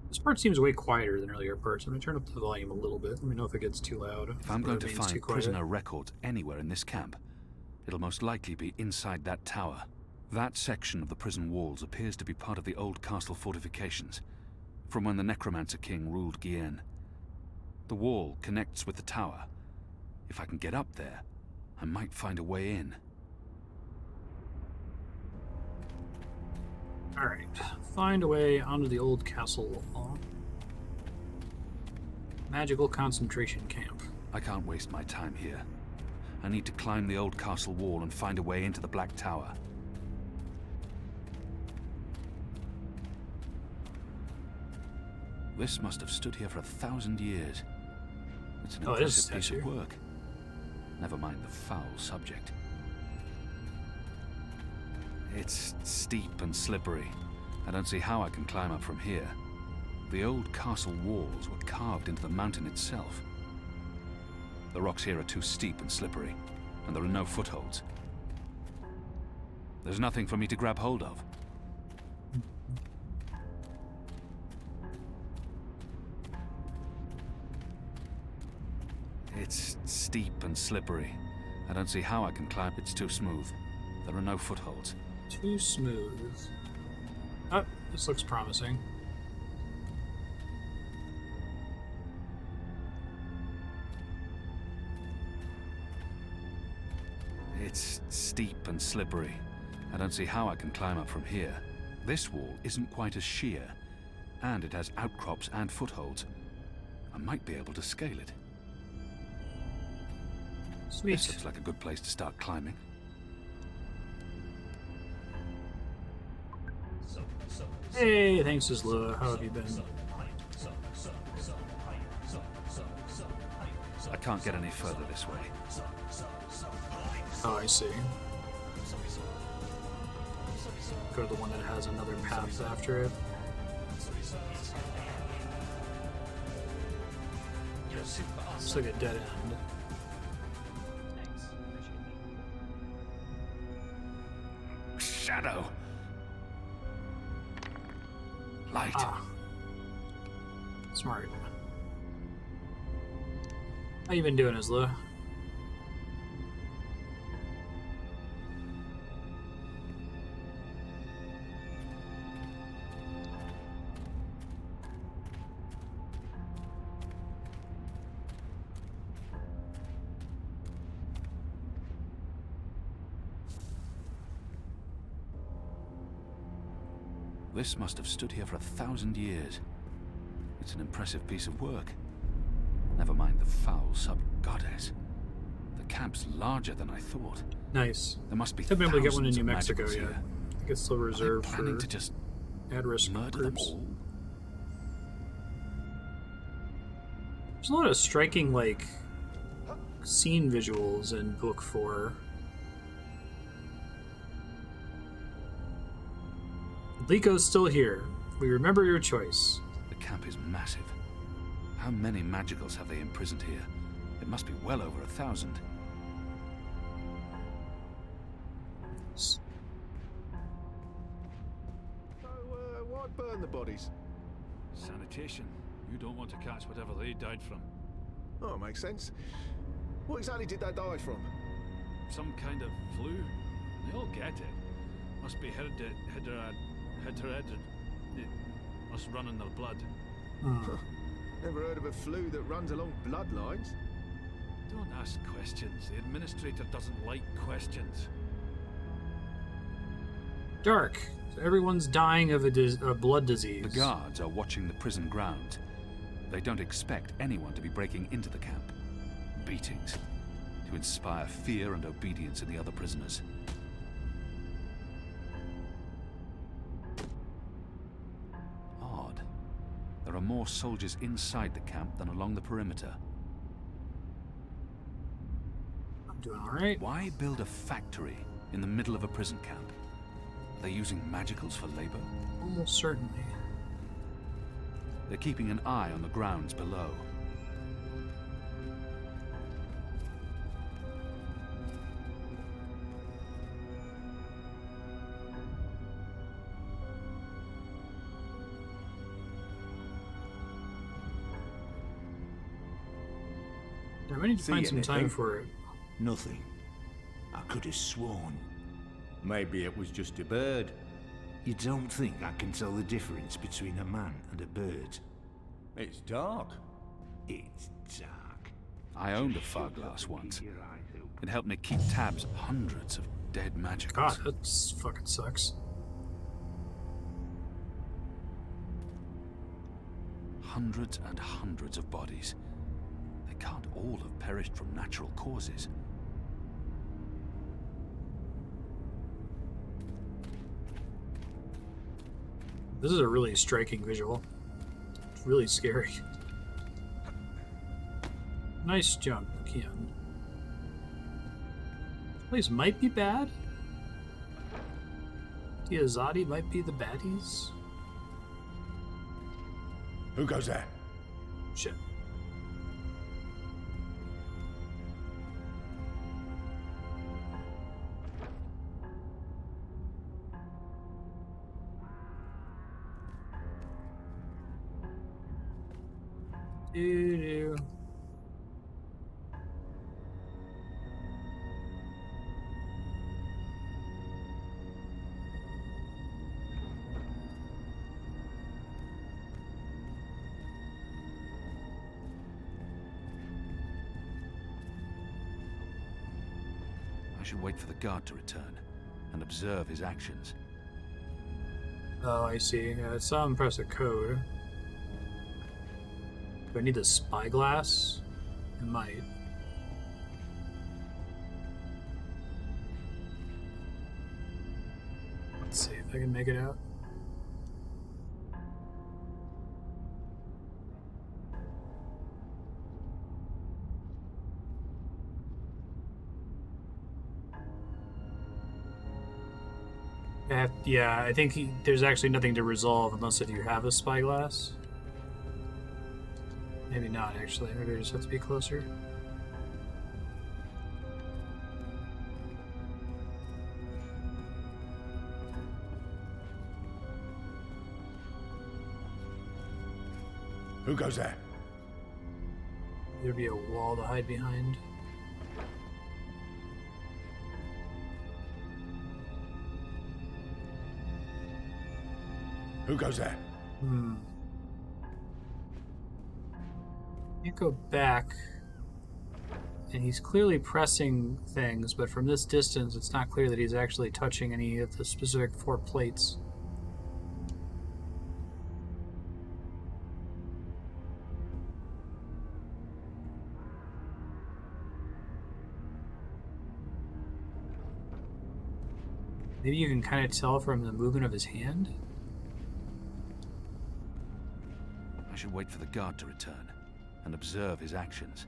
S1: This part seems way quieter than earlier parts. I'm going to turn up the volume a little bit. Let me know if it gets too loud.
S14: If I'm going to find prisoner records anywhere in this camp, it'll most likely be inside that tower. That section of the prison walls appears to be part of the old castle fortifications, from when the Necromancer King ruled Gh'aa. The wall connects with the tower. If I can get up there, I might find a way in.
S1: Alright, find a way onto the old castle wall. Magical concentration camp.
S14: I can't waste my time here. I need to climb the old castle wall and find a way into the Black Tower. This must have stood here for 1,000 years. It's an impressive piece of work. Never mind the foul subject. It's steep and slippery. I don't see how I can climb up from here. The old castle walls were carved into the mountain itself. The rocks here are too steep and slippery, and there are no footholds. There's nothing for me to grab hold of. It's steep and slippery. I don't see how I can climb. It's too smooth. There are no footholds.
S1: Too smooth. Oh, this looks promising.
S14: It's steep and slippery. I don't see how I can climb up from here. This wall isn't quite as sheer, and it has outcrops and footholds. I might be able to scale it.
S1: Sweet.
S14: This looks like a good place to start climbing.
S1: Hey, thanks, Isla. How have you been?
S14: I can't get any further this way.
S1: Oh, I see. Go to the one that has another path after it. Looks like a dead end.
S14: Shadow. Light.
S1: Ah. Smart. How you been doing, Isla?
S14: This must have stood here for 1,000 years. It's an impressive piece of work. Never mind the foul sub-goddess. The camp's larger than I thought.
S1: Nice.
S14: There must be
S1: I've been able to get one in
S14: thousands
S1: New
S14: of
S1: Mexico
S14: magicals
S1: yet.
S14: here.
S1: I think it's still reserved for
S14: planning to just
S1: at-risk
S14: murder
S1: groups.
S14: them all?
S1: There's a lot of striking, like, scene visuals in Book 4. Likho's still here. We remember your choice.
S14: The camp is massive. How many magicals have they imprisoned here? It must be well over 1,000.
S7: So, why burn the bodies?
S20: Sanitation. You don't want to catch whatever they died from.
S7: Oh, it makes sense. What exactly did they die from?
S20: Some kind of flu. They all get it. Must be hereditary. It must run in their blood.
S7: Never heard of a flu that runs along bloodlines.
S20: Don't ask questions. The administrator doesn't like questions.
S1: Dark. So everyone's dying of a blood disease.
S14: The guards are watching the prison grounds. They don't expect anyone to be breaking into the camp. Beatings. To inspire fear and obedience in the other prisoners. Odd. There are more soldiers inside the camp than along the perimeter.
S1: I'm doing alright.
S14: Why build a factory in the middle of a prison camp? Are they using magicals for labor?
S1: Almost certainly.
S14: They're keeping an eye on the grounds below.
S1: Yeah, we need to find some time
S8: anything?
S1: for it.
S8: Nothing. I could have sworn.
S10: Maybe it was just a bird.
S8: You don't think I can tell the difference between a man and a bird?
S10: It's dark.
S8: It's dark.
S14: I owned a Spyglass once. It helped me keep tabs on hundreds of dead magicals.
S1: God, that fucking sucks.
S14: Hundreds and hundreds of bodies. They can't all have perished from natural causes.
S1: This is a really striking visual. It's really scary. Nice jump, Kian. This place might be bad. The Azadi might be the baddies.
S10: Who goes there?
S1: Shit. Doo-doo.
S14: should wait for the guard to return and observe his actions.
S1: Oh, I see. I saw him press a code. Do I need the Spyglass? I might. Let's see if I can make it out. Yeah, I think there's actually nothing to resolve unless if you have a Spyglass. Maybe not, actually. Maybe I just have to be closer.
S9: Who goes there?
S1: There'd be a wall to hide behind.
S9: Who goes there?
S1: Can't go back. And he's clearly pressing things, but from this distance, it's not clear that he's actually touching any of the specific 4 plates. Maybe you can kind of tell from the movement of his hand?
S14: I should wait for the guard to return and observe his actions.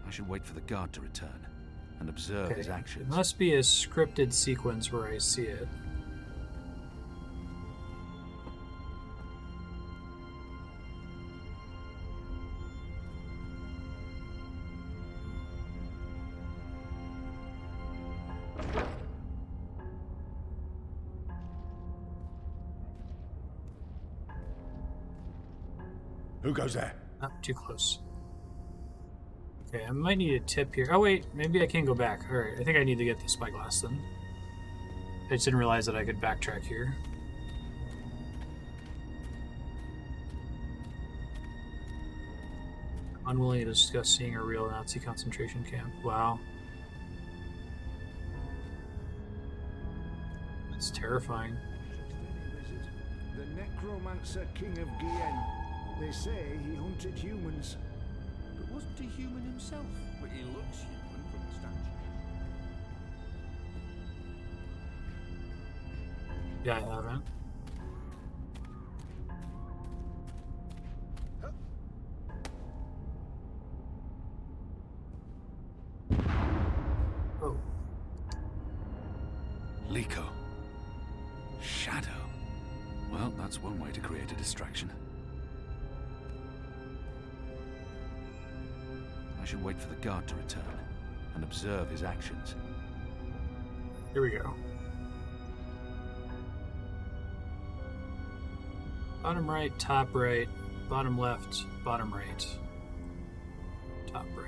S14: I should wait for the guard to return and observe his actions.
S1: It must be a scripted sequence where I see it.
S9: Who goes there?
S1: Not too close. Okay, I might need a tip here. Oh wait, maybe I can go back. Alright, I think I need to get the Spyglass then. I just didn't realize that I could backtrack here. Unwilling to discuss seeing a real Nazi concentration camp. Wow. That's terrifying.
S8: The necromancer king of Gh'aa. They say he hunted humans.
S10: But wasn't he human himself? But he looks human from the statue.
S1: Yeah, I haven't. Oh.
S14: Likho. Shadow. Well, that's one way to create a distraction. I should wait for the guard to return and observe his actions.
S1: Here we go. Bottom right, top right, bottom left, bottom right, top right.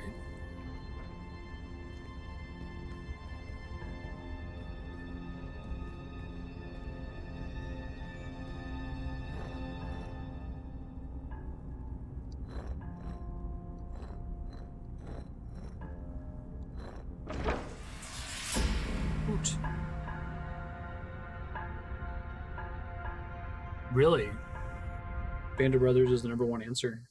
S1: Really? Band of Brothers is the #1 answer.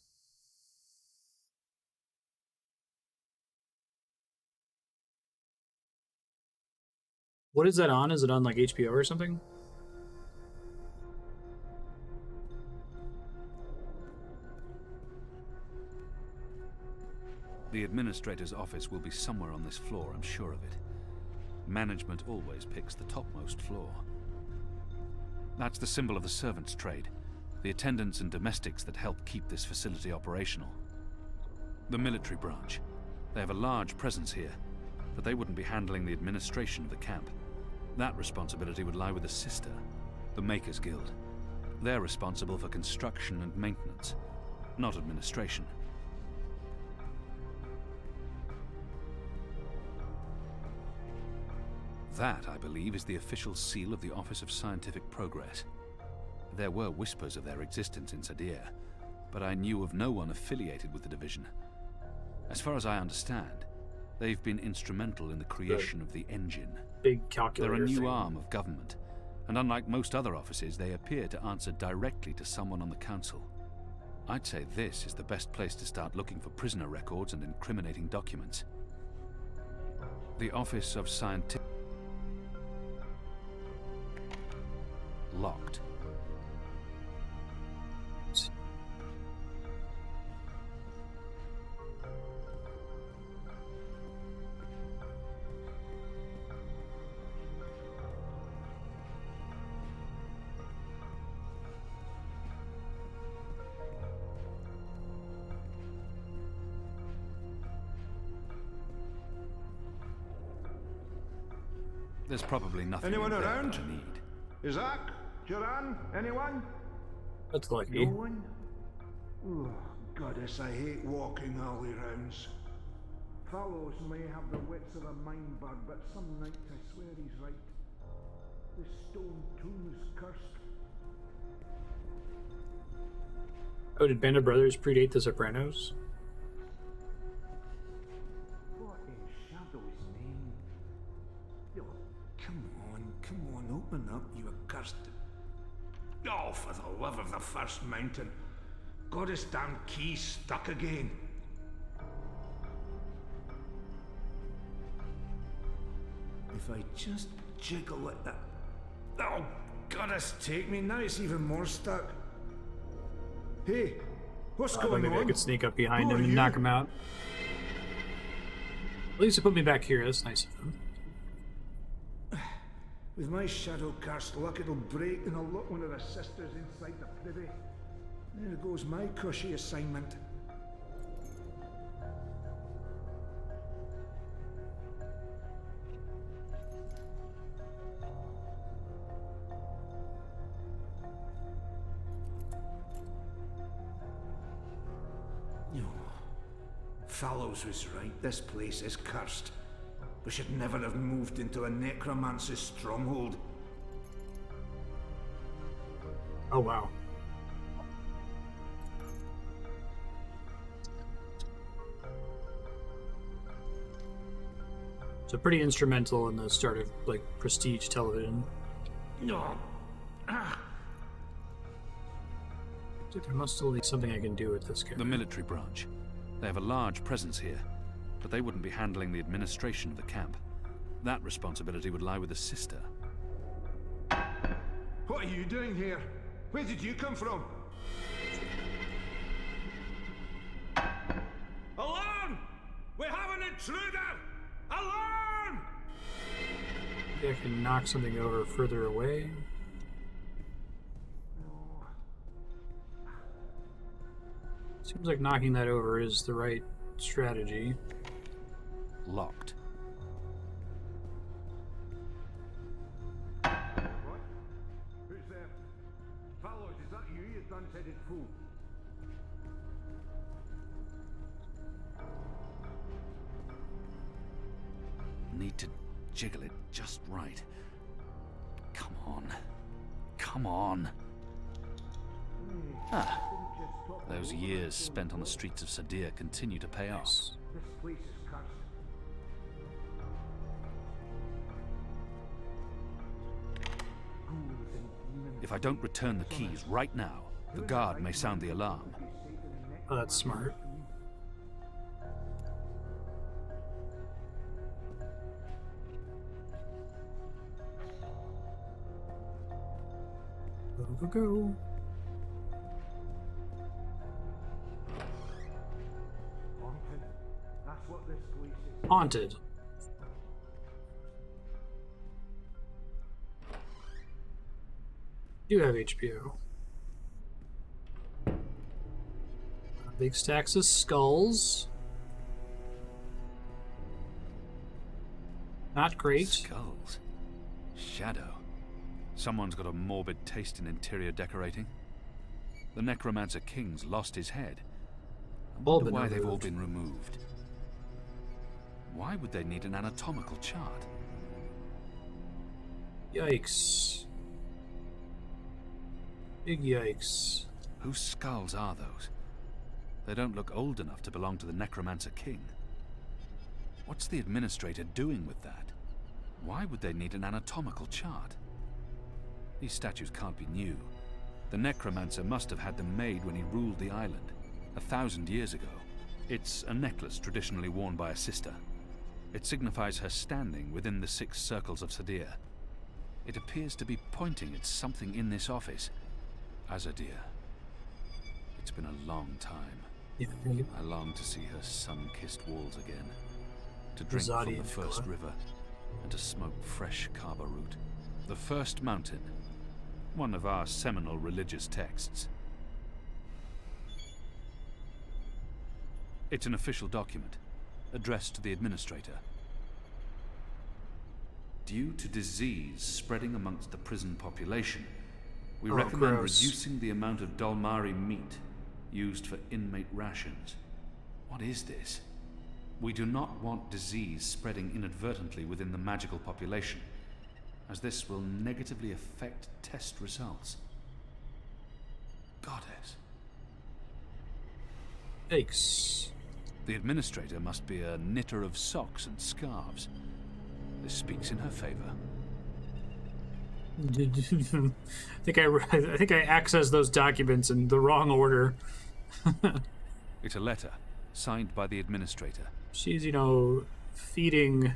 S1: What is that on? Is it on like HBO or something?
S14: The administrator's office will be somewhere on this floor, I'm sure of it. Management always picks the topmost floor. That's the symbol of the servants' trade, the attendants and domestics that help keep this facility operational. The military branch. They have a large presence here, but they wouldn't be handling the administration of the camp. That responsibility would lie with the sister, the Makers Guild. They're responsible for construction and maintenance, not administration. That, I believe, is the official seal of the Office of Scientific Progress. There were whispers of their existence in Sadir, but I knew of no one affiliated with the division. As far as I understand, They've been instrumental in the creation of the engine.
S1: Big calculator
S14: They're a new
S1: thing.
S14: arm of government, and unlike most other offices, they appear to answer directly to someone on the council. I'd say this is the best place to start looking for prisoner records and incriminating documents. The Office of Scientific... Locked. There's probably nothing
S8: Anyone
S14: in there
S8: around?
S14: that I need.
S8: Isaac? Joran? Anyone?
S1: That's lucky.
S8: No one? Oh, goddess, I hate walking alley rounds. Fellows may have the wits of a mind bird, but some nights I swear he's right. This stone tomb is cursed.
S1: Oh, did Band of Brothers predate the Sopranos?
S8: What in Shadow's name? Oh, come on, open up, you accursed... Oh, for the love of the first mountain. Goddess damn key stuck again. If I just jiggle at that... Oh, goddess take me, now it's even more stuck. Hey, what's going
S1: maybe
S8: on?
S1: I could sneak up behind
S8: Who
S1: him
S8: are
S1: and
S8: you?
S1: knock him out. At least it put me back here. That's nice of him.
S8: With my shadow cast luck, it'll break and I'll lock one of the sisters inside the privy. There goes my cushy assignment. Fallows was right, this place is cursed. We should never have moved into a necromancer's stronghold.
S1: Oh, wow. So pretty instrumental in the start of, like, prestige television.
S8: No.
S1: There must still be something I can do with this guy.
S14: The military branch. They have a large presence here, but they wouldn't be handling the administration of the camp. That responsibility would lie with the sister.
S8: What are you doing here? Where did you come from? Alarm! We have an intruder! Alarm!
S1: Maybe I can knock something over further away. Seems like knocking that over is the right strategy.
S14: Locked.
S8: What? Who's there? Fallows, is that you, you dunce-headed fool?
S14: Need to jiggle it just right. Come on. Come on. Ah. Those years spent on the streets of Sadir continue to pay off.
S8: This place is cursed.
S14: If I don't return the keys right now, the guard may sound the alarm.
S1: Oh, that's smart. Go.
S8: That's what this place is.
S1: Haunted. You have HBO. Big stacks of skulls. Not great.
S14: Skulls. Shadow. Someone's got a morbid taste in interior decorating. The Necromancer King's lost his head. I wonder why they've all been removed. Why would they need an anatomical chart?
S1: Yikes. Big yikes.
S14: Whose skulls are those? They don't look old enough to belong to the Necromancer King. What's the Administrator doing with that? Why would they need an anatomical chart? These statues can't be new. The Necromancer must have had them made when he ruled the island, 1,000 years ago. It's a necklace traditionally worn by a sister. It signifies her standing within the 6 circles of Sadir. It appears to be pointing at something in this office. Azadir. It's been a long time. I long to see her sun-kissed walls again. To drink from the first river, and to smoke fresh kaba root. The First Mountain. One of our seminal religious texts. It's an official document, addressed to the Administrator. Due to disease spreading amongst the prison population, we recommend reducing the amount of Dalmari meat used for inmate rations. What is this? We do not want disease spreading inadvertently within the magical population, as this will negatively affect test results. Goddess.
S1: Thanks.
S14: The Administrator must be a knitter of socks and scarves. This speaks in her favor.
S1: I think I accessed those documents in the wrong order.
S14: It's a letter, signed by the Administrator.
S1: She's, feeding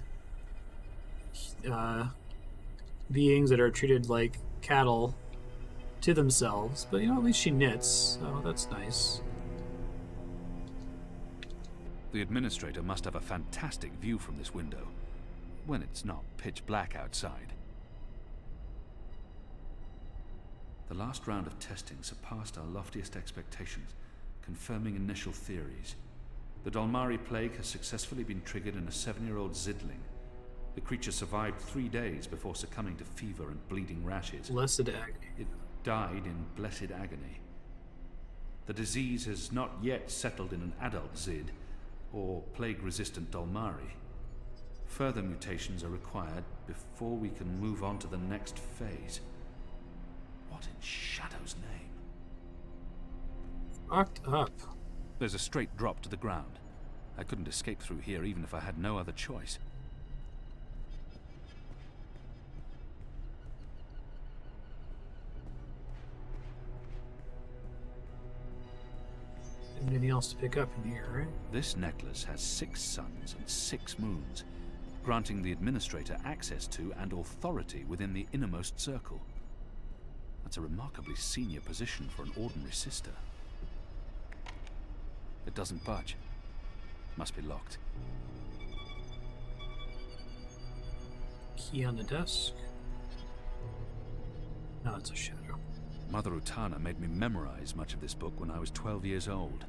S1: beings that are treated like cattle to themselves. But, at least she knits, so that's nice.
S14: The Administrator must have a fantastic view from this window, when it's not pitch black outside. The last round of testing surpassed our loftiest expectations, confirming initial theories. The Dalmari plague has successfully been triggered in a 7-year-old Zidling. The creature survived 3 days before succumbing to fever and bleeding rashes.
S1: Blessed agony.
S14: It died in blessed agony. The disease has not yet settled in an adult Zid, or plague-resistant Dalmari. Further mutations are required before we can move on to the next phase. What in Shadow's name?
S1: Fucked up.
S14: There's a straight drop to the ground. I couldn't escape through here even if I had no other choice.
S1: Anything else to pick up in here, right?
S14: This necklace has 6 suns and 6 moons, granting the Administrator access to and authority within the innermost circle. That's a remarkably senior position for an ordinary sister. It doesn't budge. Must be locked.
S1: Key on the desk. No, it's a shadow.
S14: Mother Utana made me memorize much of this book when I was 12 years old.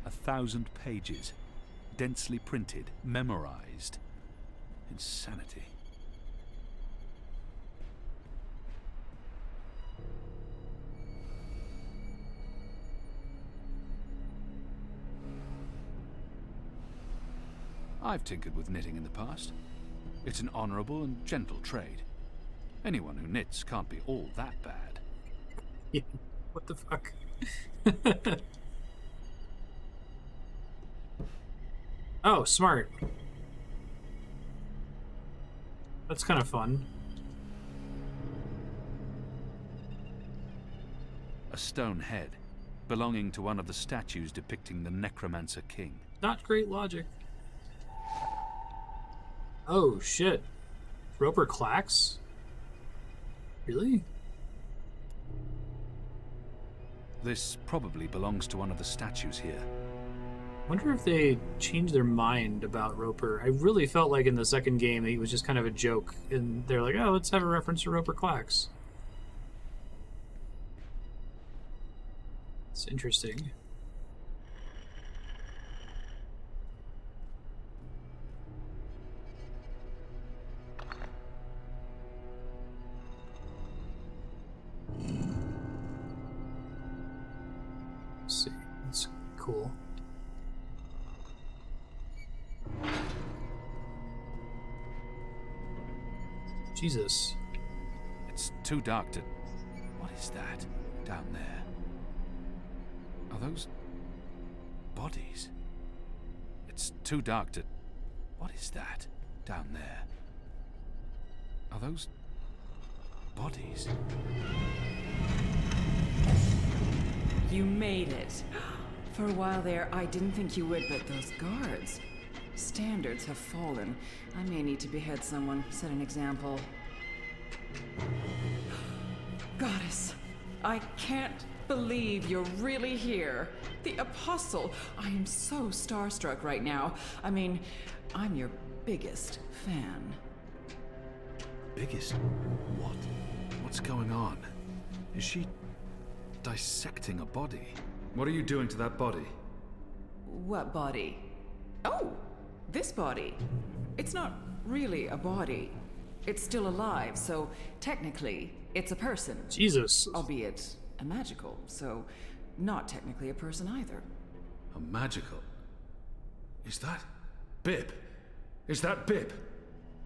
S14: 1,000 pages, densely printed, memorized. Insanity. I've tinkered with knitting in the past. It's an honorable and gentle trade. Anyone who knits can't be all that bad.
S1: Yeah, what the fuck? Oh, smart. That's kind of fun.
S14: A stone head, belonging to one of the statues depicting the Necromancer King.
S1: Not great logic. Oh, shit. Roper Klacks? Really?
S14: This probably belongs to one of the statues here.
S1: Wonder if they changed their mind about Roper. I really felt like in the second game he was just kind of a joke, and they're like, oh, let's have a reference to Roper Klacks. It's interesting. Let's see, that's cool. Jesus.
S14: It's too dark to... What is that down there? Are those... bodies? It's too dark to... What is that down there? Are those bodies?
S21: You made it. For a while there, I didn't think you would, but those guards. Standards have fallen. I may need to behead someone, set an example. Goddess, I can't believe you're really here. The Apostle. I am so starstruck right now. I mean, I'm your biggest fan.
S14: Biggest? What? What's going on? Is she dissecting a body? What are you doing to that body?
S21: What body? Oh, this body. It's not really a body. It's still alive, so technically, it's a person.
S1: Jesus.
S21: Albeit a magical, so not technically a person either.
S14: A magical? Is that Baeb? Is that Baeb?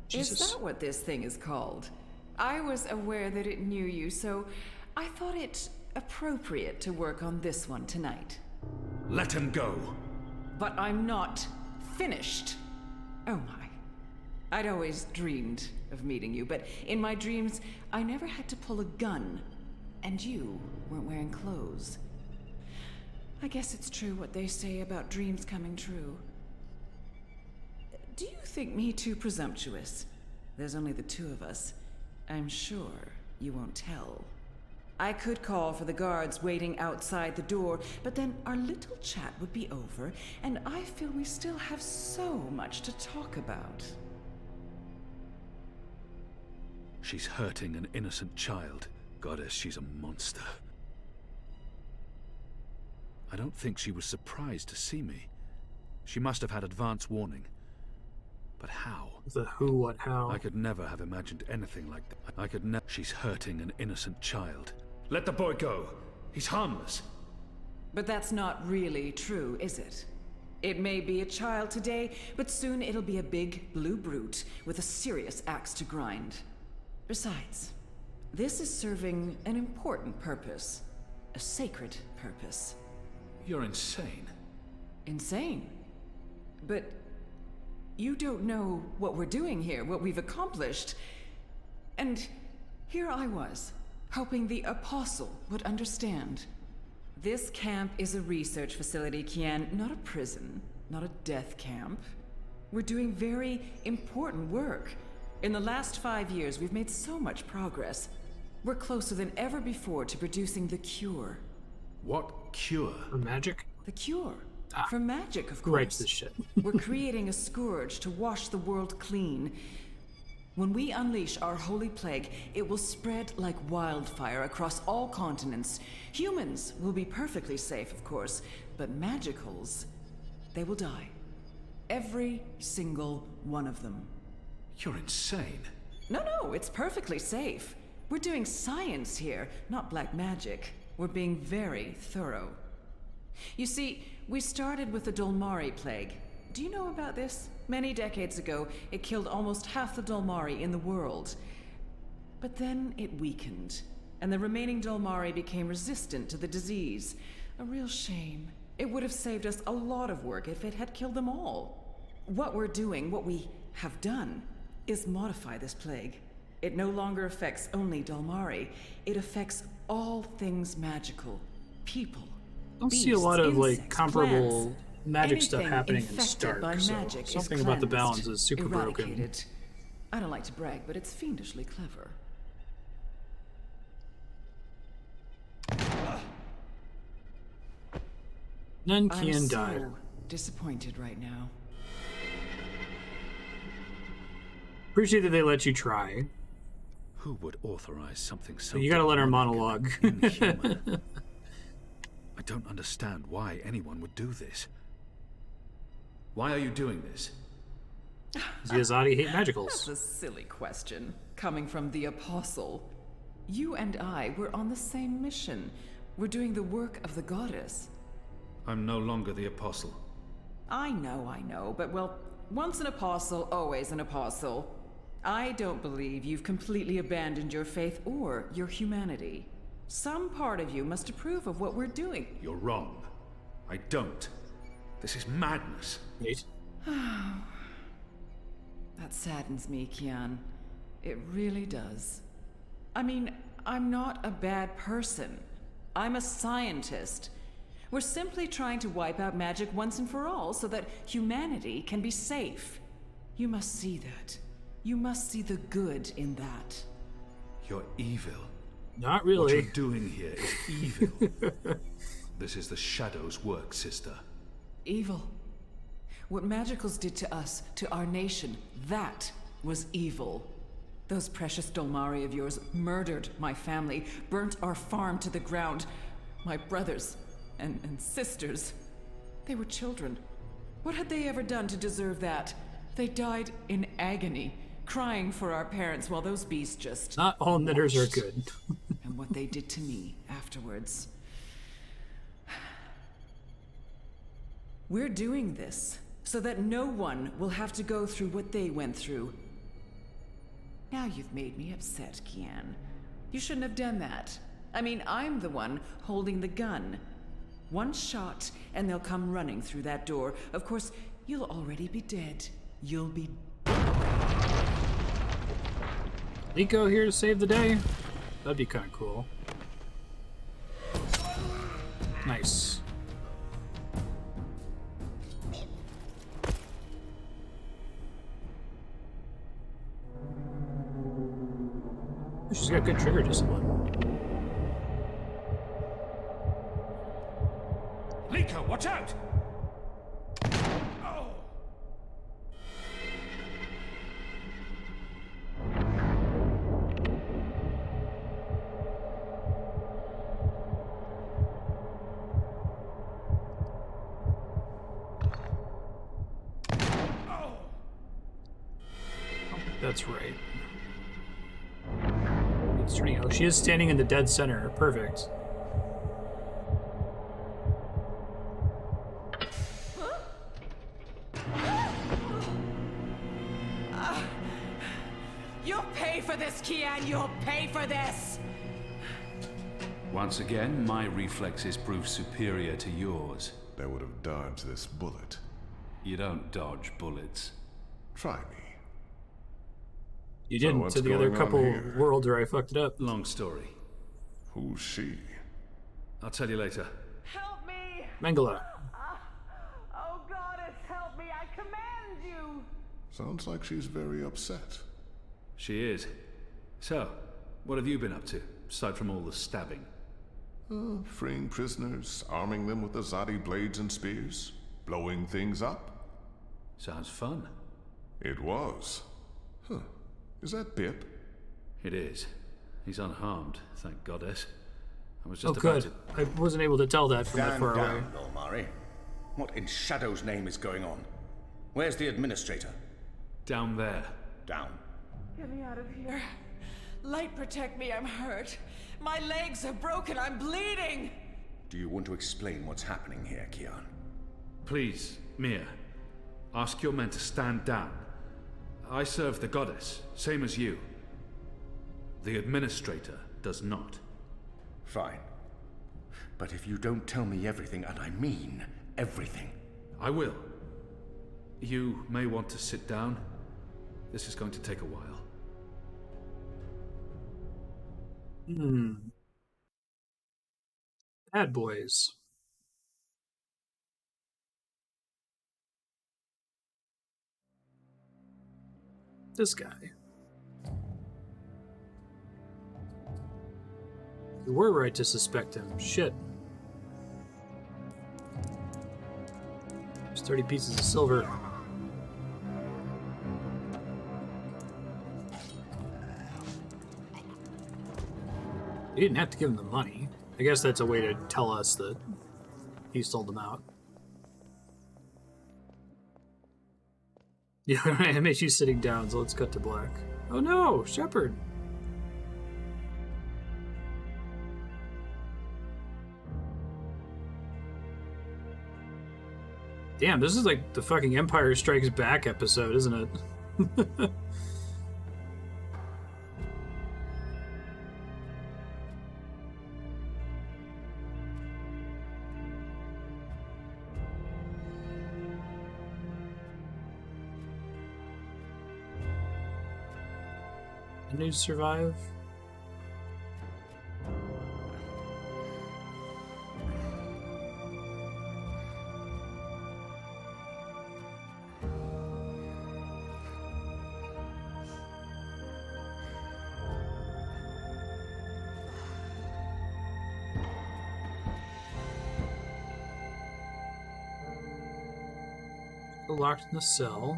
S21: Jesus. Is that what this thing is called? I was aware that it knew you, so I thought it appropriate to work on this one tonight.
S14: Let him go.
S21: But I'm not finished. Oh my. I'd always dreamed of meeting you, but in my dreams, I never had to pull a gun. And you weren't wearing clothes. I guess it's true what they say about dreams coming true. Do you think me too presumptuous? There's only the two of us. I'm sure you won't tell. I could call for the guards waiting outside the door, but then our little chat would be over, and I feel we still have so much to talk about.
S14: She's hurting an innocent child. Goddess, she's a monster. I don't think she was surprised to see me. She must have had advance warning. But how?
S1: The who, what, how?
S14: I could never have imagined anything like that. I could never. She's hurting an innocent child. Let the boy go. He's harmless.
S21: But that's not really true, is it? It may be a child today, but soon it'll be a big blue brute with a serious axe to grind. Besides, this is serving an important purpose. A sacred purpose.
S14: You're insane.
S21: Insane? But you don't know what we're doing here, what we've accomplished. And here I was, hoping the Apostle would understand. This camp is a research facility, Kian, not a prison, not a death camp. We're doing very important work. In the last 5 years, we've made so much progress. We're closer than ever before to producing the cure.
S14: What cure?
S1: For magic?
S21: The cure. For magic, of course.
S1: Who writes this shit?
S21: We're creating a scourge to wash the world clean. When we unleash our holy plague, it will spread like wildfire across all continents. Humans will be perfectly safe, of course, but magicals, they will die. Every single one of them.
S14: You're insane.
S21: No, it's perfectly safe. We're doing science here, not black magic. We're being very thorough. You see, we started with the Dolmari plague. Do you know about this? Many decades ago, it killed almost half the Dolmari in the world. But then it weakened, and the remaining Dolmari became resistant to the disease. A real shame. It would have saved us a lot of work if it had killed them all. What we're doing, what we have done, is modify this plague. It no longer affects only Dolmari. It affects all things magical. People,
S1: I don't see a lot of like comparable magic stuff happening in Stark, so something about the balance is super broken.
S21: I don't like to brag, but it's fiendishly clever.
S1: Then Kian died.
S21: So disappointed right now.
S1: Appreciate that they let you try.
S14: Who would authorize something so?
S1: But you gotta let her monologue.
S14: Inhuman. I don't understand why anyone would do this. Why are you doing this?
S1: Does the Azadi hate magicals?
S21: That's a silly question, coming from the Apostle. You and I were on the same mission. We're doing the work of the goddess.
S14: I'm no longer the Apostle.
S21: I know, but well, once an apostle, always an apostle. I don't believe you've completely abandoned your faith or your humanity. Some part of you must approve of what we're doing.
S14: You're wrong. I don't. This is madness.
S1: Wait.
S21: That saddens me, Kian. It really does. I mean, I'm not a bad person. I'm a scientist. We're simply trying to wipe out magic once and for all so that humanity can be safe. You must see that. You must see the good in that.
S14: You're evil.
S1: Not really.
S14: What you're doing here is evil. This is the Shadow's work, sister.
S21: Evil. What Magicals did to us, to our nation, that was evil. Those precious Dolmari of yours murdered my family, burnt our farm to the ground. My brothers and sisters. They were children. What had they ever done to deserve that? They died in agony, crying for our parents while those beasts just...
S1: Not all knitters are good.
S21: And what they did to me afterwards. We're doing this so that no one will have to go through what they went through. Now you've made me upset, Kian. You shouldn't have done that. I mean, I'm the one holding the gun. One shot, and they'll come running through that door. Of course, you'll already be dead. You'll be...
S1: Likho here to save the day? That'd be kind of cool. Nice. She's got good trigger discipline.
S8: Likho, watch out! Oh.
S1: That's right. It's turning. Oh, she is standing in the dead center. Perfect.
S21: You'll pay for this, Kian! You'll pay for this!
S14: Once again, my reflexes prove superior to yours.
S9: They would have dodged this bullet.
S14: You don't dodge bullets.
S9: Try me.
S1: You didn't to the other couple worlds where I fucked it up.
S14: Long story.
S9: Who's she?
S14: I'll tell you later.
S21: Help me!
S1: Mengele.
S21: Oh, goddess, help me! I command you!
S9: Sounds like she's very upset.
S14: She is. So, what have you been up to, aside from all the stabbing?
S9: Freeing prisoners, arming them with Azadi blades and spears, blowing things up.
S14: Sounds fun.
S9: It was. Huh. Is that Bip?
S14: It is. He's unharmed, thank goddess. I was
S1: Oh,
S14: just about
S1: good.
S14: to...
S1: I wasn't able to tell that from that far away.
S3: Stand down, Dolmari. What in Shadow's name is going on? Where's the administrator?
S14: Down there.
S3: Down.
S21: Get me out of here. Light, protect me, I'm hurt. My legs are broken, I'm bleeding!
S3: Do you want to explain what's happening here, Kian?
S14: Please, Mia. Ask your men to stand down. I serve the goddess, same as you. The administrator does not.
S3: Fine. But if you don't tell me everything, and I mean everything...
S14: I will. You may want to sit down. This is going to take a while.
S1: Bad boys. This guy. You were right to suspect him. Shit. There's 30 pieces of silver. You didn't have to give him the money. I guess that's a way to tell us that he sold them out. Yeah, I made you sitting down, so let's cut to black. Oh no, Shepard! Damn, this is like the fucking Empire Strikes Back episode, isn't it? And you survive? Locked in the cell.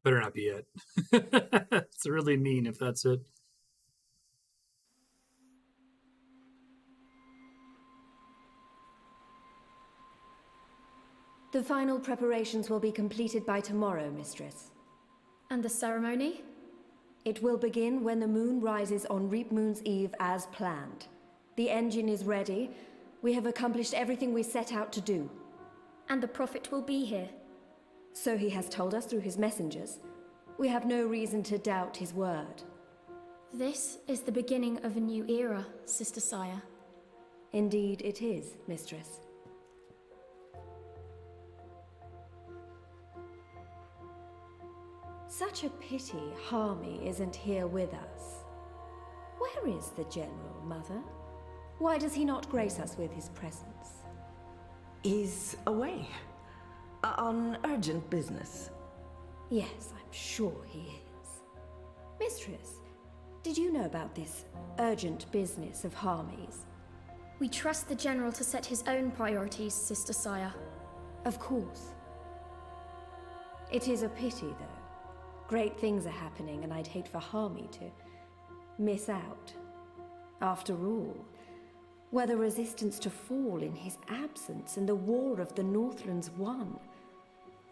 S1: Better not be it. It's really mean if that's it.
S4: The final preparations will be completed by tomorrow, Mistress.
S16: And the ceremony?
S4: It will begin when the moon rises on Reap Moon's Eve as planned. The engine is ready. We have accomplished everything we set out to do.
S16: And the Prophet will be here.
S4: So he has told us through his messengers. We have no reason to doubt his word.
S16: This is the beginning of a new era, Sister Saya.
S4: Indeed it is, Mistress. Such a pity Harmy isn't here with us. Where is the General, Mother? Why does he not grace us with his presence?
S6: He's away. On urgent business.
S4: Yes, I'm sure he is. Mistress, did you know about this urgent business of Harmy's?
S16: We trust the General to set his own priorities, Sister Saya.
S4: Of course. It is a pity, though. Great things are happening, and I'd hate for Harmy to miss out. After all, were the resistance to fall in his absence and the war of the Northlands won,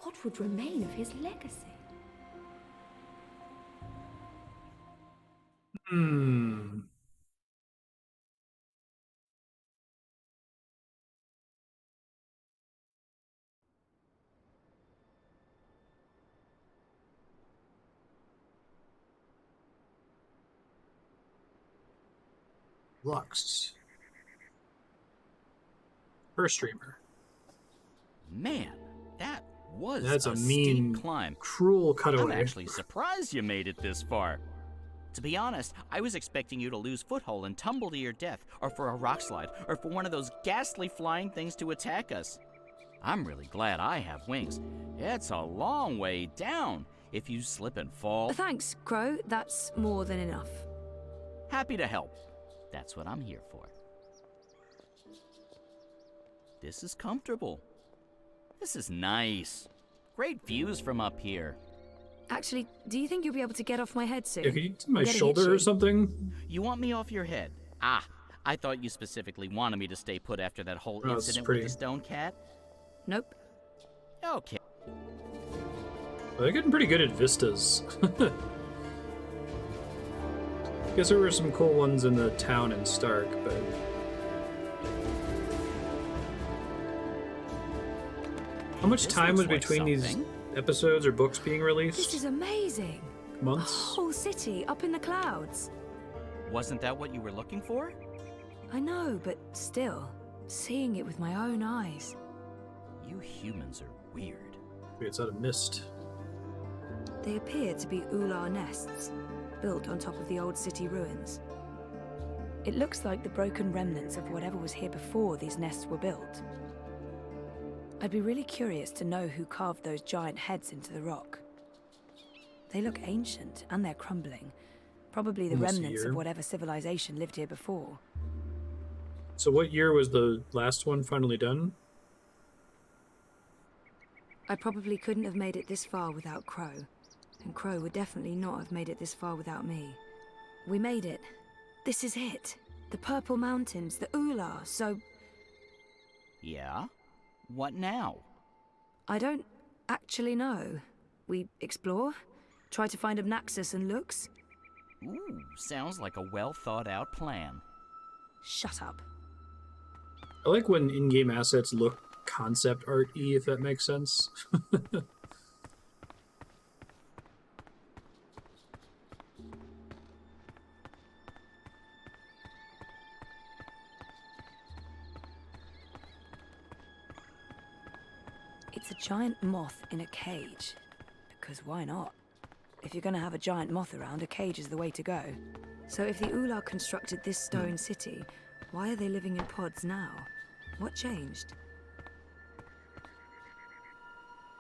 S4: what would remain of his legacy?
S1: Lux. First streamer.
S12: Man, that was
S1: That's a
S12: steep
S1: mean,
S12: climb.
S1: Cruel cutaway.
S12: I'm actually surprised you made it this far. To be honest, I was expecting you to lose foothold and tumble to your death, or for a rock slide, or for one of those ghastly flying things to attack us. I'm really glad I have wings. It's a long way down if you slip and fall.
S2: Thanks, Crow. That's more than enough.
S12: Happy to help. That's what I'm here for. This is comfortable. This is nice. Great views from up here.
S2: Actually, do you think you'll be able to get off my head soon?
S1: Yeah, could you do my shoulder or something?
S12: You want me off your head? Ah, I thought you specifically wanted me to stay put after that whole
S1: Oh,
S12: incident
S1: pretty.
S12: with the stone cat.
S2: Nope.
S12: Okay.
S1: Well, they're getting pretty good at vistas. Guess there were some cool ones in the town in Stark, but... How much time was between these episodes or books being released?
S2: This is amazing.
S1: Months?
S2: A whole city up in the clouds.
S12: Wasn't that what you were looking for?
S2: I know, but still, seeing it with my own eyes.
S12: You humans are weird.
S1: It's out of mist.
S2: They appear to be Oular nests, built on top of the old city ruins. It looks like the broken remnants of whatever was here before these nests were built. I'd be really curious to know who carved those giant heads into the rock. They look ancient, and they're crumbling. Probably the remnants of whatever civilization lived here before.
S1: So what year was the last one finally done?
S2: I probably couldn't have made it this far without Crow. And Crow would definitely not have made it this far without me. We made it. This is it. The Purple Mountains, the Oular, so...
S12: Yeah? What now?
S2: I don't actually know. We explore, try to find Abnaxus and looks.
S12: Ooh, sounds like a well-thought-out plan.
S2: Shut up.
S1: I like when in-game assets look concept art-y, if that makes sense.
S2: It's a giant moth in a cage. Because why not? If you're gonna have a giant moth around, a cage is the way to go. So if the Oular constructed this stone city, why are they living in pods now? What changed?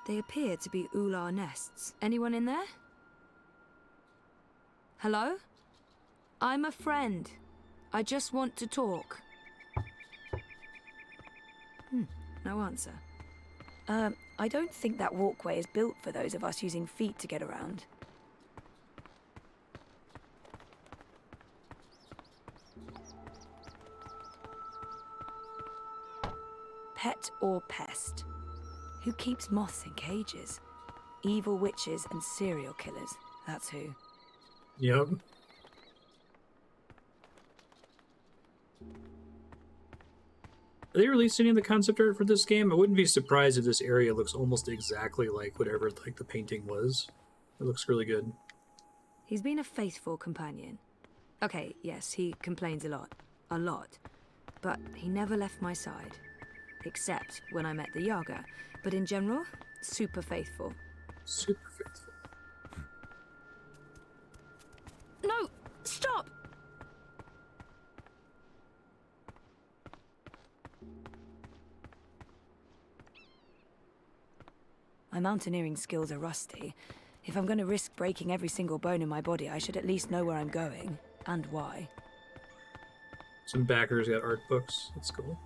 S2: They appear to be Oular nests. Anyone in there? Hello? I'm a friend. I just want to talk. No answer. I don't think that walkway is built for those of us using feet to get around. Pet or pest? Who keeps moths in cages? Evil witches and serial killers. That's who.
S1: Yep. Have they released any of the concept art for this game? I wouldn't be surprised if this area looks almost exactly like whatever like the painting was. It looks really good.
S2: He's been a faithful companion. Okay, yes, he complains a lot. A lot. But he never left my side. Except when I met the Yaga. But in general, super faithful.
S1: Super faithful.
S2: No! Stop! My mountaineering skills are rusty. If I'm going to risk breaking every single bone in my body, I should at least know where I'm going. And why.
S1: Some backers got art books. That's cool.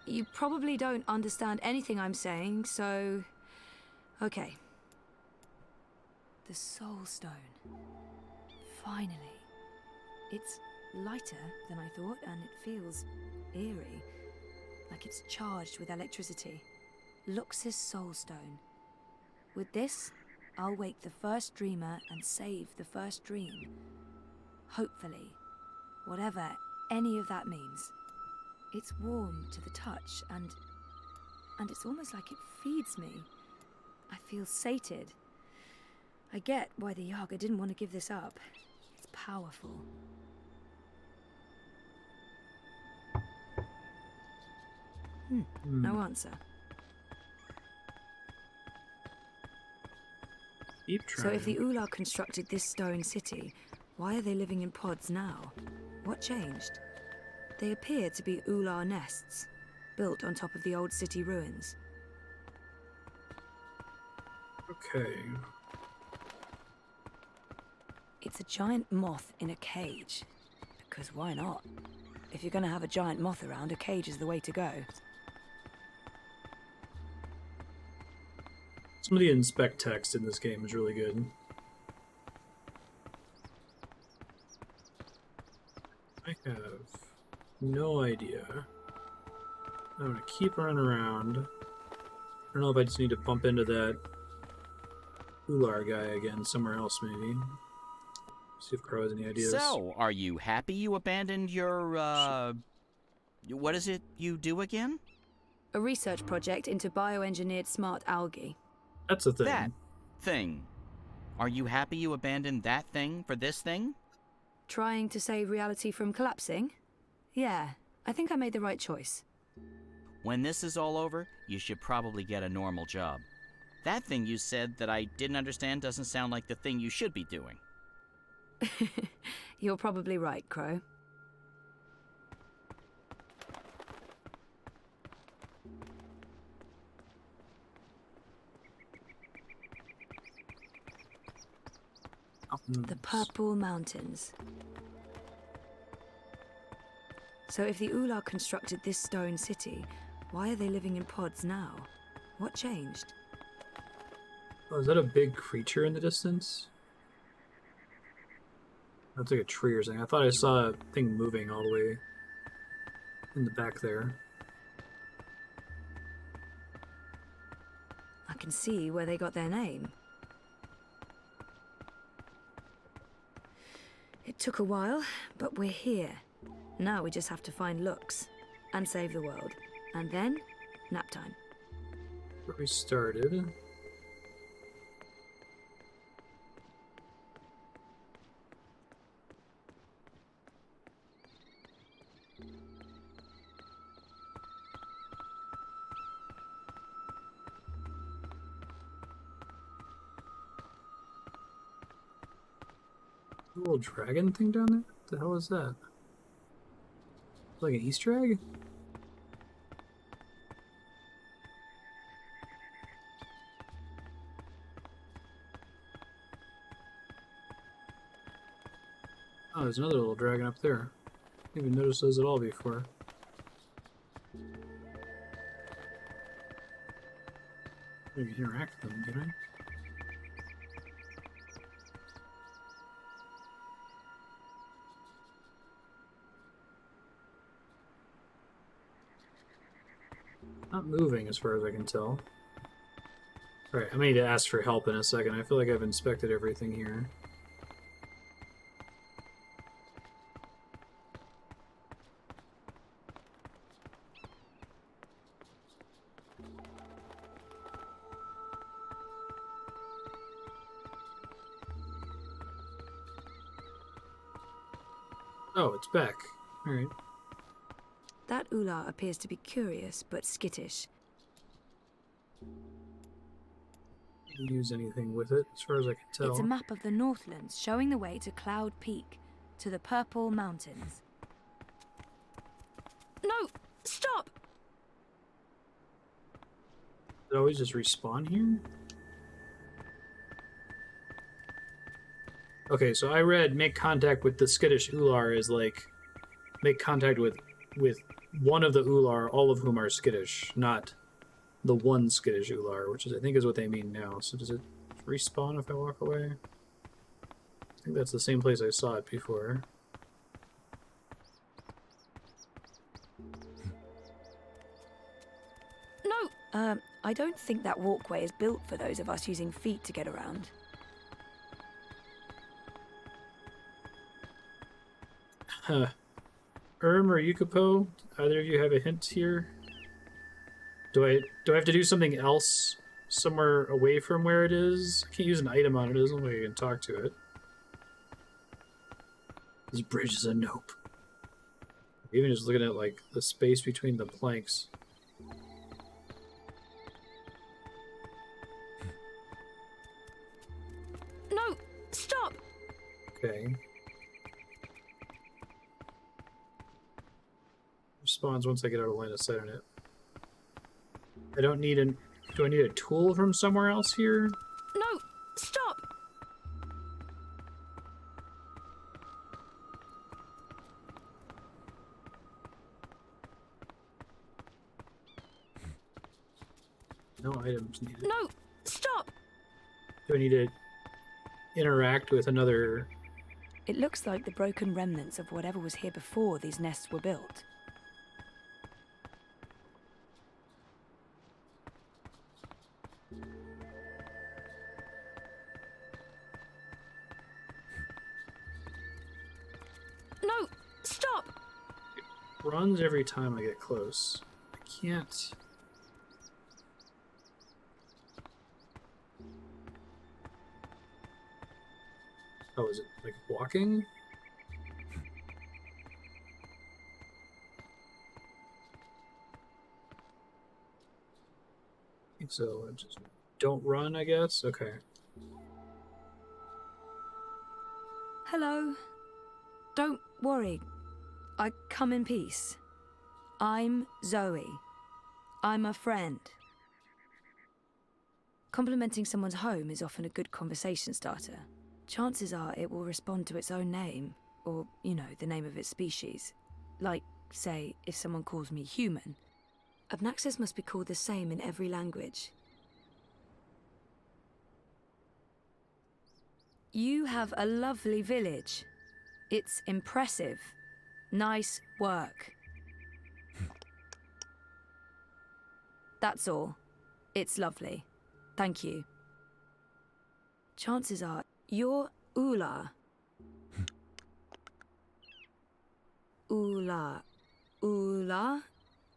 S2: You probably don't understand anything I'm saying, so... Okay. The Soul Stone. Finally. It's lighter than I thought, and it feels eerie. Like it's charged with electricity. Lux's Soul Stone. With this, I'll wake the first dreamer and save the first dream. Hopefully. Whatever any of that means. It's warm to the touch, and it's almost like it feeds me. I feel sated. I get why the Yaga didn't want to give this up. It's powerful. No answer.
S1: Keep trying.
S2: So if the Oular constructed this stone city, why are they living in pods now? What changed? They appear to be Oular nests, built on top of the old city ruins.
S1: Okay.
S2: It's a giant moth in a cage. Because why not? If you're going to have a giant moth around, a cage is the way to go.
S1: Some of the inspect text in this game is really good. I have no idea. I'm gonna keep running around. I don't know if I just need to bump into that Oular guy again somewhere else, maybe. See if Crow has any ideas.
S12: So, are you happy you abandoned your, what is it you do again?
S2: A research project into bioengineered smart algae.
S1: That's a thing.
S12: That thing. Are you happy you abandoned that thing for this thing?
S2: Trying to save reality from collapsing? Yeah, I think I made the right choice.
S12: When this is all over, you should probably get a normal job. That thing you said that I didn't understand doesn't sound like the thing you should be doing.
S2: You're probably right, Crow. The Purple Mountains. So if the Oular constructed this stone city, Why are they living in pods now? What changed?
S1: Oh, is that a big creature in the distance? That's like a tree or something. I thought I saw a thing moving all the way in the back there.
S2: I can see where they got their name. It took a while, but we're here. Now we just have to find Lux and save the world. And then, nap time.
S1: Where we started. Little dragon thing down there? What the hell is that? Like an Easter egg? Oh, there's another little dragon up there. Didn't even notice those at all before. Maybe interact with them, can I? Not moving as far as I can tell. Alright, I may need to ask for help in a second. I feel like I've inspected everything here. Oh, it's back. Alright.
S2: That Oular appears to be curious, but skittish.
S1: Didn't use anything with it, as far as I can tell.
S2: It's a map of the Northlands, showing the way to Cloud Peak, to the Purple Mountains. No! Stop!
S1: Did it always just respawn here? Okay, so I read make contact with the skittish Oular is like make contact with one of the Oular, all of whom are skittish, not the one skittish Oular, which is I think is what they mean now. So does it respawn if I walk away? I think that's the same place I saw it before.
S2: No! I don't think that walkway is built for those of us using feet to get around.
S1: Huh. or Yukapo, either of you have a hint here? Do I have to do something else somewhere away from where it is? I can't use an item on it. There's no way I can talk to it. This bridge is a nope. Even just looking at like the space between the planks.
S2: No! Stop!
S1: Okay. Spawns once I get out of line of sight on it. I don't need an... Do I need a tool from somewhere else here?
S2: No! Stop!
S1: No items needed.
S2: No! Stop!
S1: Do I need to interact with another...
S2: It looks like the broken remnants of whatever was here before these nests were built. No! Stop!
S1: It runs every time I get close. I can't... Oh, is it like walking? So I just don't run, I guess? Okay.
S2: Hello. Don't worry. I come in peace. I'm Zoe. I'm a friend. Complimenting someone's home is often a good conversation starter. Chances are it will respond to its own name, or, you know, the name of its species. Like, say, if someone calls me human, Abnaxus must be called the same in every language. You have a lovely village. It's impressive. Nice work. That's all. It's lovely. Thank you. Chances are you're Oular. Oular. Oular?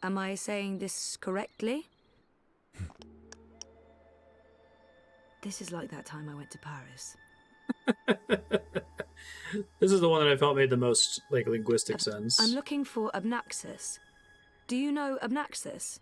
S2: Am I saying this correctly? This is like that time I went to Paris.
S1: This is the one that I felt made the most, like, linguistic sense.
S2: I'm looking for Abnaxus. Do you know Abnaxus?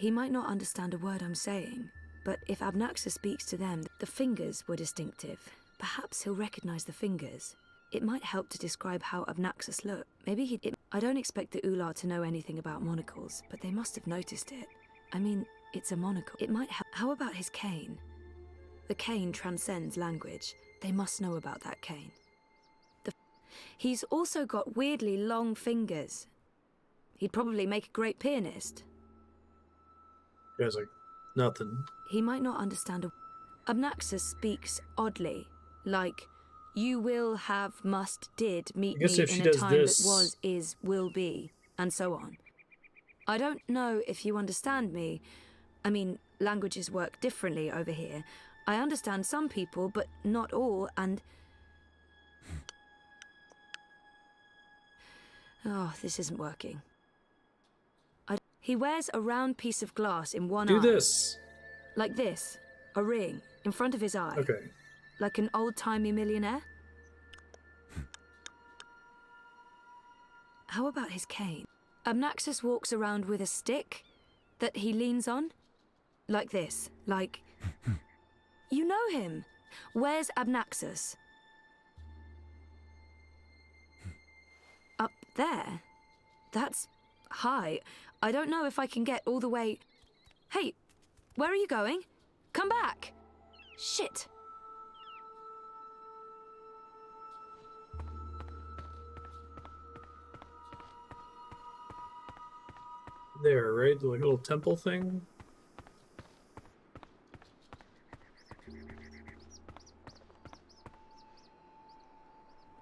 S2: He might not understand a word I'm saying, but if Abnaxus speaks to them, the fingers were distinctive. Perhaps he'll recognize the fingers. It might help to describe how Abnaxus looked. Maybe I don't expect the Oular to know anything about monocles, but they must have noticed it. I mean, it's a monocle. It might help. How about his cane? The cane transcends language. They must know about that cane. He's also got weirdly long fingers. He'd probably make a great pianist.
S1: Guy's like, nothing.
S2: He might not understand Abnaxus speaks oddly, like, you will have, must, did, meet me in a time that was, is, will be, and so on. I don't know if you understand me. I mean, languages work differently over here. I understand some people, but not all, and... Oh, this isn't working. He wears a round piece of glass in one eye.
S1: Do this!
S2: Like this. A ring. In front of his eye.
S1: Okay.
S2: Like an old-timey millionaire? How about his cane? Abnaxus walks around with a stick that he leans on. Like this. Like... You know him. Where's Abnaxus? Up there? That's high. I don't know if I can get all the way... Hey, where are you going? Come back! Shit!
S1: There, right? The little temple thing?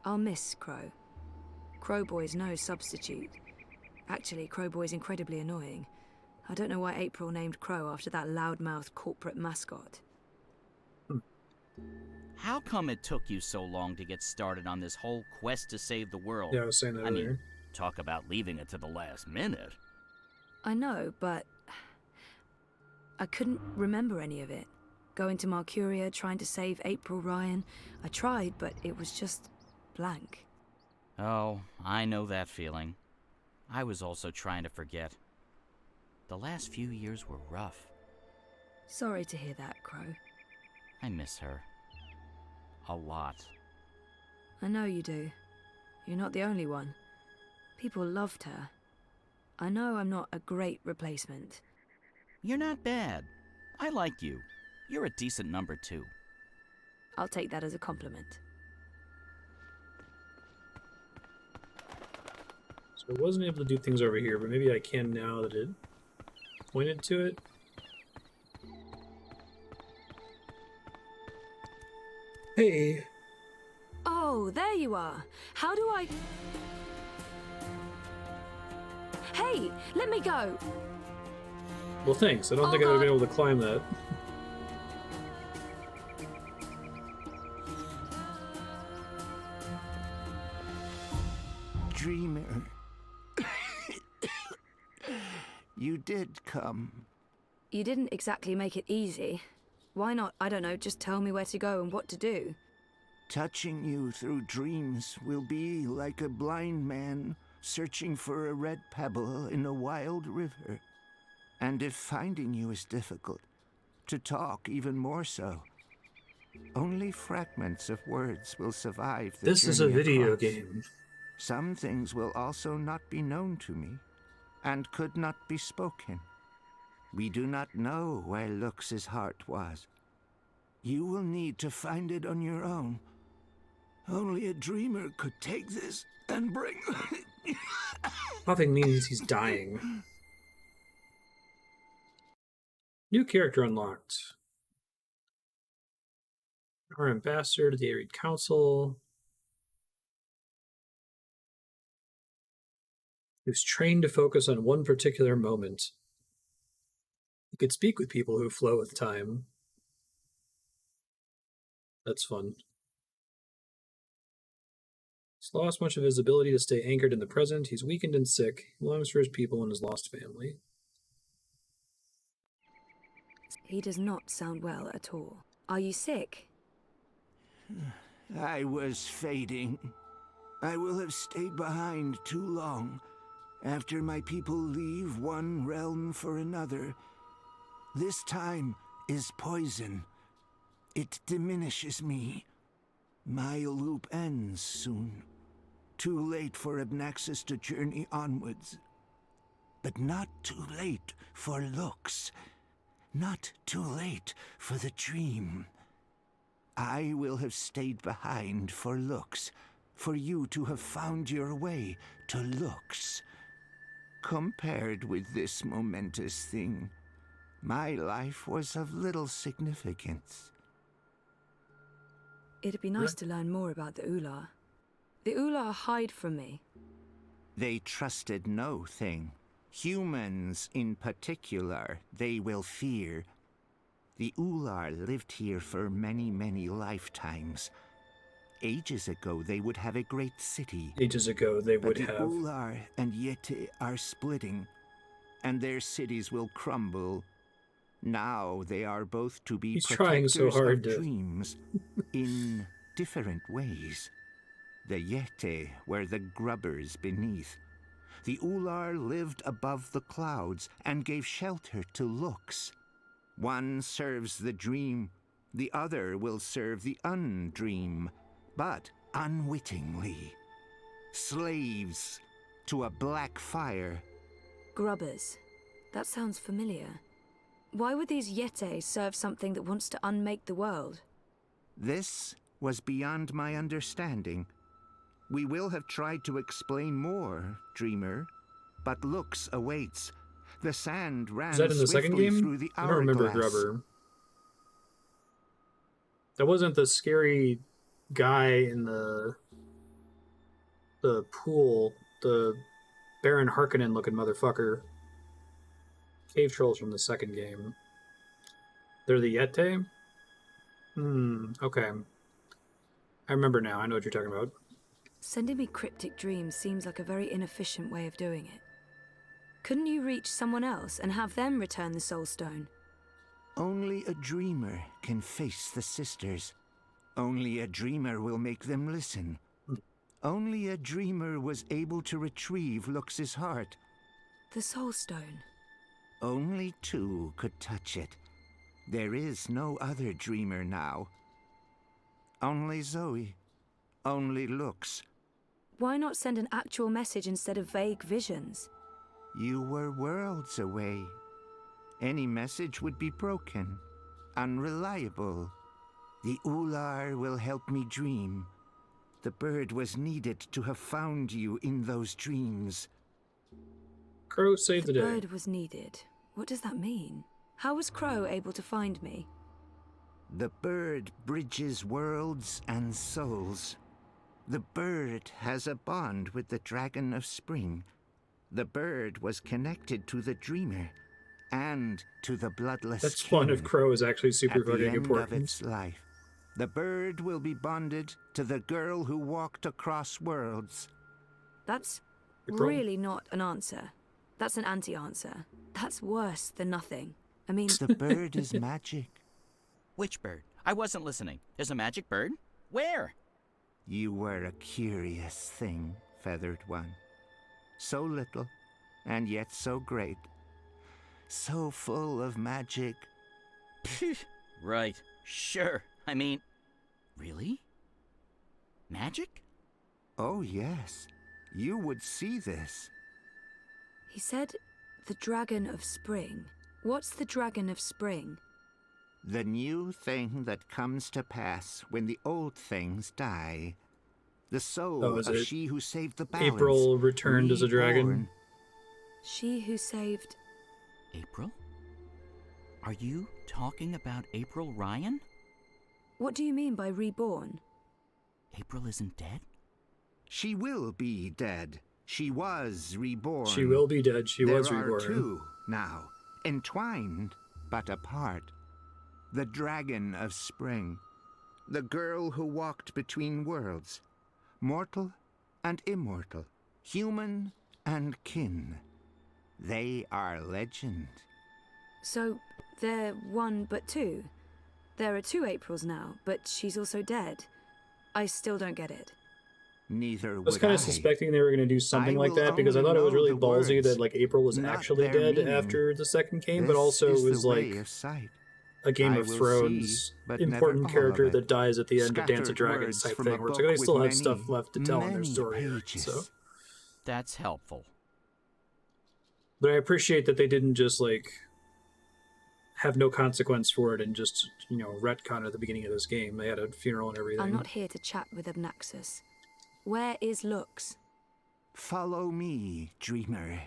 S2: I'll miss Crow. Crowboy's no substitute. Actually, Crowboy's incredibly annoying. I don't know why April named Crow after that loudmouthed corporate mascot.
S12: How come it took you so long to get started on this whole quest to save the world?
S1: Yeah, I was saying that earlier.
S12: mean, talk about leaving it to the last minute.
S2: I know, but... I couldn't remember any of it. Going to Marcuria, trying to save April Ryan. I tried, but it was just blank.
S12: Oh, I know that feeling. I was also trying to forget. The last few years were rough.
S2: Sorry to hear that, Crow.
S12: I miss her. A lot.
S2: I know you do. You're not the only one. People loved her. I know I'm not a great replacement.
S12: You're not bad. I like you. You're a decent number, too.
S2: I'll take that as a compliment.
S1: So I wasn't able to do things over here, but maybe I can now that it pointed to it. Hey.
S2: Oh, there you are. How do I... Hey, let me go.
S1: Well, thanks. I don't think I would have been able to climb that.
S10: Dreamer. You did come.
S2: You didn't exactly make it easy. Why not, I don't know, just tell me where to go and what to do?
S10: Touching you through dreams will be like a blind man searching for a red pebble in a wild river. And if finding you is difficult, to talk even more so. Only fragments of words will survive the
S1: This is a
S10: journey
S1: video
S10: across.
S1: game.
S10: Some things will also not be known to me, and could not be spoken. We do not know where Lux's heart was. You will need to find it on your own. Only a dreamer could take this and bring...
S1: Puffing means he's dying. New character unlocked. Our ambassador to the Arid Council. Who's trained to focus on one particular moment. He could speak with people who flow with time. That's fun. He's lost much of his ability to stay anchored in the present. He's weakened and sick. He longs for his people and his lost family.
S2: He does not sound well at all. Are you sick?
S10: I was fading. I will have stayed behind too long. After my people leave one realm for another, this time is poison. It diminishes me. My loop ends soon. Too late for Abnaxus to journey onwards. But not too late for looks. Not too late for the dream. I will have stayed behind for looks, for you to have found your way to looks. Compared with this momentous thing, my life was of little significance.
S2: It'd be nice to learn more about the Oular. The Oular hide from me.
S10: They trusted no thing. Humans in particular, they will fear. The Oular lived here for many, many lifetimes. Ages ago, they would have a great city.
S1: Ages ago, they would
S10: but the
S1: have.
S10: Oular and Yete are splitting, and their cities will crumble. Now they are both to be
S1: He's trying so hard
S10: of
S1: to...
S10: dreams in different ways. The Yete were the grubbers beneath. The Oular lived above the clouds and gave shelter to looks. One serves the dream, the other will serve the undream, but unwittingly. Slaves to a black fire.
S2: Grubbers. That sounds familiar. Why would these Yete serve something that wants to unmake the world?
S10: This was beyond my understanding. We will have tried to explain more, Dreamer, but looks awaits. The sand ran
S1: Is that in the second game?
S10: through the
S1: I don't remember
S10: hourglass.
S1: Grubber. That wasn't the scary guy in the pool, the Baron Harkonnen looking motherfucker. Cave trolls from the second game. They're the Yete? Okay. I remember now. I know what you're talking about.
S2: Sending me cryptic dreams seems like a very inefficient way of doing it. Couldn't you reach someone else and have them return the Soul Stone?
S10: Only a dreamer can face the sisters. Only a dreamer will make them listen. Only a dreamer was able to retrieve Lux's heart.
S2: The Soul Stone.
S10: Only two could touch it. There is no other dreamer now. Only Zoe. Only Lux.
S2: Why not send an actual message instead of vague visions?
S10: You were worlds away. Any message would be broken, unreliable. The Oular will help me dream. The bird was needed to have found you in those dreams.
S1: Crow saved the day.
S2: The bird was needed. What does that mean? How was Crow able to find me?
S10: The bird bridges worlds and souls. The bird has a bond with the Dragon of Spring. The bird was connected to the Dreamer and to the Bloodless
S1: That's
S10: King.
S1: fun if Crow is actually super
S10: At the
S1: fucking
S10: end
S1: important.
S10: of its life, the bird will be bonded to the girl who walked across worlds.
S2: That's really not an answer. That's an anti-answer. That's worse than nothing. I mean...
S10: The bird is magic.
S12: Which bird? I wasn't listening. There's a magic bird? Where?
S10: You were a curious thing, Feathered One. So little, and yet so great. So full of magic.
S12: Right. Sure. I mean... Really? Magic?
S10: Oh, yes. You would see this.
S2: He said the Dragon of Spring. What's the Dragon of Spring?
S10: The new thing that comes to pass when the old things die. The soul
S1: Oh, is
S10: of
S1: it
S10: she who saved the balance.
S1: April returned as a dragon?
S10: reborn.
S2: She who saved...
S5: April? Are you talking about April Ryan?
S2: What do you mean by reborn?
S5: April isn't dead?
S10: She will be dead. She was reborn.
S1: She will be dead. She was
S10: There
S1: reborn.
S10: are two now, entwined but apart. The dragon of spring. The girl who walked between worlds. Mortal and immortal. Human and kin. They are legend.
S2: So, they're one but two? There are two Aprils now, but she's also dead. I still don't get it.
S10: Neither
S1: I was
S10: would
S1: kind
S10: I.
S1: of suspecting they were going to do something
S10: I
S1: like
S10: will
S1: that because I
S10: only
S1: thought it was
S10: know
S1: really
S10: the
S1: ballsy
S10: words,
S1: that like April was
S10: not
S1: actually
S10: their
S1: dead
S10: meaning.
S1: after the second game, but
S10: This
S1: also
S10: is
S1: it was
S10: the way
S1: like
S10: of sight.
S1: a Game
S10: I
S1: of
S10: will
S1: Thrones
S10: see, but
S1: important
S10: never all
S1: character
S10: of it.
S1: that dies at the end of Dance of
S10: Scattered
S1: Dragons
S10: words
S1: type
S10: from
S1: thing,
S10: a
S1: where it's like they
S10: book
S1: still
S10: with
S1: have stuff
S10: many,
S1: left to tell in their
S10: many
S1: story.
S10: pages.
S1: So,
S5: That's helpful.
S1: but I appreciate that they didn't just like have no consequence for it and just retcon at the beginning of this game. They had a funeral and everything.
S2: I'm not here to chat with Abnaxus. Where is Lux?
S10: Follow me, dreamer.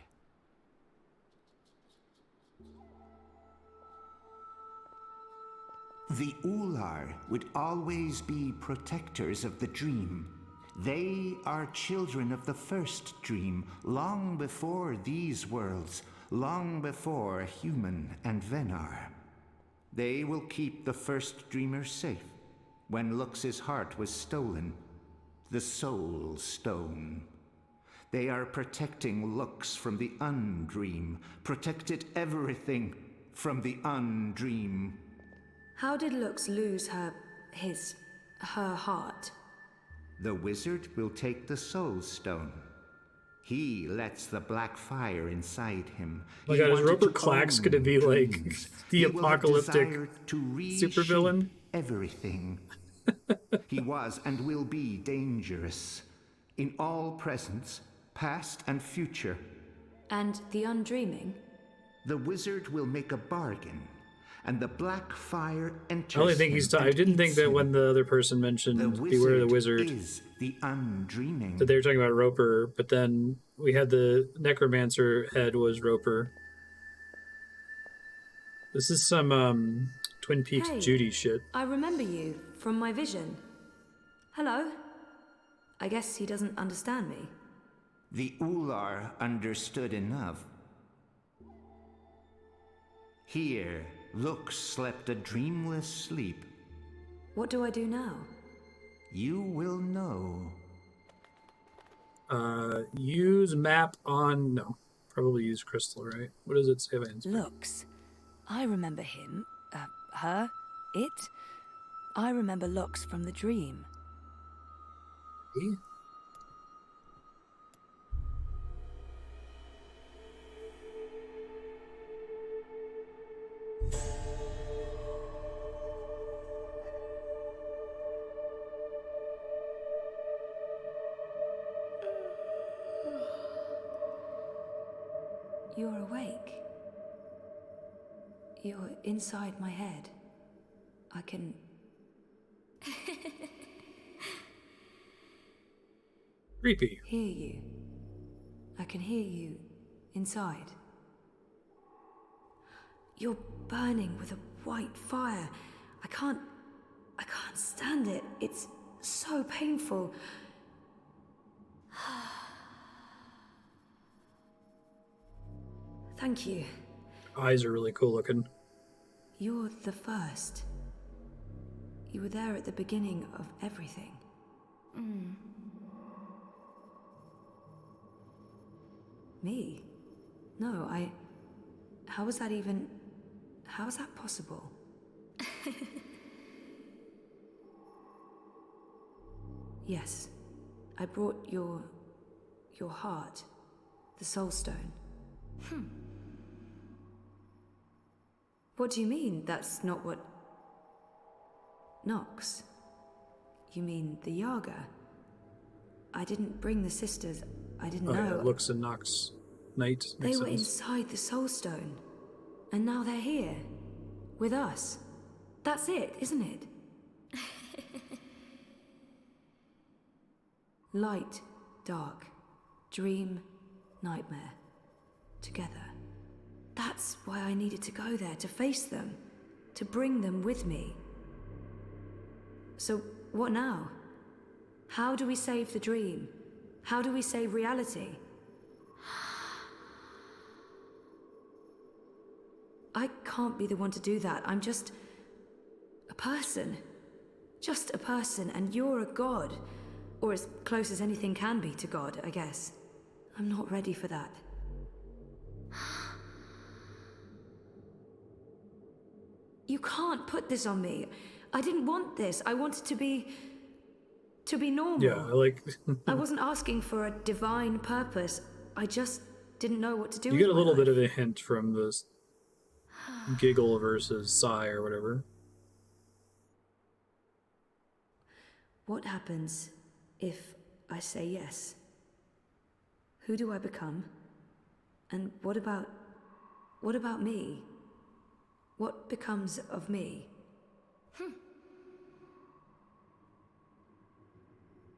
S10: The Oular would always be protectors of the dream. They are children of the first dream, long before these worlds, long before human and Venar. They will keep the first dreamer safe. When Lux's heart was stolen, the Soul Stone. They are protecting Lux from the Undream, protected everything from the Undream.
S2: How did Lux lose her heart?
S10: The wizard will take the Soul Stone. He lets the black fire inside him.
S1: Oh my
S10: He
S1: god, is
S10: wanted
S1: Roper
S10: to
S1: Klacks
S10: own
S1: going to be like
S10: dreams.
S1: the
S10: He will have
S1: apocalyptic
S10: desired to
S1: supervillain?
S10: reshape everything. He was and will be dangerous. In all presence, past and future.
S2: And the Undreaming?
S10: The wizard will make a bargain, and the black fire enters.
S1: I only think he's. I didn't think that when the other person mentioned "Beware the Wizard,"
S10: is the Undreaming.
S1: that they were talking about Roper. But then we had the necromancer head was Roper. This is some Twin Peaks
S2: Hey,
S1: Judy shit.
S2: I remember you from my vision. Hello? I guess he doesn't understand me.
S10: The Oular understood enough. Here, Lux slept a dreamless sleep.
S2: What do I do now?
S10: You will know.
S1: Use map on... No. Probably use crystal, right? What does it say?
S2: Lux. I remember him. Her. It. I remember Lux from the dream.
S1: E?
S2: You're awake. You're inside my head. I can...
S1: Creepy.
S2: hear you. I can hear you inside. You're burning with a white fire. I can't stand it. It's so painful. Thank you.
S1: Eyes are really cool looking.
S2: You're the first. You were there at the beginning of everything. Me? No, how is that even... How is that possible? Yes. I brought your heart. The Soul Stone. What do you mean that's not what... Nox? You mean the Yaga? I didn't bring the sisters. I didn't know.
S1: Yeah, Lux and Nox. Knight.
S2: They were inside the Soul Stone. And now they're here. With us. That's it, isn't it? Light, dark, dream, nightmare, together. That's why I needed to go there, to face them, to bring them with me. So, what now? How do we save the dream? How do we save reality? I can't be the one to do that. I'm just a person. Just a person, and you're a god. Or as close as anything can be to God, I guess. I'm not ready for that. You can't put this on me. I didn't want this. I wanted to be normal.
S1: Yeah,
S2: I wasn't asking for a divine purpose. I just didn't know what to do
S1: You
S2: with
S1: get a
S2: my
S1: little
S2: life.
S1: bit of a hint from this giggle versus sigh or whatever.
S2: What happens if I say yes? Who do I become? And what about me? What becomes of me?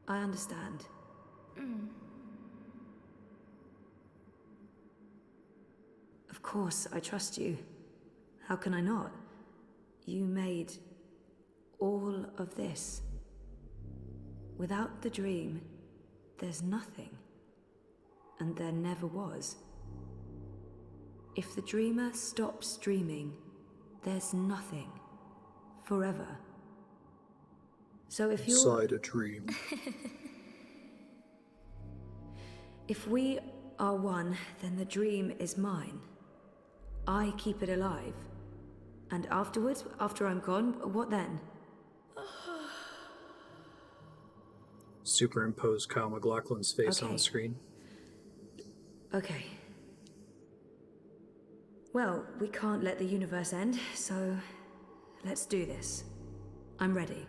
S2: I understand. Of course, I trust you. How can I not? You made all of this. Without the dream, there's nothing. And there never was. If the dreamer stops dreaming, there's nothing. Forever. So if you're...
S1: Inside a dream.
S2: If we are one, then the dream is mine. I keep it alive. And afterwards, after I'm gone, what then?
S1: Superimpose Kyle MacLachlan's face on
S2: Okay.
S1: the screen.
S2: Okay. Well, we can't let the universe end, so let's do this. I'm ready.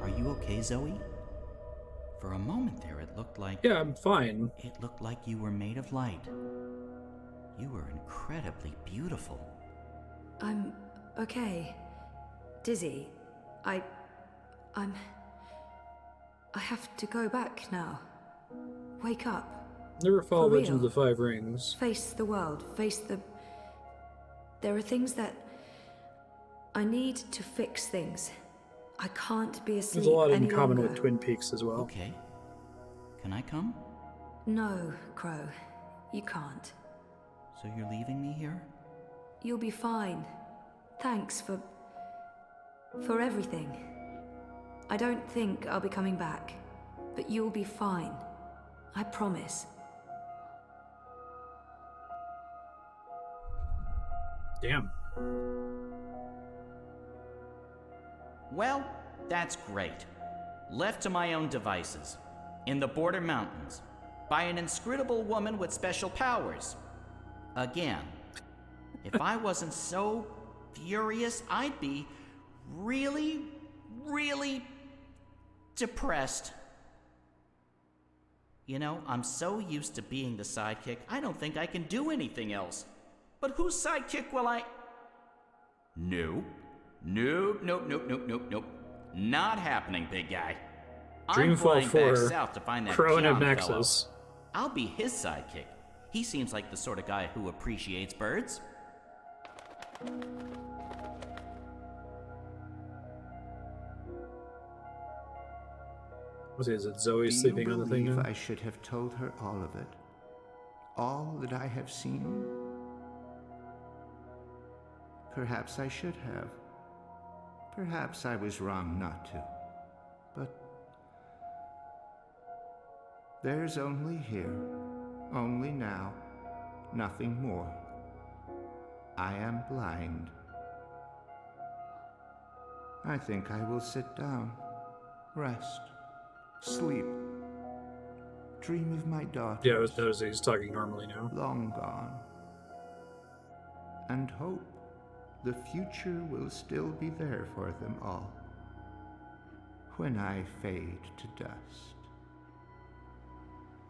S5: Are you okay, Zoe? For a moment there, it looked like...
S1: Yeah, I'm fine.
S5: It looked like you were made of light. You were incredibly beautiful.
S2: I'm okay. Dizzy. I have to go back now. Wake up.
S1: Never follow
S2: For
S1: Legend of
S2: real.
S1: the Five Rings.
S2: Face the world. Face the... There are things that... I need to fix things. I can't be asleep
S1: There's a lot in
S2: any
S1: common
S2: longer.
S1: with Twin Peaks as well.
S5: Okay. Can I come?
S2: No, Crow. You can't.
S5: So you're leaving me here?
S2: You'll be fine. Thanks for everything. I don't think I'll be coming back, but you'll be fine. I promise.
S1: Damn.
S5: Well, that's great. Left to my own devices, in the border mountains, by an inscrutable woman with special powers. Again, if I wasn't so furious, I'd be really, really depressed. You know, I'm so used to being the sidekick, I don't think I can do anything else. But whose sidekick will I... Nope. Nope. Not happening, big guy. I'm
S1: Dreamfall
S5: flying
S1: 4,
S5: back south to find that
S1: Crow and
S5: Kian
S1: Abnaxus.
S5: fellow. I'll be his sidekick. He seems like the sort of guy who appreciates birds.
S1: Is it Zoe sleeping on the thing now?
S10: I should have told her all of it? All that I have seen? Perhaps I should have. Perhaps I was wrong not to. But there's only here, only now, nothing more. I am blind. I think I will sit down, rest, sleep, dream of my daughter.
S1: Yeah, I was noticing he's talking normally now.
S10: Long gone. and hope the future will still be there for them all. When I fade to dust.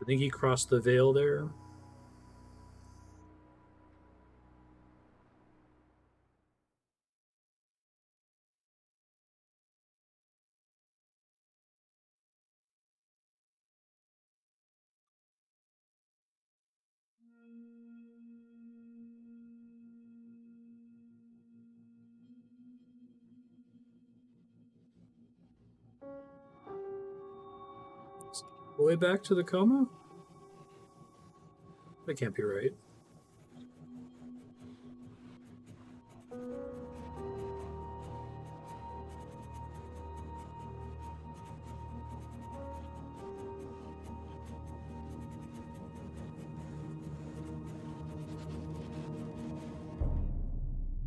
S1: I think he crossed the veil there. Way back to the coma? That can't be right.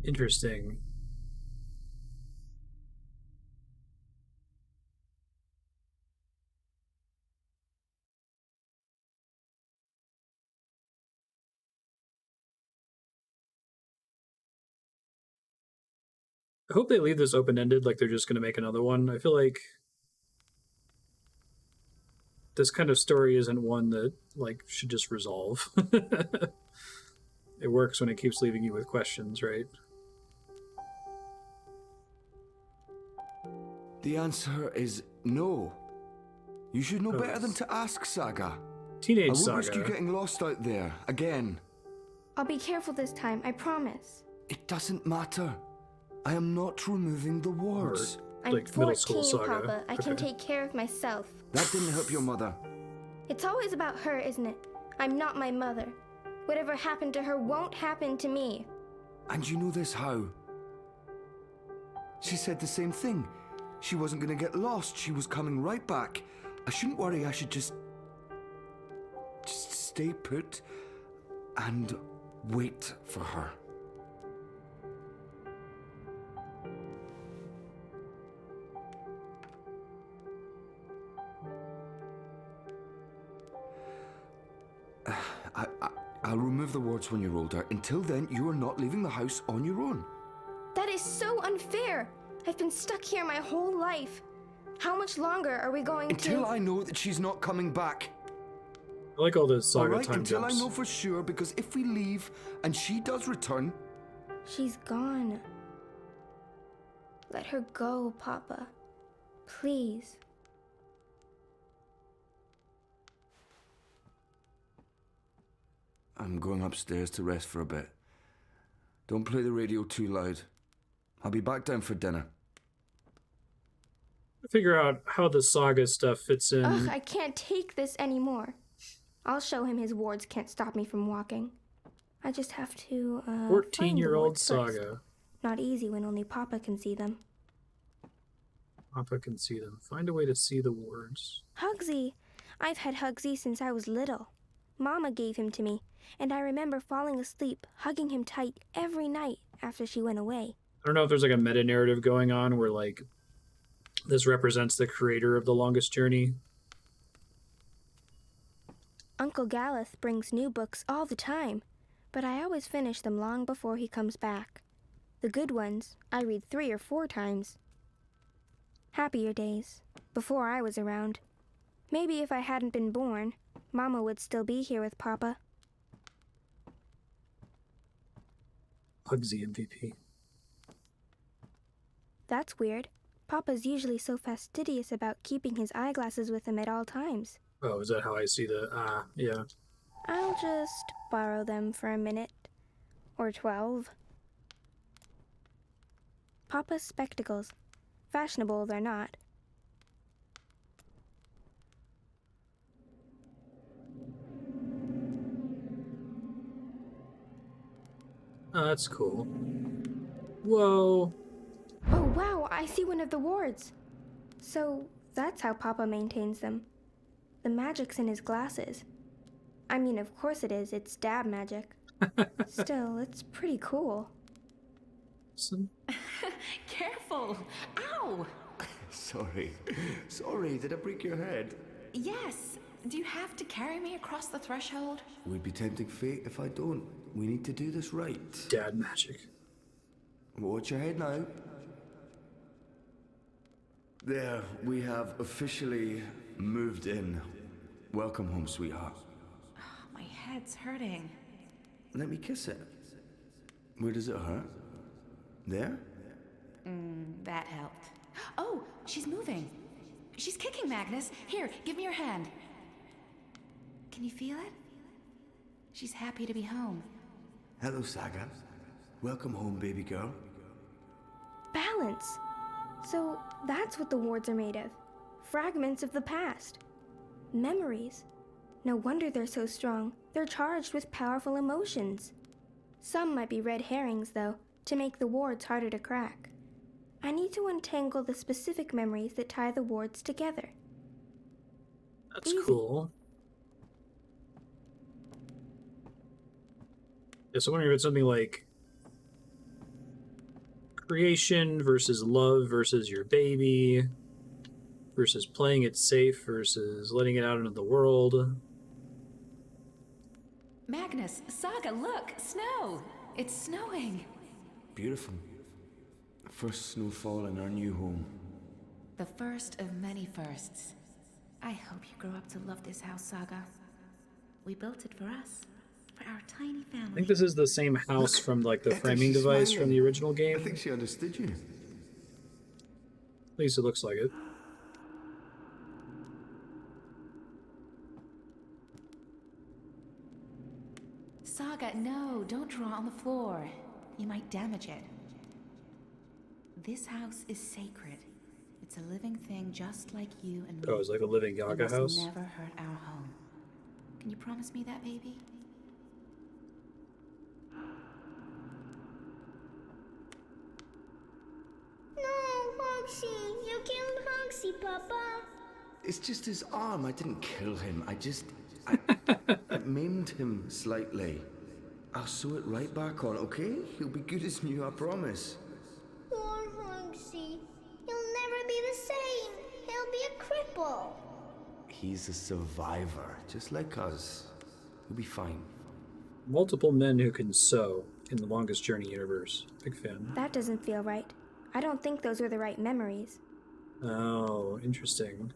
S1: Interesting. I hope they leave this open-ended, like they're just going to make another one. I feel like this kind of story isn't one that like should just resolve. It works when it keeps leaving you with questions, right?
S11: The answer is no. You should know better than to ask, Saga.
S1: Teenage
S11: I won't
S1: Saga.
S11: risk you getting lost out there again.
S22: I'll be careful this time, I promise.
S11: It doesn't matter. I am not removing the wards.
S22: I'm
S1: like middle school
S22: 14,
S1: Saga.
S22: Papa. I can take care of myself.
S11: That didn't help your mother.
S22: It's always about her, isn't it? I'm not my mother. Whatever happened to her won't happen to me.
S11: And you know this how? She said the same thing. She wasn't going to get lost. She was coming right back. I shouldn't worry. I should just stay put and wait for her. I'll remove the wards when you're older. Until then, you are not leaving the house on your own.
S22: That is so unfair. I've been stuck here my whole life. How much longer are we going
S11: Until I know that she's not coming back.
S1: I like all those Saga
S11: All right,
S1: time
S11: until
S1: jumps.
S11: I know for sure, because if we leave and she does return...
S22: She's gone. Let her go, Papa. Please.
S11: I'm going upstairs to rest for a bit. Don't play the radio too loud. I'll be back down for dinner.
S1: Figure out how the Saga stuff fits in.
S22: Ugh, I can't take this anymore. I'll show him his wards can't stop me from walking. I just have to,
S1: 14-year-old Saga.
S22: Not easy when only Papa can see them.
S1: Papa can see them. Find a way to see the wards.
S22: Hugsy! I've had Hugsy since I was little. Mama gave him to me, and I remember falling asleep, hugging him tight every night after she went away.
S1: I don't know if there's like a meta-narrative going on where like this represents the creator of The Longest Journey.
S22: Uncle Galeth brings new books all the time, but I always finish them long before he comes back. The good ones, I read 3 or 4 times. Happier days, before I was around. Maybe if I hadn't been born, Mama would still be here with Papa.
S1: Hugsy MVP.
S22: That's weird. Papa's usually so fastidious about keeping his eyeglasses with him at all times.
S1: Oh, is that how I see the... yeah.
S22: I'll just borrow them for a minute. Or 12. Papa's spectacles. Fashionable they're not.
S1: Oh, that's cool. Whoa.
S22: Oh wow, I see one of the wards. So that's how Papa maintains them. The magic's in his glasses. I mean, of course it is, it's dab magic. Still, it's pretty cool.
S21: Careful! Ow!
S11: Sorry. Sorry, did I break your head?
S21: Yes,
S19: Do you have to carry me across the threshold?
S11: It would be tempting fate if I don't. We need to do this right.
S1: Dad magic.
S11: Watch your head now. There, we have officially moved in. Welcome home, sweetheart.
S19: Oh, my head's hurting.
S11: Let me kiss it. Where does it hurt? There?
S19: That helped. Oh, she's moving. She's kicking, Magnus. Here, give me your hand. Can you feel it? She's happy to be home.
S11: Hello, Saga. Welcome home, baby girl.
S22: Balance. So that's what the wards are made of. Fragments of the past. Memories. No wonder they're so strong. They're charged with powerful emotions. Some might be red herrings, though, to make the wards harder to crack. I need to untangle the specific memories that tie the wards together.
S1: That's cool. Yeah, so I wonder if it's something like creation versus love versus your baby versus playing it safe versus letting it out into the world.
S19: Magnus, Saga, look! Snow! It's snowing!
S11: Beautiful. First snowfall in our new home.
S19: The first of many firsts. I hope you grow up to love this house, Saga. We built it for us. For our tiny family.
S1: I think this is the same house from like the framing device from the original game.
S11: I think she understood you.
S1: At least it looks like it.
S19: Saga, no, don't draw on the floor. You might damage it. This house is sacred. It's a living thing just like you and me.
S1: Oh, it's like a living Yaga
S19: it
S1: house?
S19: must never hurt our home. Can you promise me that, baby?
S13: No, Hoxie! You killed Hoxie, Papa!
S11: It's just his arm. I didn't kill him. I maimed him slightly. I'll sew it right back on, okay? He'll be good as new, I promise.
S13: Poor Hoxie. He'll never be the same. He'll be a cripple.
S11: He's a survivor, just like us. He'll be fine.
S1: Multiple men who can sew in the Longest Journey universe. Big fan.
S22: That doesn't feel right. I don't think those were the right memories.
S1: Oh, interesting.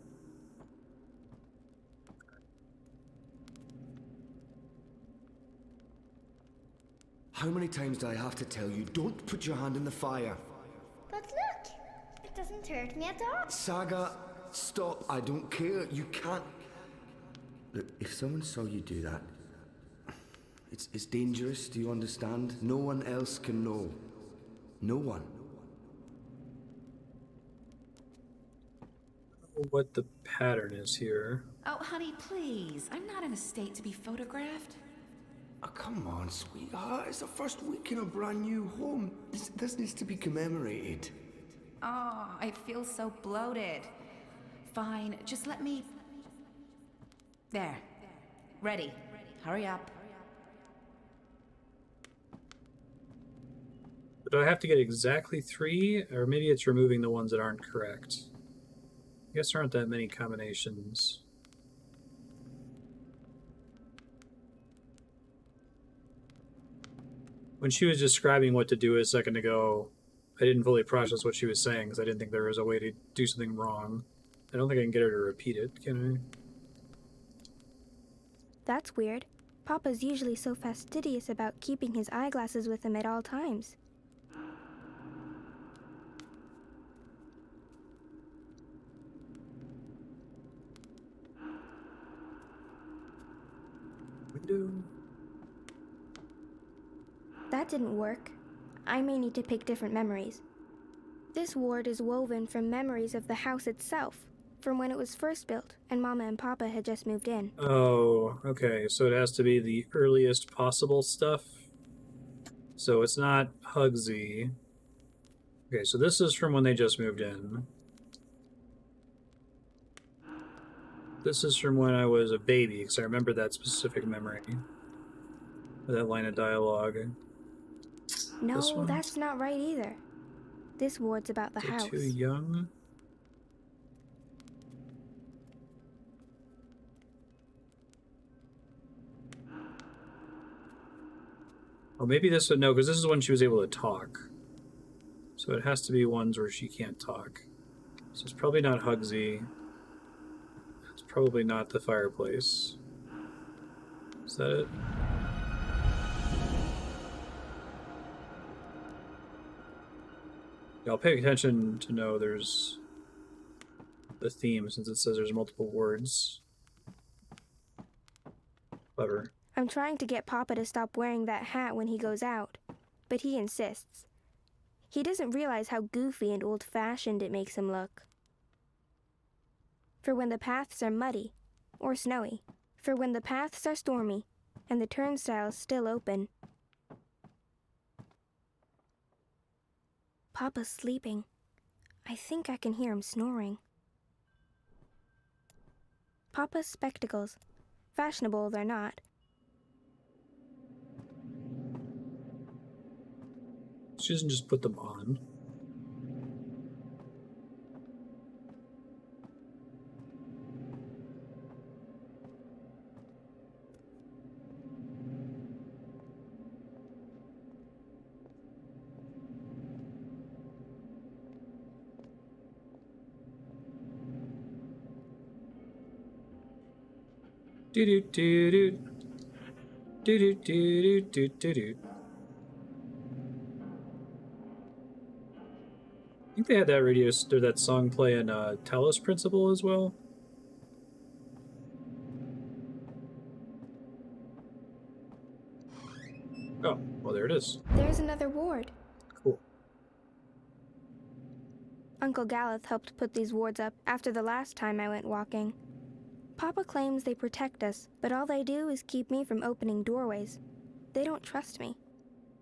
S11: How many times do I have to tell you, don't put your hand in the fire?
S13: But look, it doesn't hurt me at all.
S11: Saga, stop. I don't care. You can't. Look, if someone saw you do that, it's dangerous, do you understand? No one else can know. No one.
S1: What the pattern is here.
S19: Oh, honey, please. I'm not in a state to be photographed.
S11: Oh, come on, sweetheart. It's the first week in a brand new home. This needs to be commemorated.
S19: Oh, I feel so bloated. Fine, just let me... There. Ready. Hurry up.
S1: Do I have to get exactly 3? Or maybe it's removing the ones that aren't correct. I guess there aren't that many combinations. When she was describing what to do a second ago, I didn't fully process what she was saying because I didn't think there was a way to do something wrong. I don't think I can get her to repeat it, can I?
S22: That's weird. Papa's usually so fastidious about keeping his eyeglasses with him at all times.
S1: Window.
S22: That didn't work. I may need to pick different memories. This ward is woven from memories of the house itself, from when it was first built and Mama and Papa had just moved in.
S1: Oh, okay. So it has to be the earliest possible stuff. So it's not Hugsy. Okay, so this is from when they just moved in. This is from when I was a baby, because I remember that specific memory. That line of dialogue.
S22: No, that's not right either. This ward's about the house.
S1: Too young? Oh, maybe this would no, because this is when she was able to talk. So it has to be ones where she can't talk. So it's probably not Hugsy. It's probably not the fireplace. Is that it? Yeah, I'll pay attention to know there's the theme since it says there's multiple words. Clever.
S22: I'm trying to get Papa to stop wearing that hat when he goes out, but he insists. He doesn't realize how goofy and old-fashioned it makes him look. For when the paths are muddy or snowy, for when the paths are stormy and the turnstiles still open. Papa's sleeping. I think I can hear him snoring. Papa's spectacles. Fashionable they're not.
S1: She doesn't just put them on. Do do do do do do do do do do. I think they had that or that song play in Talos Principle as well. Oh, well there it is.
S22: There's another ward.
S1: Cool.
S22: Uncle Galeth helped put these wards up after the last time I went walking. Papa claims they protect us, but all they do is keep me from opening doorways. They don't trust me.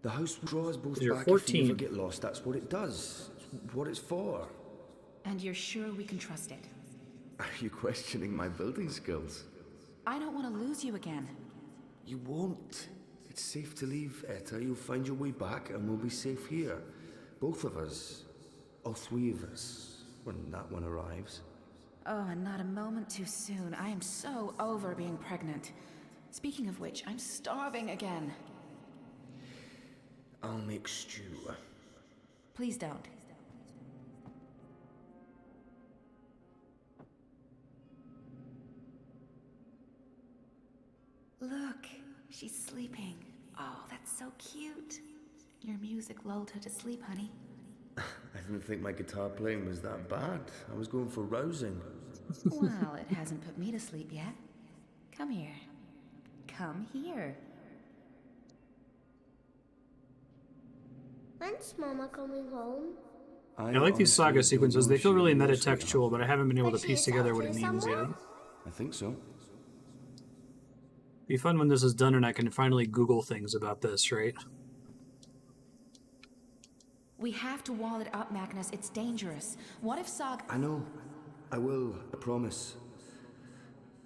S11: The house draws both
S1: You're
S11: back
S1: 14.
S11: if you ever get lost. That's what it does. It's what it's for.
S19: And you're sure we can trust it?
S11: Are you questioning my building skills?
S19: I don't want to lose you again.
S11: You won't. It's safe to leave, Etta. You'll find your way back and we'll be safe here. Both of us. All three of us. When that one arrives.
S19: Oh, and not a moment too soon. I am so over being pregnant. Speaking of which, I'm starving again.
S11: I'll make stew.
S19: Please don't. Look, she's sleeping. Oh, that's so cute. Your music lulled her to sleep, honey.
S11: I didn't think my guitar playing was that bad. I was going for rousing.
S19: Well, it hasn't put me to sleep yet. Come here. Come here.
S13: When's Mama coming home?
S1: I like these Saga sequences. They feel really metatextual, but I haven't been able to piece together what it means yet.
S11: I think so.
S1: Be fun when this is done and I can finally Google things about this, right?
S19: We have to wall it up, Magnus. It's dangerous. What if Saga...
S11: I know. I will. I promise.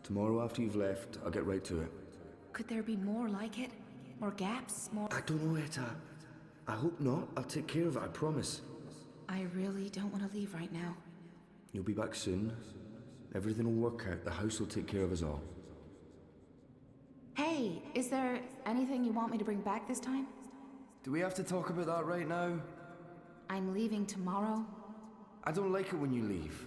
S11: Tomorrow after you've left, I'll get right to it.
S19: Could there be more like it? More gaps? More...
S11: I don't know, Etta. I hope not. I'll take care of it, I promise.
S19: I really don't want to leave right now.
S11: You'll be back soon. Everything will work out. The house will take care of us all.
S19: Hey, is there anything you want me to bring back this time?
S11: Do we have to talk about that right now?
S19: I'm leaving tomorrow.
S11: I don't like it when you leave.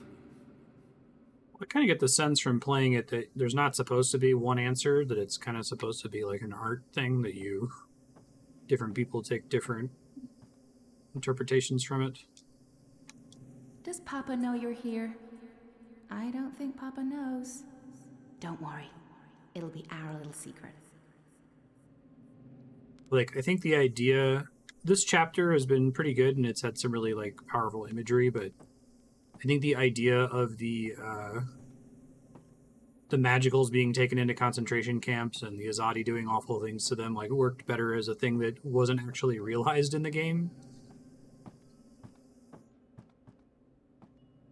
S1: I kind of get the sense from playing it that there's not supposed to be one answer, that it's kind of supposed to be like an art thing that different people take different interpretations from it.
S19: Does Papa know you're here? I don't think Papa knows. Don't worry. It'll be our little secret.
S1: Like, I think the idea... This chapter has been pretty good, and it's had some really, like, powerful imagery, but I think the idea of the magicals being taken into concentration camps and the Azadi doing awful things to them, like, worked better as a thing that wasn't actually realized in the game.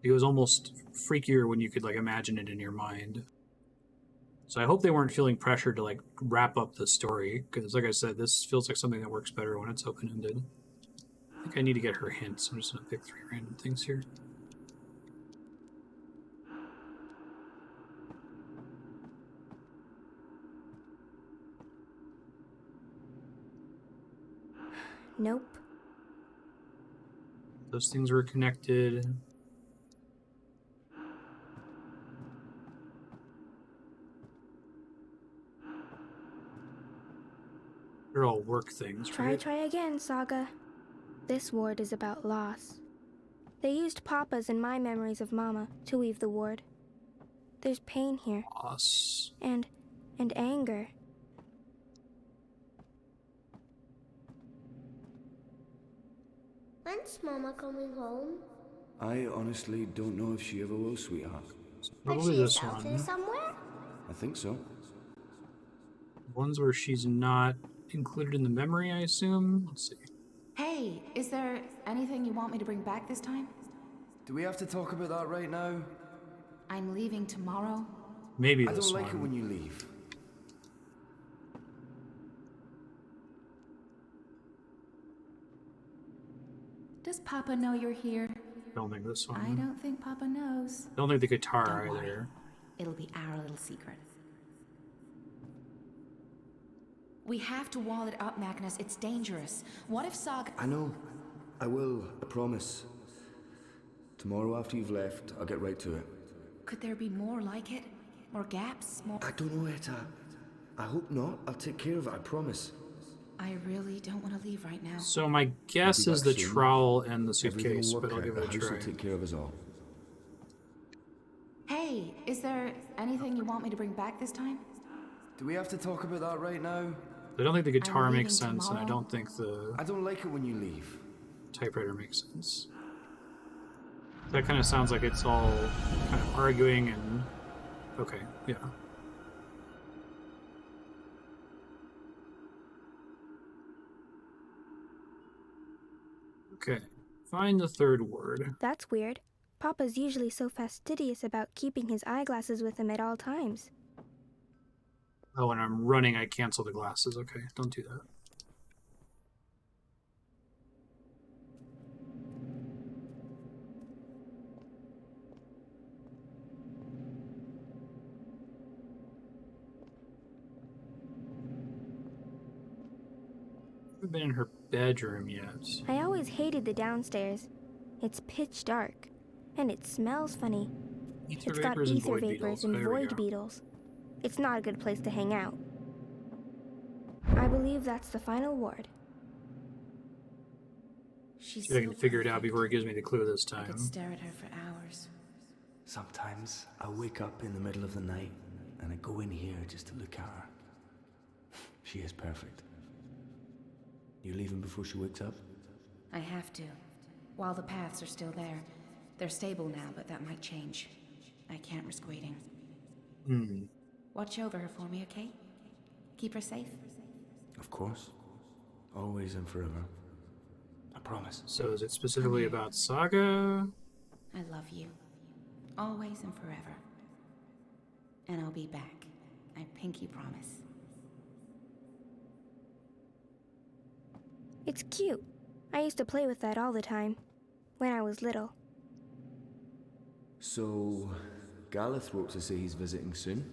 S1: It was almost freakier when you could, like, imagine it in your mind. So I hope they weren't feeling pressured to, like, wrap up the story, because, like I said, this feels like something that works better when it's open-ended. I think I need to get her hints. I'm just going to pick 3 random things here.
S22: Nope.
S1: Those things were connected. They're all work things, right?
S22: Try again, Saga. This ward is about loss. They used Papa's and my memories of Mama to weave the ward. There's pain here.
S1: Loss.
S22: And anger.
S13: When's Mama coming home?
S11: I honestly don't know if she ever will, sweetheart.
S1: Probably this
S13: out there
S1: one.
S13: somewhere?
S11: I think so.
S1: Ones where she's not included in the memory, I assume. Let's see.
S19: Hey, is there anything you want me to bring back this time?
S11: Do we have to talk about that right now?
S19: I'm leaving tomorrow.
S1: Maybe
S11: I
S1: this
S11: don't like
S1: one.
S11: it when you leave.
S19: Does Papa know you're here?
S1: Don't think this one.
S19: I don't think Papa knows.
S1: Don't think the guitar
S19: Don't
S1: either.
S19: worry. It'll be our little secret. We have to wall it up, Magnus. It's dangerous. What if Saga...
S11: I know. I will. I promise. Tomorrow after you've left, I'll get right to it.
S19: Could there be more like it? More gaps? More...
S11: I don't know, Etta. I hope not. I'll take care of it, I promise.
S19: I really don't want to leave right now.
S1: So my guess is the trowel and the suitcase, but I'll give it a
S11: The house
S1: try.
S11: will take care of us all.
S19: Hey, is there anything you want me to bring back this time?
S11: Do we have to talk about that right now?
S1: I don't think the guitar
S19: I'm
S1: makes
S19: leaving
S1: sense, and I
S19: tomorrow.
S1: don't think the
S11: I don't like it when you leave.
S1: typewriter makes sense. That kind of sounds like it's all kind of arguing and... Okay, yeah. Okay, find the third word.
S22: That's weird. Papa's usually so fastidious about keeping his eyeglasses with him at all times.
S1: Oh, when I'm running, I cancel the glasses. Okay, don't do that. Haven't been in her bedroom yet.
S22: I always hated the downstairs. It's pitch dark. And it smells funny.
S1: Ether
S22: It's got
S1: vapors and
S22: ether
S1: void
S22: vapors
S1: beetles.
S22: and
S1: There we
S22: void
S1: go.
S22: beetles. It's not a good place to hang out. I believe that's the final ward.
S19: She's
S1: See if I can
S19: so
S1: figure it out
S19: perfect.
S1: before it gives me the clue this
S19: I
S1: time.
S19: could stare at her for hours.
S11: Sometimes I wake up in the middle of the night and I go in here just to look at her. She is perfect. You leaving before she wakes up?
S19: I have to. While the paths are still there. They're stable now, but that might change. I can't risk waiting. Watch over her for me, okay? Keep her safe.
S11: Of course. Always and forever. I promise.
S1: So is it specifically about Saga?
S19: I love you. Always and forever. And I'll be back. I pinky promise.
S22: It's cute. I used to play with that all the time. When I was little.
S11: So, Galeth wrote to say he's visiting soon?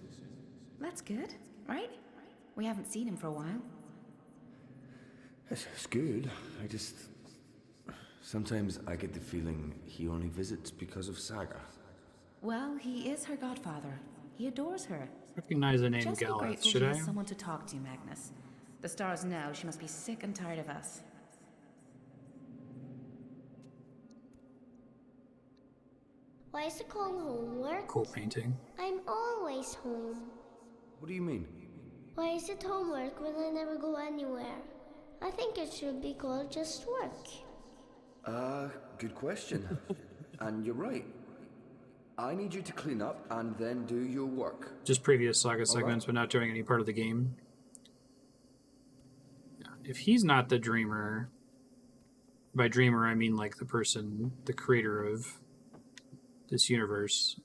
S19: That's good, right? We haven't seen him for a while.
S11: It's good. I just... Sometimes I get the feeling he only visits because of Saga.
S19: Well, he is her godfather. He adores her.
S1: Recognize the name
S19: Just be
S1: Galeth,
S19: grateful
S1: should
S19: he
S1: I?
S19: has someone to talk to, Magnus. The stars know she must be sick and tired of us.
S13: Why is it called homework?
S1: Cool painting.
S13: I'm always home.
S11: What do you mean?
S13: Why is it homework when I never go anywhere? I think it should be called just work.
S11: Good question. And you're right. I need you to clean up and then do your work.
S1: Just previous Saga segments, but not during any part of the game. Yeah. If he's not the dreamer, by dreamer I mean like the person, the creator of this universe,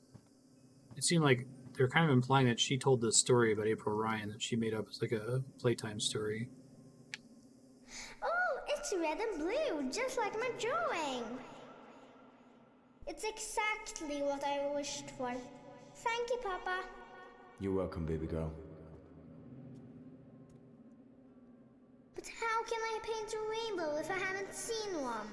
S1: it seemed like they're kind of implying that she told this story about April Ryan that she made up as like a playtime story.
S13: Oh, it's red and blue, just like my drawing. It's exactly what I wished for. Thank you, Papa.
S11: You're welcome, baby girl.
S13: But how How can I paint a rainbow if I haven't seen one?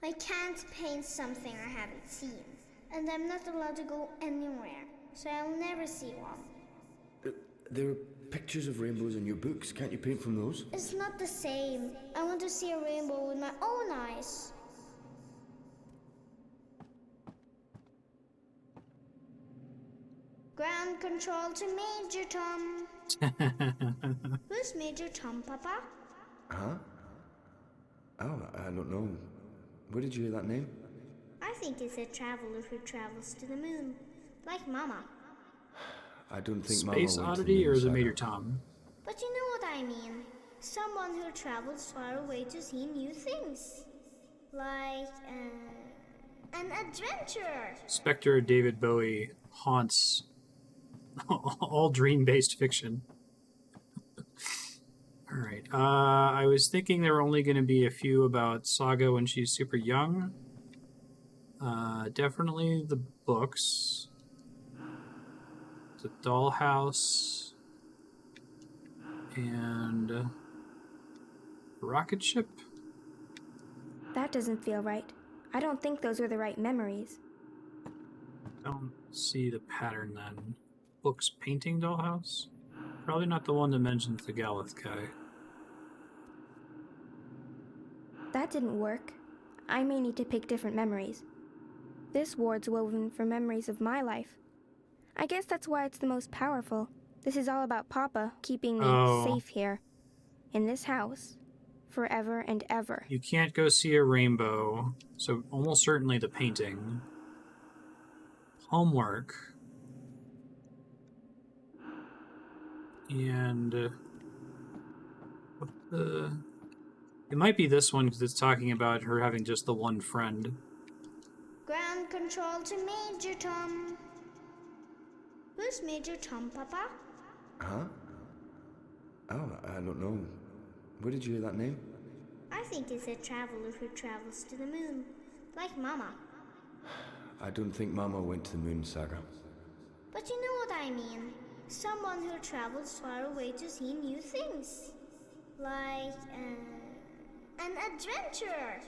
S13: I can't paint something I haven't seen, and I'm not allowed to go anywhere, so I'll never see one.
S11: There are pictures of rainbows in your books. Can't you paint from those?
S13: It's not the same. I want to see a rainbow with my own eyes. Ground control to Major Tom. Who's Major Tom, Papa?
S11: Huh? Oh, I don't know. Where did you hear that name?
S13: I think it's a traveler who travels to the moon, like Mama.
S11: I don't think
S1: Space
S11: Mama went to the
S1: Oddity,
S11: moon,
S1: or is it
S11: Saga.
S1: Major Tom?
S13: But you know what I mean. Someone who travels far away to see new things. Like, an adventurer.
S1: Spectre David Bowie haunts all dream-based fiction. Alright, I was thinking there were only going to be a few about Saga when she's super young. Definitely the books. The dollhouse. And rocket ship?
S22: That doesn't feel right. I don't think those were the right memories.
S1: Don't see the pattern then. Books painting dollhouse? Probably not the one that mentions the Galeth guy.
S22: That didn't work. I may need to pick different memories. This ward's woven from memories of my life. I guess that's why it's the most powerful. This is all about Papa keeping me safe here. In this house. Forever and ever.
S1: You can't go see a rainbow, so almost certainly the painting. Homework. And what the... It might be this one because it's talking about her having just the one friend.
S13: Ground control to Major Tom. Who's Major Tom, Papa?
S11: Huh? Oh, I don't know. Where did you hear that name?
S13: I think it's a traveler who travels to the moon, like Mama.
S11: I don't think Mama went to the moon, Saga.
S13: But you know what I mean. Someone who travels far away to see new things. Like, an adventurer.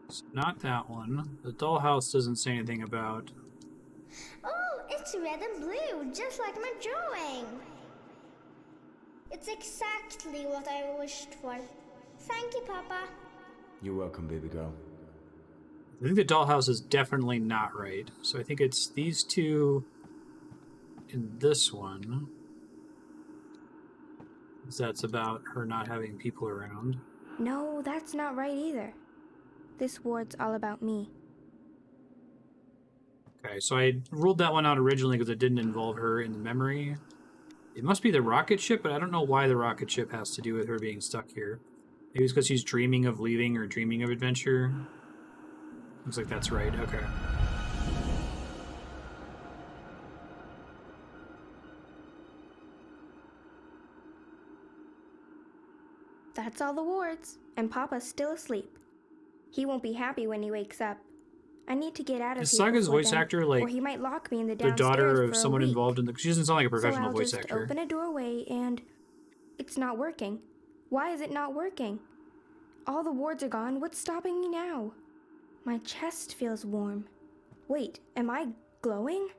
S1: It's not that one. The dollhouse doesn't say anything about...
S13: Oh, it's red and blue, just like my drawing. It's exactly what I wished for. Thank you, Papa.
S11: You're welcome, baby girl.
S1: I think the dollhouse is definitely not right. So I think it's these two in this one. That's about her not having people around.
S22: No, that's not right either. This ward's all about me.
S1: Okay, so I ruled that one out originally because it didn't involve her in the memory. It must be the rocket ship, but I don't know why the rocket ship has to do with her being stuck here. Maybe it's because she's dreaming of leaving or dreaming of adventure. Looks like that's right, okay.
S22: That's all the wards, and Papa's still asleep. He won't be happy when he wakes up. I need to get out of
S1: Is
S22: here
S1: Saga's
S22: before
S1: voice
S22: then,
S1: actor like
S22: or he might lock me in the
S1: the
S22: downstairs
S1: daughter
S22: for
S1: of
S22: a
S1: someone
S22: week.
S1: involved in the... She doesn't sound like a professional
S22: so I'll
S1: voice
S22: just
S1: actor.
S22: open a doorway and... It's not working. Why is it not working? All the wards are gone. What's stopping me now? My chest feels warm. Wait, am I glowing?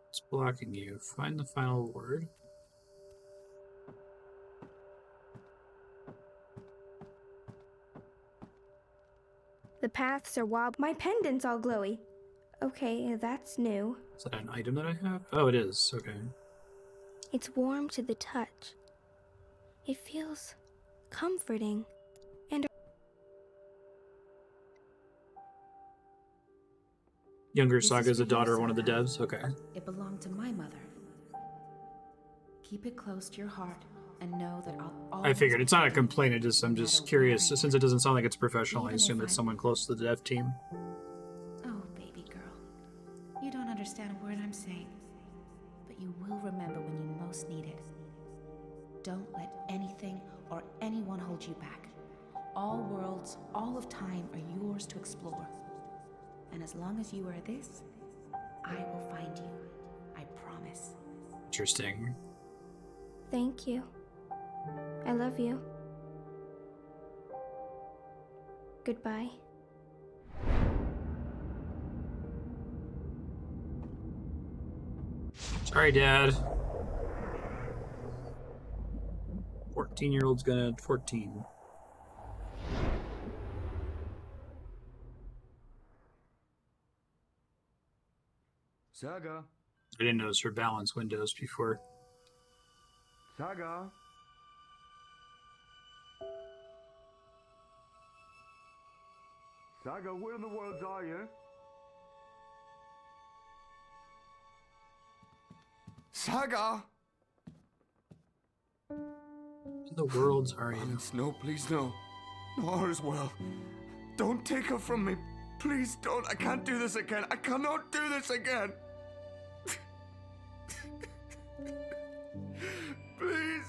S1: It's blocking you. Find the final word.
S22: The paths are wobbly. My pendant's all glowy. Okay, that's new.
S1: Is that an item that I have? Oh, it is. Okay.
S22: It's warm to the touch. It feels comforting. And
S1: Younger Saga is a daughter of one of the devs? Okay.
S17: It belonged to my mother. Keep it close to your heart and know that I'll always...
S1: I figured. It's not a complaint. I'm just curious. Since it doesn't sound like it's professional, I assume it's someone close to the dev team.
S17: Oh, baby girl. You don't understand a word I'm saying. But you will remember when you most need it. Don't let anything or anyone hold you back. All worlds, all of time are yours to explore. And as long as you are this, I will find you. I promise.
S1: Interesting.
S22: Thank you. I love you. Goodbye.
S1: Sorry, Dad. 14-year-old's gonna 14.
S11: Saga.
S1: I didn't notice her balance windows before.
S11: Saga. Saga, where in the world are you? Saga!
S1: In the worlds are you?
S11: Please, no, please, no. No, all is well. Don't take her from me. Please don't. I can't do this again. I cannot do this again. Please.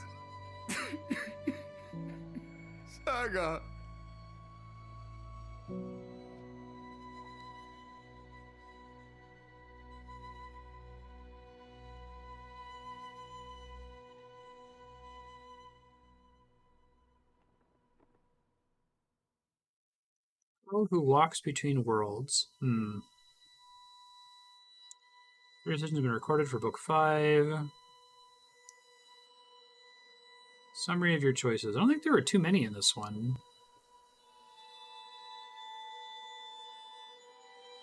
S11: Saga.
S1: Girl who walks between worlds. Your decision has been recorded for book 5. Summary of your choices. I don't think there were too many in this one.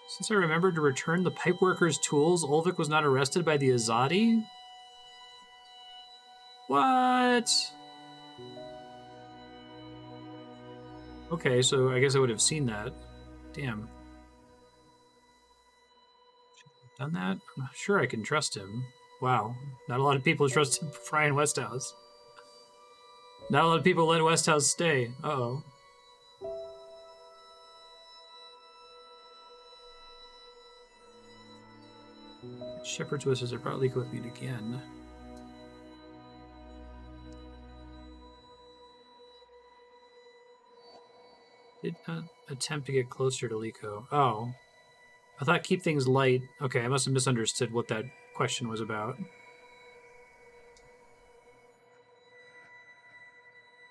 S1: Since I remembered to return the pipeworker's tools, Ulvik was not arrested by the Azadi? What? Okay, so I guess I would have seen that. Damn. Done that? I'm not sure I can trust him. Wow. Not a lot of people trusted Brian Westhouse. Not a lot of people let Westhouse stay. Uh-oh. Shepherd's wishes are probably with me again. Did not attempt to get closer to Likho. Oh. I thought keep things light. Okay, I must have misunderstood what that question was about.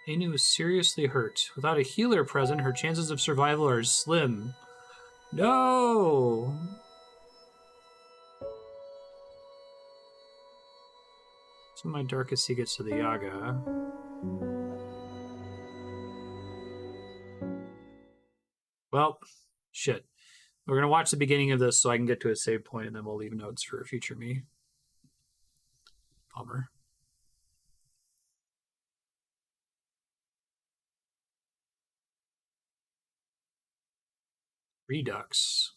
S1: Anu is seriously hurt. Without a healer present, her chances of survival are slim. No! So my darkest secrets to the Yaga. Well, shit. We're going to watch the beginning of this so I can get to a save point, and then we'll leave notes for future me. Bummer. Redux.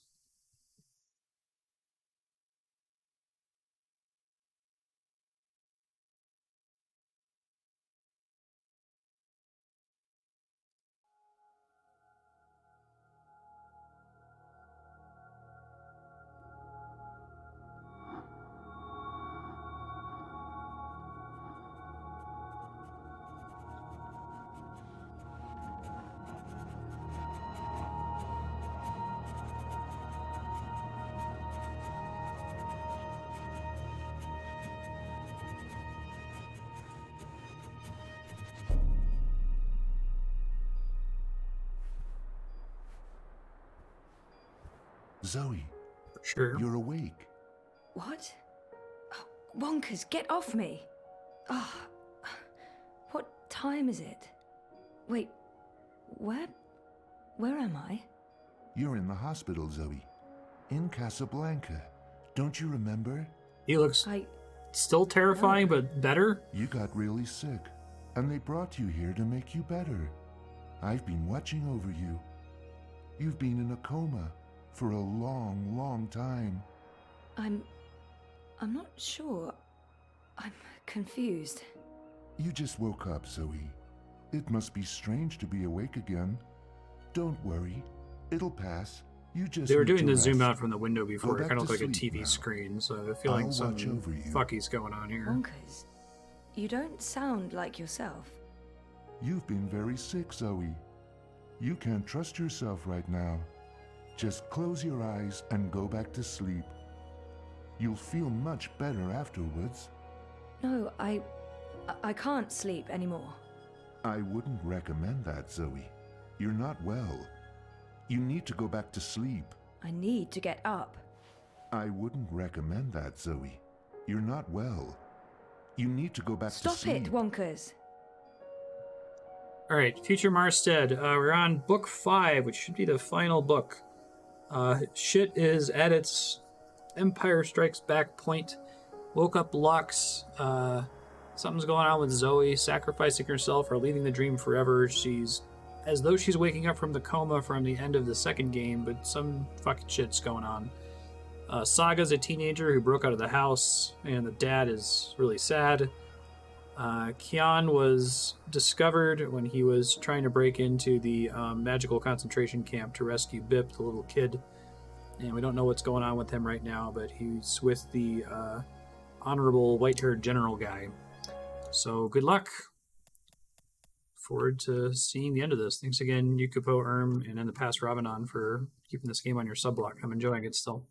S9: Zoe.
S1: Sure.
S9: You're awake.
S2: What? Oh, Wonkers, get off me! Oh, what time is it? Wait, where am I?
S9: You're in the hospital, Zoe. In Casablanca. Don't you remember?
S1: He looks still terrifying, but better?
S9: You got really sick, and they brought you here to make you better. I've been watching over you. You've been in a coma for a long, long time.
S2: I'm not sure. I'm confused.
S9: You just woke up, Zoe. It must be strange to be awake again. Don't worry. It'll pass. You just
S1: They were
S9: need
S1: doing
S9: to
S1: the zoom
S9: rest.
S1: out from the window before.
S9: Go
S1: It kind of
S9: back
S1: looked like a
S9: to sleep
S1: TV
S9: now.
S1: screen, so I feel like
S9: I'll
S1: some
S9: watch over you.
S1: fucky's going on here.
S2: Wonkers, you don't sound like yourself.
S9: You've been very sick, Zoe. You can't trust yourself right now. Just close your eyes and go back to sleep. You'll feel much better afterwards.
S2: No, I can't sleep anymore.
S9: I wouldn't recommend that, Zoe. You're not well. You need to go back to sleep.
S2: I need to get up.
S9: I wouldn't recommend that, Zoe. You're not well. You need to go back to sleep.
S2: Stop it, Wonkers.
S1: All right, Future Marstead. We're on book 5, which should be the final book. Shit is at its Empire Strikes Back point. Woke up Lux. Something's going on with Zoe, sacrificing herself or leaving the dream forever. She's as though she's waking up from the coma from the end of the second game, but some fucking shit's going on. Saga's a teenager who broke out of the house, and the dad is really sad. Kian was discovered when he was trying to break into the magical concentration camp to rescue Bip, the little kid. And we don't know what's going on with him right now, but he's with the honorable white-haired general guy. So good luck. Forward to seeing the end of this. Thanks again, Yukupo, and in the past, Ravanon, for keeping this game on your sub block. I'm enjoying it still.